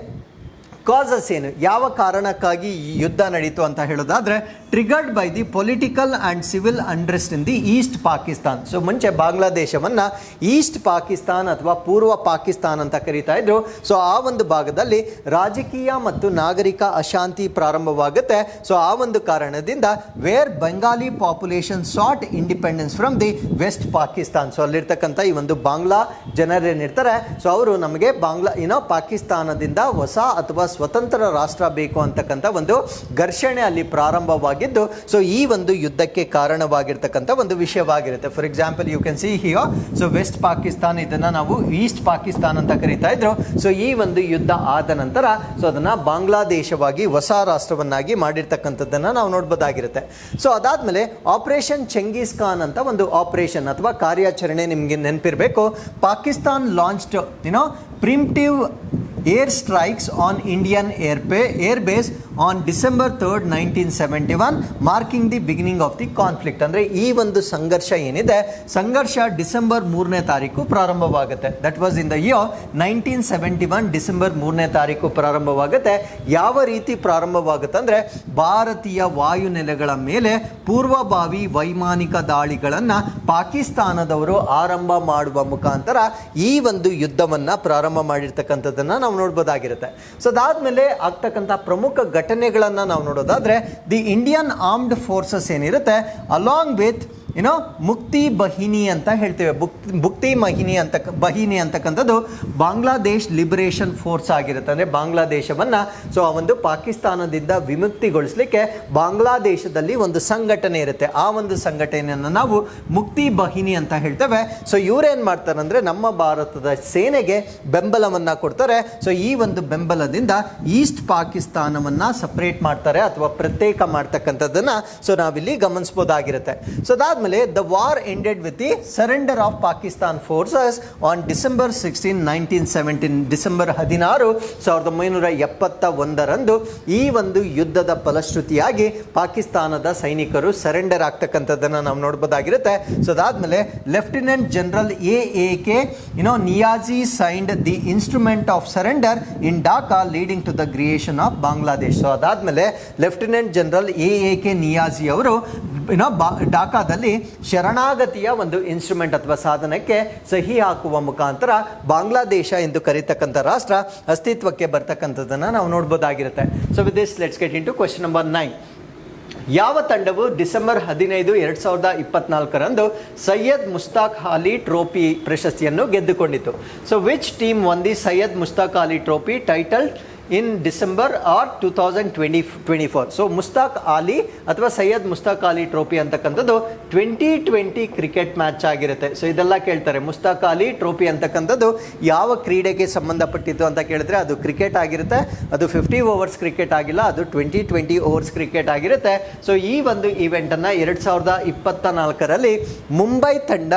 Speaker 1: ಕಾಸಸ್ ಏನು, ಯಾವ ಕಾರಣಕ್ಕಾಗಿ ಈ ಯುದ್ಧ ನಡೀತು ಅಂತ ಹೇಳೋದಾದರೆ triggered by the political and civil unrest in the East Pakistan. So ಮುಂಚೆ ಬಾಂಗ್ಲಾದೇಶವನ್ನು ಈಸ್ಟ್ ಪಾಕಿಸ್ತಾನ್ ಅಥವಾ ಪೂರ್ವ ಪಾಕಿಸ್ತಾನ್ ಅಂತ ಕರೀತಾ ಇದ್ರು. ಸೊ ಆ ಒಂದು ಭಾಗದಲ್ಲಿ ರಾಜಕೀಯ ಮತ್ತು ನಾಗರಿಕ ಅಶಾಂತಿ ಪ್ರಾರಂಭವಾಗುತ್ತೆ. ಸೊ ಆ ಒಂದು ಕಾರಣದಿಂದ where Bengali population sought independence from the West Pakistan. So ಅಲ್ಲಿರ್ತಕ್ಕಂಥ ಈ ಒಂದು ಬಾಂಗ್ಲಾ ಜನರೇನಿರ್ತಾರೆ ಸೊ ಅವರು ನಮಗೆ ಪಾಕಿಸ್ತಾನದಿಂದ ಹೊಸ ಅಥವಾ ಸ್ವತಂತ್ರ ರಾಷ್ಟ್ರ ಬೇಕು ಅಂತಕ್ಕಂಥ ಒಂದು ಘರ್ಷಣೆ ಅಲ್ಲಿ ಪ್ರಾರಂಭವಾಗಿದ್ದು ಸೊ ಈ ಒಂದು ಯುದ್ಧಕ್ಕೆ ಕಾರಣವಾಗಿರ್ತಕ್ಕಂಥ ಒಂದು ವಿಷಯವಾಗಿರುತ್ತೆ. For example you can see here so west Pakistan ಇದನ್ನು ನಾವು ಈಸ್ಟ್ ಪಾಕಿಸ್ತಾನ್ ಅಂತ ಕರೀತಾ ಇದ್ರು. ಸೊ ಈ ಒಂದು ಯುದ್ಧ ಆದ ನಂತರ ಸೊ ಅದನ್ನು ಬಾಂಗ್ಲಾದೇಶವಾಗಿ ಹೊಸ ರಾಷ್ಟ್ರವನ್ನಾಗಿ ಮಾಡಿರ್ತಕ್ಕಂಥದ್ದನ್ನು ನಾವು ನೋಡ್ಬೋದಾಗಿರುತ್ತೆ. ಸೊ ಅದಾದಮೇಲೆ ಆಪರೇಷನ್ ಚೆಂಗೀಸ್ ಖಾನ್ ಅಂತ ಒಂದು ಆಪರೇಷನ್ ಅಥವಾ ಕಾರ್ಯಾಚರಣೆ ನಿಮಗೆ ನೆನಪಿರಬೇಕು. Pakistan launched preemptive air strikes on Indian airbase on December 3rd, 1971 marking the beginning of the conflict. ಅಂದರೆ ಈ ಒಂದು ಸಂಘರ್ಷ ಏನಿದೆ ಸಂಘರ್ಷ ಡಿಸೆಂಬರ್ 3ನೇ ತಾರೀಕು ಪ್ರಾರಂಭವಾಗುತ್ತೆ. That was in the year 1971 December 3ನೇ ತಾರೀಕು ಪ್ರಾರಂಭವಾಗುತ್ತೆ. ಯಾವ ರೀತಿ ಪ್ರಾರಂಭವಾಗುತ್ತೆ ಅಂದರೆ ಭಾರತೀಯ ವಾಯುನೆಲೆಗಳ ಮೇಲೆ ಪೂರ್ವಭಾವಿ ವೈಮಾನಿಕ ದಾಳಿಗಳನ್ನು ಪಾಕಿಸ್ತಾನದವರು ಆರಂಭ ಮಾಡುವ ಮುಖಾಂತರ ಈ ಒಂದು ಯುದ್ಧವನ್ನು ಪ್ರಾರಂಭ ಮಾಡಿರ್ತಕ್ಕಂಥದ್ದನ್ನು ನಾವು ನೋಡ್ಬೋದಾಗಿರುತ್ತೆ. ಸೊ ಅದಾದಮೇಲೆ ಆಗ್ತಕ್ಕಂಥ ಪ್ರಮುಖ ಘಟನೆಗಳನ್ನು ನಾವು ನೋಡೋದಾದರೆ ದಿ ಇಂಡಿಯನ್ ಆರ್ಮ್ಡ್ ಫೋರ್ಸಸ್ ಏನಿರುತ್ತೆ ಅಲಾಂಗ್ ವಿತ್ ಮುಕ್ತಿ ಬಹಿನಿ ಅಂತ ಹೇಳ್ತೇವೆ. ಮುಕ್ತಿ ಬಹಿನಿ ಅಂತಕ್ಕಂಥದ್ದು ಬಾಂಗ್ಲಾದೇಶ್ ಲಿಬರೇಷನ್ ಫೋರ್ಸ್ ಆಗಿರುತ್ತೆ. ಅಂದರೆ ಬಾಂಗ್ಲಾದೇಶವನ್ನು ಸೊ ಆ ಒಂದು ಪಾಕಿಸ್ತಾನದಿಂದ ವಿಮುಕ್ತಿಗೊಳಿಸಲಿಕ್ಕೆ ಬಾಂಗ್ಲಾದೇಶದಲ್ಲಿ ಒಂದು ಸಂಘಟನೆ ಇರುತ್ತೆ. ಆ ಒಂದು ಸಂಘಟನೆಯನ್ನು ನಾವು ಮುಕ್ತಿ ಬಹಿನಿ ಅಂತ ಹೇಳ್ತೇವೆ. ಸೊ ಇವರೇನು ಮಾಡ್ತಾರೆ ಅಂದರೆ ನಮ್ಮ ಭಾರತದ ಸೇನೆಗೆ ಬೆಂಬಲವನ್ನು ಕೊಡ್ತಾರೆ. ಸೊ ಈ ಒಂದು ಬೆಂಬಲದಿಂದ ಈಸ್ಟ್ ಪಾಕಿಸ್ತಾನವನ್ನು ಸಪ್ರೇಟ್ ಮಾಡ್ತಾರೆ ಅಥವಾ ಪ್ರತ್ಯೇಕ ಮಾಡ್ತಕ್ಕಂಥದ್ದನ್ನು ಸೊ ನಾವಿಲ್ಲಿ ಗಮನಿಸ್ಬೋದಾಗಿರುತ್ತೆ. ಸೊ ಅದಾದ the war ended with the surrender of Pakistan forces on December 16, 1917. December 16, 1971 ಈ ಒಂದು ಯುದ್ಧದ ಫಲಶ್ರುತಿಯಾಗಿ ಪಾಕಿಸ್ತಾನದ ಸೈನಿಕರು ಸರೆಂಡರ್ ಆಗ್ತಕ್ಕಂಥದ್ದನ್ನು ನಾವು ನೋಡ್ಬೋದಾಗಿರುತ್ತೆ. ಸೊ ಅದಾದಮೇಲೆ lieutenant general AAK Niazi signed the instrument of surrender in Dhaka leading to the creation of Bangladesh. So ಅದಾದಮೇಲೆ ಲೆಫ್ಟಿನೆಂಟ್ ಜನರಲ್ AAK ನಿಯಾಜಿ ಅವರು ಡಾಕಾದಲ್ಲಿ ಶರಣಾಗತಿಯ ಒಂದು ಇನ್ಸ್ಟ್ರೂಮೆಂಟ್ ಅಥವಾ ಸಾಧನಕ್ಕೆ ಸಹಿ ಹಾಕುವ ಮುಖಾಂತರ ಬಾಂಗ್ಲಾದೇಶ ಎಂದು ಕರೀತಕ್ಕಂಥ ರಾಷ್ಟ್ರ ಅಸ್ತಿತ್ವಕ್ಕೆ ಬರ್ತಕ್ಕಂಥದ್ದನ್ನು ನಾವು ನೋಡ್ಬೋದಾಗಿರುತ್ತೆ. So with this let's get into question number 9. ಯಾವ ತಂಡವು ಡಿಸೆಂಬರ್ 15, 2024 ಸೈಯದ್ ಮುಷ್ತಾಕ್ ಅಲಿ ಟ್ರೋಫಿ ಪ್ರಶಸ್ತಿಯನ್ನು ಗೆದ್ದುಕೊಂಡಿತು? So which team won the Syed Mushtaq Ali trophy title in December or 2024? So Mushtaq Ali ಅಥವಾ ಸೈಯದ್ ಮುಷ್ತಾಕ್ ಅಲಿ ಟ್ರೋಫಿ ಅಂತಕ್ಕಂಥದ್ದು 2020 ಕ್ರಿಕೆಟ್ ಮ್ಯಾಚ್ ಆಗಿರುತ್ತೆ. ಸೊ ಇದೆಲ್ಲ ಕೇಳ್ತಾರೆ. ಮುಷ್ತಾಕ್ ಅಲಿ ಟ್ರೋಫಿ ಅಂತಕ್ಕಂಥದ್ದು ಯಾವ ಕ್ರೀಡೆಗೆ ಸಂಬಂಧಪಟ್ಟಿತ್ತು ಅಂತ ಕೇಳಿದ್ರೆ ಅದು ಕ್ರಿಕೆಟ್ ಆಗಿರುತ್ತೆ. ಅದು 50 ಓವರ್ಸ್ ಕ್ರಿಕೆಟ್ ಆಗಿಲ್ಲ, ಅದು 20 ಓವರ್ಸ್ ಕ್ರಿಕೆಟ್ ಆಗಿರುತ್ತೆ. ಸೊ ಈ ಒಂದು ಈವೆಂಟನ್ನು 2024 ಮುಂಬೈ ತಂಡ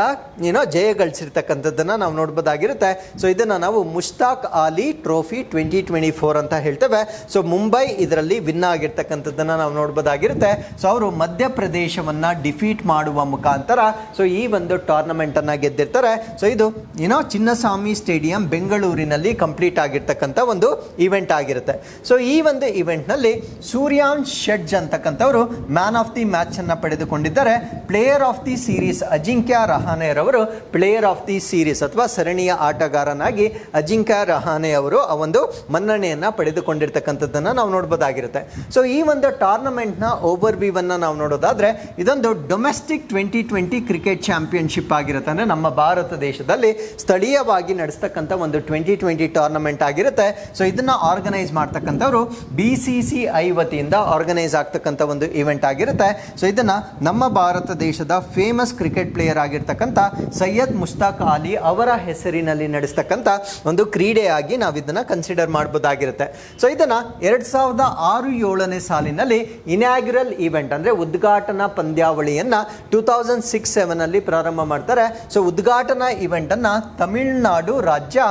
Speaker 1: ಜಯ ಗಳಿಸಿರ್ತಕ್ಕಂಥದ್ದನ್ನು ನಾವು ನೋಡ್ಬೋದಾಗಿರುತ್ತೆ. ಸೊ ಇದನ್ನು ನಾವು ಮುಷ್ತಾಕ್ ಅಲಿ ಟ್ರೋಫಿ 2024 ಅಂತ ಹೇಳ್ತೇವೆ. ಸೊ ಮುಂಬೈ ಇದರಲ್ಲಿ ವಿನ್ ಆಗಿರ್ತಕ್ಕಂಥದ್ದನ್ನು ನಾವು ನೋಡ್ಬೋದಾಗಿರುತ್ತೆ. ಸೊ ಅವರು ಮಧ್ಯಪ್ರದೇಶವನ್ನು ಡಿಫೀಟ್ ಮಾಡುವ ಮುಖಾಂತರ ಸೊ ಈ ಒಂದು ಟೂರ್ನಮೆಂಟನ್ನು ಗೆದ್ದಿರ್ತಾರೆ. ಸೊ ಇದು ಚಿನ್ನಸ್ವಾಮಿ ಸ್ಟೇಡಿಯಂ ಬೆಂಗಳೂರಿನಲ್ಲಿ ಕಂಪ್ಲೀಟ್ ಆಗಿರ್ತಕ್ಕಂಥ ಒಂದು ಈವೆಂಟ್ ಆಗಿರುತ್ತೆ. ಸೊ ಈ ಒಂದು ಈವೆಂಟ್ನಲ್ಲಿ ಸೂರ್ಯಾಂಶ್ ಶೆಡ್ಜ್ ಅಂತಕ್ಕಂಥವರು ಮ್ಯಾನ್ ಆಫ್ ದಿ ಮ್ಯಾಚ್ ಅನ್ನು ಪಡೆದುಕೊಂಡಿದ್ದಾರೆ. Player of the series Ajinkya Rahane ಅವರು ಪ್ಲೇಯರ್ ಆಫ್ ದಿ ಸೀರೀಸ್ ಅಥವಾ ಸರಣಿಯ ಆಟಗಾರನಾಗಿ ಅಜಿಂಕ್ಯ ರಹಾನೆ ಅವರು ಆ ಒಂದು ಮನ್ನಣೆಯನ್ನು ದಾಖಲೆಯನ್ನು ಪಡೆದುಕೊಂಡಿರ್ತಕ್ಕಂಥದ್ದನ್ನು ನಾವು ನೋಡ್ಬೋದಾಗಿರುತ್ತೆ. ಸೊ ಈ ಒಂದು ಟೂರ್ನಮೆಂಟ್ನ ಓವರ್ ವ್ಯೂವನ್ನು ನಾವು ನೋಡೋದಾದರೆ ಇದೊಂದು ಡೊಮೆಸ್ಟಿಕ್ 2020 ಕ್ರಿಕೆಟ್ ಚಾಂಪಿಯನ್ಶಿಪ್ ಆಗಿರುತ್ತೆ. ಅಂದರೆ ನಮ್ಮ ಭಾರತ ದೇಶದಲ್ಲಿ ಸ್ಥಳೀಯವಾಗಿ ನಡೆಸ್ತಕ್ಕಂಥ ಒಂದು 2020 ಟೂರ್ನಮೆಂಟ್ ಆಗಿರುತ್ತೆ. ಸೊ ಇದನ್ನು ಆರ್ಗನೈಸ್ ಮಾಡ್ತಕ್ಕಂಥವ್ರು BCCI ವತಿಯಿಂದ ಆರ್ಗನೈಸ್ ಆಗ್ತಕ್ಕಂಥ ಒಂದು ಇವೆಂಟ್ ಆಗಿರುತ್ತೆ. ಸೊ ಇದನ್ನು ನಮ್ಮ ಭಾರತ ದೇಶದ ಫೇಮಸ್ ಕ್ರಿಕೆಟ್ ಪ್ಲೇಯರ್ ಆಗಿರ್ತಕ್ಕಂಥ ಸೈಯದ್ ಮುಷ್ತಾಕ್ ಅಲಿ ಅವರ ಹೆಸರಿನಲ್ಲಿ ನಡೆಸ್ತಕ್ಕಂಥ ಒಂದು ಕ್ರೀಡೆಯಾಗಿ ನಾವು ಇದನ್ನು ಕನ್ಸಿಡರ್ ಮಾಡ್ಬೋದಾಗಿರುತ್ತೆ. ಸೊ ಇದನ್ನು 2006-07ನೇ ಸಾಲಿನಲ್ಲಿ ಇನ್ಯಾಗ್ರಲ್ ಈವೆಂಟ್ ಅಂದರೆ ಉದ್ಘಾಟನಾ ಪಂದ್ಯಾವಳಿಯನ್ನು 2006-07ನಲ್ಲಿ ಪ್ರಾರಂಭ ಮಾಡ್ತಾರೆ. ಸೊ ಉದ್ಘಾಟನಾ ಇವೆಂಟನ್ನು ತಮಿಳುನಾಡು ರಾಜ್ಯ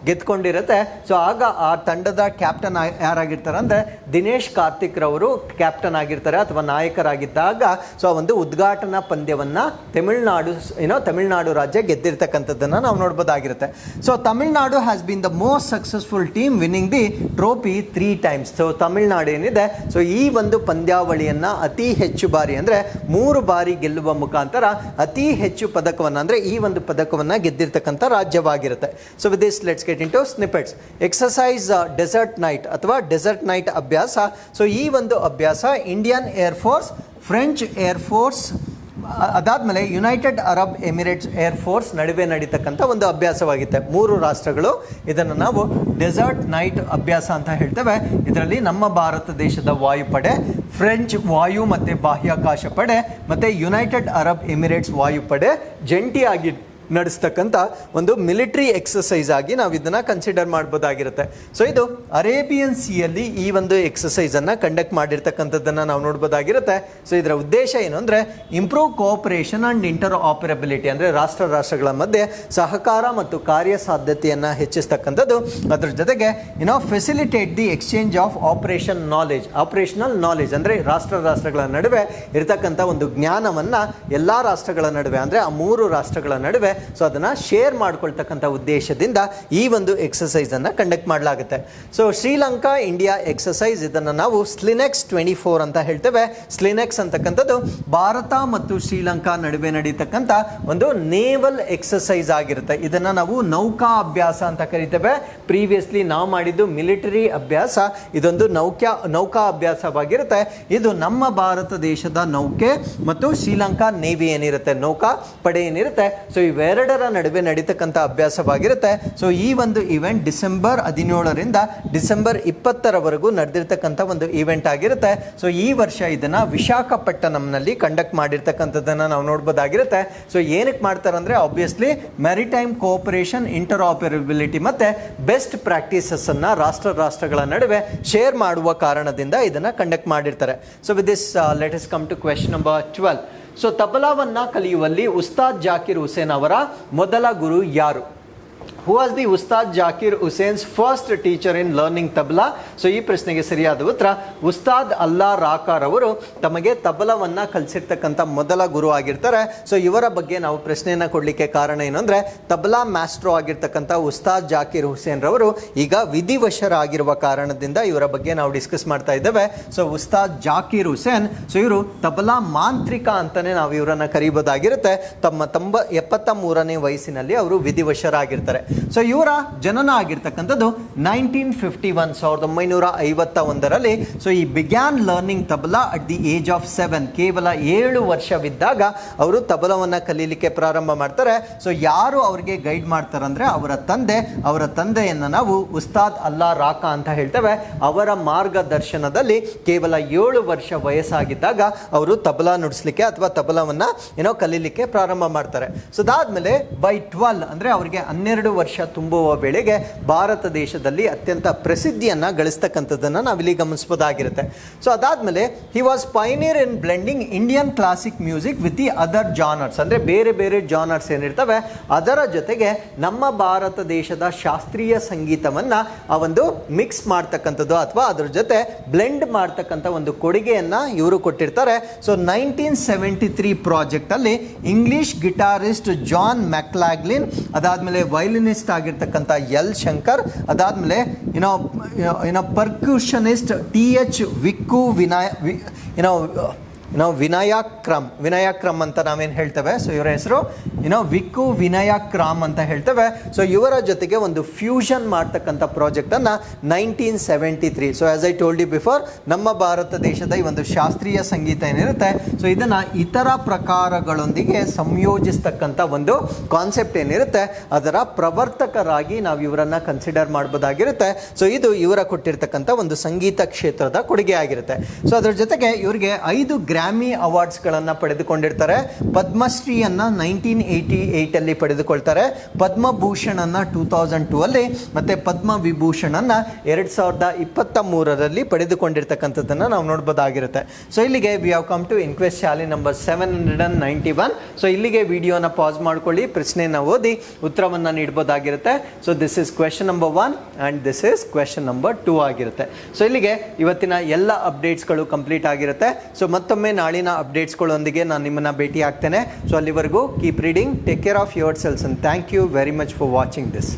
Speaker 1: ಗೆದ್ಕೊಂಡಿರುತ್ತೆ. ಸೊ ಆಗ ಆ ತಂಡದ ಕ್ಯಾಪ್ಟನ್ ಯಾರಾಗಿರ್ತಾರೆ ಅಂದರೆ ದಿನೇಶ್ ಕಾರ್ತಿಕ್ ರವರು ಕ್ಯಾಪ್ಟನ್ ಆಗಿರ್ತಾರೆ ಅಥವಾ ನಾಯಕರಾಗಿದ್ದಾಗ ಸೊ ಆ ಒಂದು ಉದ್ಘಾಟನಾ ಪಂದ್ಯವನ್ನು ತಮಿಳುನಾಡು ರಾಜ್ಯ ಗೆದ್ದಿರ್ತಕ್ಕಂಥದ್ದನ್ನು ನಾವು ನೋಡ್ಬೋದಾಗಿರುತ್ತೆ. So Tamil Nadu has been the most successful team winning the trophy 3 times. So Tamil Nadu ಏನಿದೆ ಸೊ ಈ ಒಂದು ಪಂದ್ಯಾವಳಿಯನ್ನು ಅತಿ ಹೆಚ್ಚು ಬಾರಿ ಅಂದರೆ 3 ಬಾರಿ ಗೆಲ್ಲುವ ಮುಖಾಂತರ ಅತಿ ಹೆಚ್ಚು ಪದಕವನ್ನು ಅಂದರೆ ಈ ಒಂದು ಪದಕವನ್ನು ಗೆದ್ದಿರ್ತಕ್ಕಂಥ ರಾಜ್ಯವಾಗಿರುತ್ತೆ. So with this let's get into snippets. Exercise desert knight ಅಥವಾ ಡೆಸರ್ಟ್ ನೈಟ್ ಅಭ್ಯಾಸ. ಸೊ ಈ ಒಂದು ಅಭ್ಯಾಸ ಇಂಡಿಯನ್ ಏರ್ಫೋರ್ಸ್, ಫ್ರೆಂಚ್ ಏರ್ಫೋರ್ಸ್, ಅದಾದಮೇಲೆ ಯುನೈಟೆಡ್ ಅರಬ್ ಎಮಿರೇಟ್ಸ್ ಏರ್ಫೋರ್ಸ್ ನಡುವೆ ನಡೀತಕ್ಕಂಥ ಒಂದು ಅಭ್ಯಾಸವಾಗುತ್ತೆ. 3 ರಾಷ್ಟ್ರಗಳು ಇದನ್ನು ನಾವು ಡೆಸರ್ಟ್ ನೈಟ್ ಅಭ್ಯಾಸ ಅಂತ ಹೇಳ್ತೇವೆ. ಇದರಲ್ಲಿ ನಮ್ಮ ಭಾರತ ದೇಶದ ವಾಯುಪಡೆ, ಫ್ರೆಂಚ್ ವಾಯು ಮತ್ತು ಬಾಹ್ಯಾಕಾಶ ಪಡೆ ಮತ್ತು ಯುನೈಟೆಡ್ ಅರಬ್ ಎಮಿರೇಟ್ಸ್ ವಾಯುಪಡೆ ಜಂಟಿಯಾಗಿ ನಡೆಸ್ತಕ್ಕಂಥ ಒಂದು ಮಿಲಿಟರಿ ಎಕ್ಸಸೈಸ್ ಆಗಿ ನಾವು ಇದನ್ನು ಕನ್ಸಿಡರ್ ಮಾಡ್ಬೋದಾಗಿರುತ್ತೆ. ಸೊ ಇದು ಅರೇಬಿಯನ್ ಸಿಯಲ್ಲಿ ಈ ಒಂದು ಎಕ್ಸಸೈಸನ್ನು ಕಂಡಕ್ಟ್ ಮಾಡಿರ್ತಕ್ಕಂಥದ್ದನ್ನು ನಾವು ನೋಡ್ಬೋದಾಗಿರುತ್ತೆ. ಸೊ ಇದರ ಉದ್ದೇಶ ಏನು ಅಂದರೆ ಇಂಪ್ರೂವ್ ಕೋಆಪರೇಷನ್ ಆ್ಯಂಡ್ ಇಂಟರ್ ಆಪರೇಬಿಲಿಟಿ ಅಂದರೆ ರಾಷ್ಟ್ರಗಳ ಮಧ್ಯೆ ಸಹಕಾರ ಮತ್ತು ಕಾರ್ಯಸಾಧ್ಯತೆಯನ್ನು ಹೆಚ್ಚಿಸ್ತಕ್ಕಂಥದ್ದು. ಅದರ ಜೊತೆಗೆ facilitate the exchange of operational knowledge ಅಂದರೆ ರಾಷ್ಟ್ರಗಳ ನಡುವೆ ಇರತಕ್ಕಂಥ ಒಂದು ಜ್ಞಾನವನ್ನು ಎಲ್ಲ ರಾಷ್ಟ್ರಗಳ ನಡುವೆ ಅಂದರೆ ಆ 3 ರಾಷ್ಟ್ರಗಳ ನಡುವೆ ಸೊ ಅದನ್ನು ಶೇರ್ ಮಾಡ್ಕೊಳ್ತಕ್ಕಂಥ ಉದ್ದೇಶದಿಂದ ಈ ಒಂದು ಎಕ್ಸಸೈಸನ್ನು ಕಂಡಕ್ಟ್ ಮಾಡಲಾಗುತ್ತೆ. ಸೊ ಶ್ರೀಲಂಕಾ ಇಂಡಿಯಾ ಎಕ್ಸಸೈಸ್ ಇದನ್ನು ನಾವು ಸ್ಲಿನೆಕ್ಸ್ 24 ಅಂತ ಹೇಳ್ತೇವೆ. ಸ್ಲಿನೆಕ್ಸ್ ಅಂತಕ್ಕಂಥದ್ದು ಭಾರತ ಮತ್ತು ಶ್ರೀಲಂಕಾ ನಡುವೆ ನಡೀತಕ್ಕಂಥ ಒಂದು ನೇವಲ್ ಎಕ್ಸಸೈಸ್ ಆಗಿರುತ್ತೆ. ಇದನ್ನು ನಾವು ನೌಕಾ ಅಭ್ಯಾಸ ಅಂತ ಕರಿತೇವೆ. ಪ್ರೀವಿಯಸ್ಲಿ ನಾವು ಮಾಡಿದ್ದು ಮಿಲಿಟರಿ ಅಭ್ಯಾಸ, ಇದೊಂದು ನೌಕಾ ಅಭ್ಯಾಸವಾಗಿರುತ್ತೆ. ಇದು ನಮ್ಮ ಭಾರತ ದೇಶದ ನೌಕೆ ಮತ್ತು ಶ್ರೀಲಂಕಾ ನೇವಿ ಏನಿರುತ್ತೆ, ನೌಕಾ ಪಡೆ ಏನಿರುತ್ತೆ, ಸೊ ಇವೆರಡರ ನಡುವೆ ನಡೀತಕ್ಕಂಥ ಅಭ್ಯಾಸವಾಗಿರುತ್ತೆ. ಸೊ ಈ ಒಂದು ಇವೆಂಟ್ ಡಿಸೆಂಬರ್ 17ರಿಂದ ಡಿಸೆಂಬರ್ 20ರವರೆಗೂ ನಡೆದಿರ್ತಕ್ಕಂಥ ಒಂದು ಇವೆಂಟ್ ಆಗಿರುತ್ತೆ. ಸೊ ಈ ವರ್ಷ ಇದನ್ನು ವಿಶಾಖಪಟ್ಟಣಂನಲ್ಲಿ ಕಂಡಕ್ಟ್ ಮಾಡಿರ್ತಕ್ಕಂಥದ್ದನ್ನು ನಾವು ನೋಡ್ಬೋದಾಗಿರುತ್ತೆ. ಸೊ ಏನಕ್ಕೆ ಮಾಡ್ತಾರೆ ಅಂದರೆ ಆಬ್ವಿಯಸ್ಲಿ ಮ್ಯಾರಿಟೈಮ್ ಕೋಆಪರೇಷನ್, ಇಂಟರ್ ಆಪರೇಬಿಲಿಟಿ ಮತ್ತು ಬೆಸ್ಟ್ ಪ್ರಾಕ್ಟೀಸಸ್ಸನ್ನು ರಾಷ್ಟ್ರಗಳ ನಡುವೆ ಶೇರ್ ಮಾಡುವ ಕಾರಣದಿಂದ ಇದನ್ನು ಕಂಡಕ್ಟ್ ಮಾಡಿರ್ತಾರೆ. So with this let us come to question number 12. So ತಬಲಾವನ್ನು ಕಲಿಯುವಲ್ಲಿ ಉಸ್ತಾದ್ ಜಾಕಿರ್ ಹುಸೇನ್ ಅವರ ಮೊದಲ ಗುರು ಯಾರು? Who was the Ustad Zakir Hussain's first teacher in learning tabla? So ಈ ಪ್ರಶ್ನೆಗೆ ಸರಿಯಾದ ಉತ್ತರ ಉಸ್ತಾದ್ ಅಲ್ಲಾ ರಾಕಾರ್ ಅವರು ತಮಗೆ ತಬಲವನ್ನು ಕಲಿಸಿರ್ತಕ್ಕಂಥ ಮೊದಲ ಗುರು ಆಗಿರ್ತಾರೆ. ಸೊ ಇವರ ಬಗ್ಗೆ ನಾವು ಪ್ರಶ್ನೆಯನ್ನು ಕೊಡಲಿಕ್ಕೆ ಕಾರಣ ಏನು ಅಂದರೆ ತಬಲಾ ಮಾಸ್ಟ್ರೋ ಆಗಿರ್ತಕ್ಕಂಥ ಉಸ್ತಾದ್ ಜಾಕಿರ್ ಹುಸೇನ್ ರವರು ಈಗ ವಿಧಿವಶರಾಗಿರುವ ಕಾರಣದಿಂದ ಇವರ ಬಗ್ಗೆ ನಾವು ಡಿಸ್ಕಸ್ ಮಾಡ್ತಾ ಇದ್ದೇವೆ. ಸೊ ಉಸ್ತಾದ್ ಜಾಕಿರ್ ಹುಸೇನ್, ಸೊ ಇವರು ತಬಲಾ ಮಾಂತ್ರಿಕ ಅಂತಲೇ ನಾವು ಇವರನ್ನು ಕರೀಬೋದಾಗಿರುತ್ತೆ. ತಮ್ಮ 73ನೇ ವಯಸ್ಸಿನಲ್ಲಿ ಅವರು ವಿಧಿವಶರಾಗಿರ್ತಾರೆ. ಸೊ ಇವರ ಜನನ ಆಗಿರ್ತಕ್ಕಂಥದ್ದು 1951. ಸೊ ಈ began learning tabla at the age of 7, ಕೇವಲ 7 ವರ್ಷವಿದ್ದಾಗ ಅವರು ತಬಲವನ್ನು ಕಲೀಲಿಕ್ಕೆ ಪ್ರಾರಂಭ ಮಾಡ್ತಾರೆ. ಸೊ ಯಾರು ಅವರಿಗೆ ಗೈಡ್ ಮಾಡ್ತಾರೆ ಅಂದರೆ ಅವರ ತಂದೆಯನ್ನು ನಾವು ಉಸ್ತಾದ್ ಅಲ್ಲಾ ರಾಕಾ ಅಂತ ಹೇಳ್ತೇವೆ. ಅವರ ಮಾರ್ಗದರ್ಶನದಲ್ಲಿ ಕೇವಲ 7 ವರ್ಷ ವಯಸ್ಸಾಗಿದ್ದಾಗ ಅವರು ತಬಲಾ ನುಡಿಸ್ಲಿಕ್ಕೆ ಅಥವಾ ತಬಲವನ್ನು ಕಲೀಲಿಕ್ಕೆ ಪ್ರಾರಂಭ ಮಾಡ್ತಾರೆ. ಸೊ ಅದಾದಮೇಲೆ ಬೈ 12 ಅಂದರೆ ಅವರಿಗೆ 12 ವರ್ಷ ತುಂಬುವ ವೇಳೆಗೆ ಭಾರತ ದೇಶದಲ್ಲಿ ಅತ್ಯಂತ ಪ್ರಸಿದ್ಧಿಯನ್ನು ಗಳಿಸ್ತಕ್ಕಂಥದ್ದನ್ನು ನಾವಿಲ್ಲಿ ಗಮನಿಸಬಹುದಾಗಿರುತ್ತೆ. ಸೊ ಅದಾದಮೇಲೆ he was Pioneer in blending Indian classic music with the other genres ಅಂದರೆ ಬೇರೆ ಬೇರೆ ಜಾನರ್ಸ್ ಏನಿರ್ತವೆ ಅದರ ಜೊತೆಗೆ ನಮ್ಮ ಭಾರತ ದೇಶದ ಶಾಸ್ತ್ರೀಯ ಸಂಗೀತವನ್ನು ಆ ಒಂದು ಮಿಕ್ಸ್ ಮಾಡ್ತಕ್ಕಂಥದ್ದು ಅಥವಾ ಅದರ ಜೊತೆ ಬ್ಲೆಂಡ್ ಮಾಡ್ತಕ್ಕಂಥ ಒಂದು ಕೊಡುಗೆಯನ್ನು ಇವರು ಕೊಟ್ಟಿರ್ತಾರೆ. ಸೊ 1973 ಪ್ರಾಜೆಕ್ಟಲ್ಲಿ ಇಂಗ್ಲಿಷ್ ಗಿಟಾರಿಸ್ಟ್ ಜಾನ್ ಮ್ಯಾಕ್ಲಾಗ್ಲಿನ್, ಅದಾದಮೇಲೆ ವೈಲಿನಿಸ್ಟ್ ಆಗಿರ್ತಕ್ಕಂಥ ಎಲ್ ಶಂಕರ್, ಅದಾದಮೇಲೆ ಪರ್ಕ್ಯೂಷನಿಸ್ಟ್ TH ವಿಕ್ಕು ವಿನಾಯಕ್ರಮ್ ಅಂತ ನಾವೇನು ಹೇಳ್ತೇವೆ. ಸೊ ಇವರ ಹೆಸರು ವಿಕ್ಕು ವಿನಾಯಕ್ ರಾಮ್ ಅಂತ ಹೇಳ್ತೇವೆ. ಸೊ ಇವರ ಜೊತೆಗೆ ಒಂದು ಫ್ಯೂಷನ್ ಮಾಡ್ತಕ್ಕಂಥ ಪ್ರಾಜೆಕ್ಟನ್ನು 1973. So as I told you before, ನಮ್ಮ ಭಾರತ ದೇಶದ ಈ ಒಂದು ಶಾಸ್ತ್ರೀಯ ಸಂಗೀತ ಏನಿರುತ್ತೆ, ಸೊ ಇದನ್ನು ಇತರ ಪ್ರಕಾರಗಳೊಂದಿಗೆ ಸಂಯೋಜಿಸ್ತಕ್ಕಂಥ ಒಂದು ಕಾನ್ಸೆಪ್ಟ್ ಏನಿರುತ್ತೆ, ಅದರ ಪ್ರವರ್ತಕರಾಗಿ ನಾವು ಇವರನ್ನು ಕನ್ಸಿಡರ್ ಮಾಡ್ಬೋದಾಗಿರುತ್ತೆ. ಸೊ ಇದು ಇವರ ಕೊಟ್ಟಿರ್ತಕ್ಕಂಥ ಒಂದು ಸಂಗೀತ ಕ್ಷೇತ್ರದ ಕೊಡುಗೆ ಆಗಿರುತ್ತೆ. ಸೊ ಅದರ ಜೊತೆಗೆ ಇವರಿಗೆ 5 ಗ್ರಾಮಿ ಅವಾರ್ಡ್ಸ್ಗಳನ್ನು ಪಡೆದುಕೊಂಡಿರ್ತಾರೆ. ಪದ್ಮಶ್ರೀಯನ್ನು 1988 ಪಡೆದುಕೊಳ್ತಾರೆ, ಪದ್ಮಭೂಷಣನ್ನು 2002 ಮತ್ತು ಪದ್ಮ ವಿಭೂಷಣನ್ನು 2023 ಪಡೆದುಕೊಂಡಿರ್ತಕ್ಕಂಥದ್ದನ್ನು ನಾವು ನೋಡ್ಬೋದಾಗಿರುತ್ತೆ. ಸೊ ಇಲ್ಲಿಗೆ we have come to inquest ಶಾಲೆ ನಂಬರ್ 791. ಸೊ ಇಲ್ಲಿಗೆ ವಿಡಿಯೋನ ಪಾಸ್ ಮಾಡ್ಕೊಳ್ಳಿ, ಪ್ರಶ್ನೆಯನ್ನು ಓದಿ ಉತ್ತರವನ್ನು ನೀಡ್ಬೋದಾಗಿರುತ್ತೆ. So this is question number 1 and this is question number 2 ಆಗಿರುತ್ತೆ. ಸೊ ಇಲ್ಲಿಗೆ ಇವತ್ತಿನ ಎಲ್ಲ ಅಪ್ಡೇಟ್ಸ್ಗಳು ಕಂಪ್ಲೀಟ್ ಆಗಿರುತ್ತೆ. ಸೊ ಮತ್ತೊಮ್ಮೆ ನಾಳಿನ ಅಪ್ಡೇಟ್ಸ್ಗಳೊಂದಿಗೆ ನಾನು ನಿಮ್ಮನ್ನು ಭೇಟಿ ಆಗ್ತೇನೆ. ಸೊ ಅಲ್ಲಿವರೆಗೂ keep reading, take care of yourselves, and thank you very much for watching this.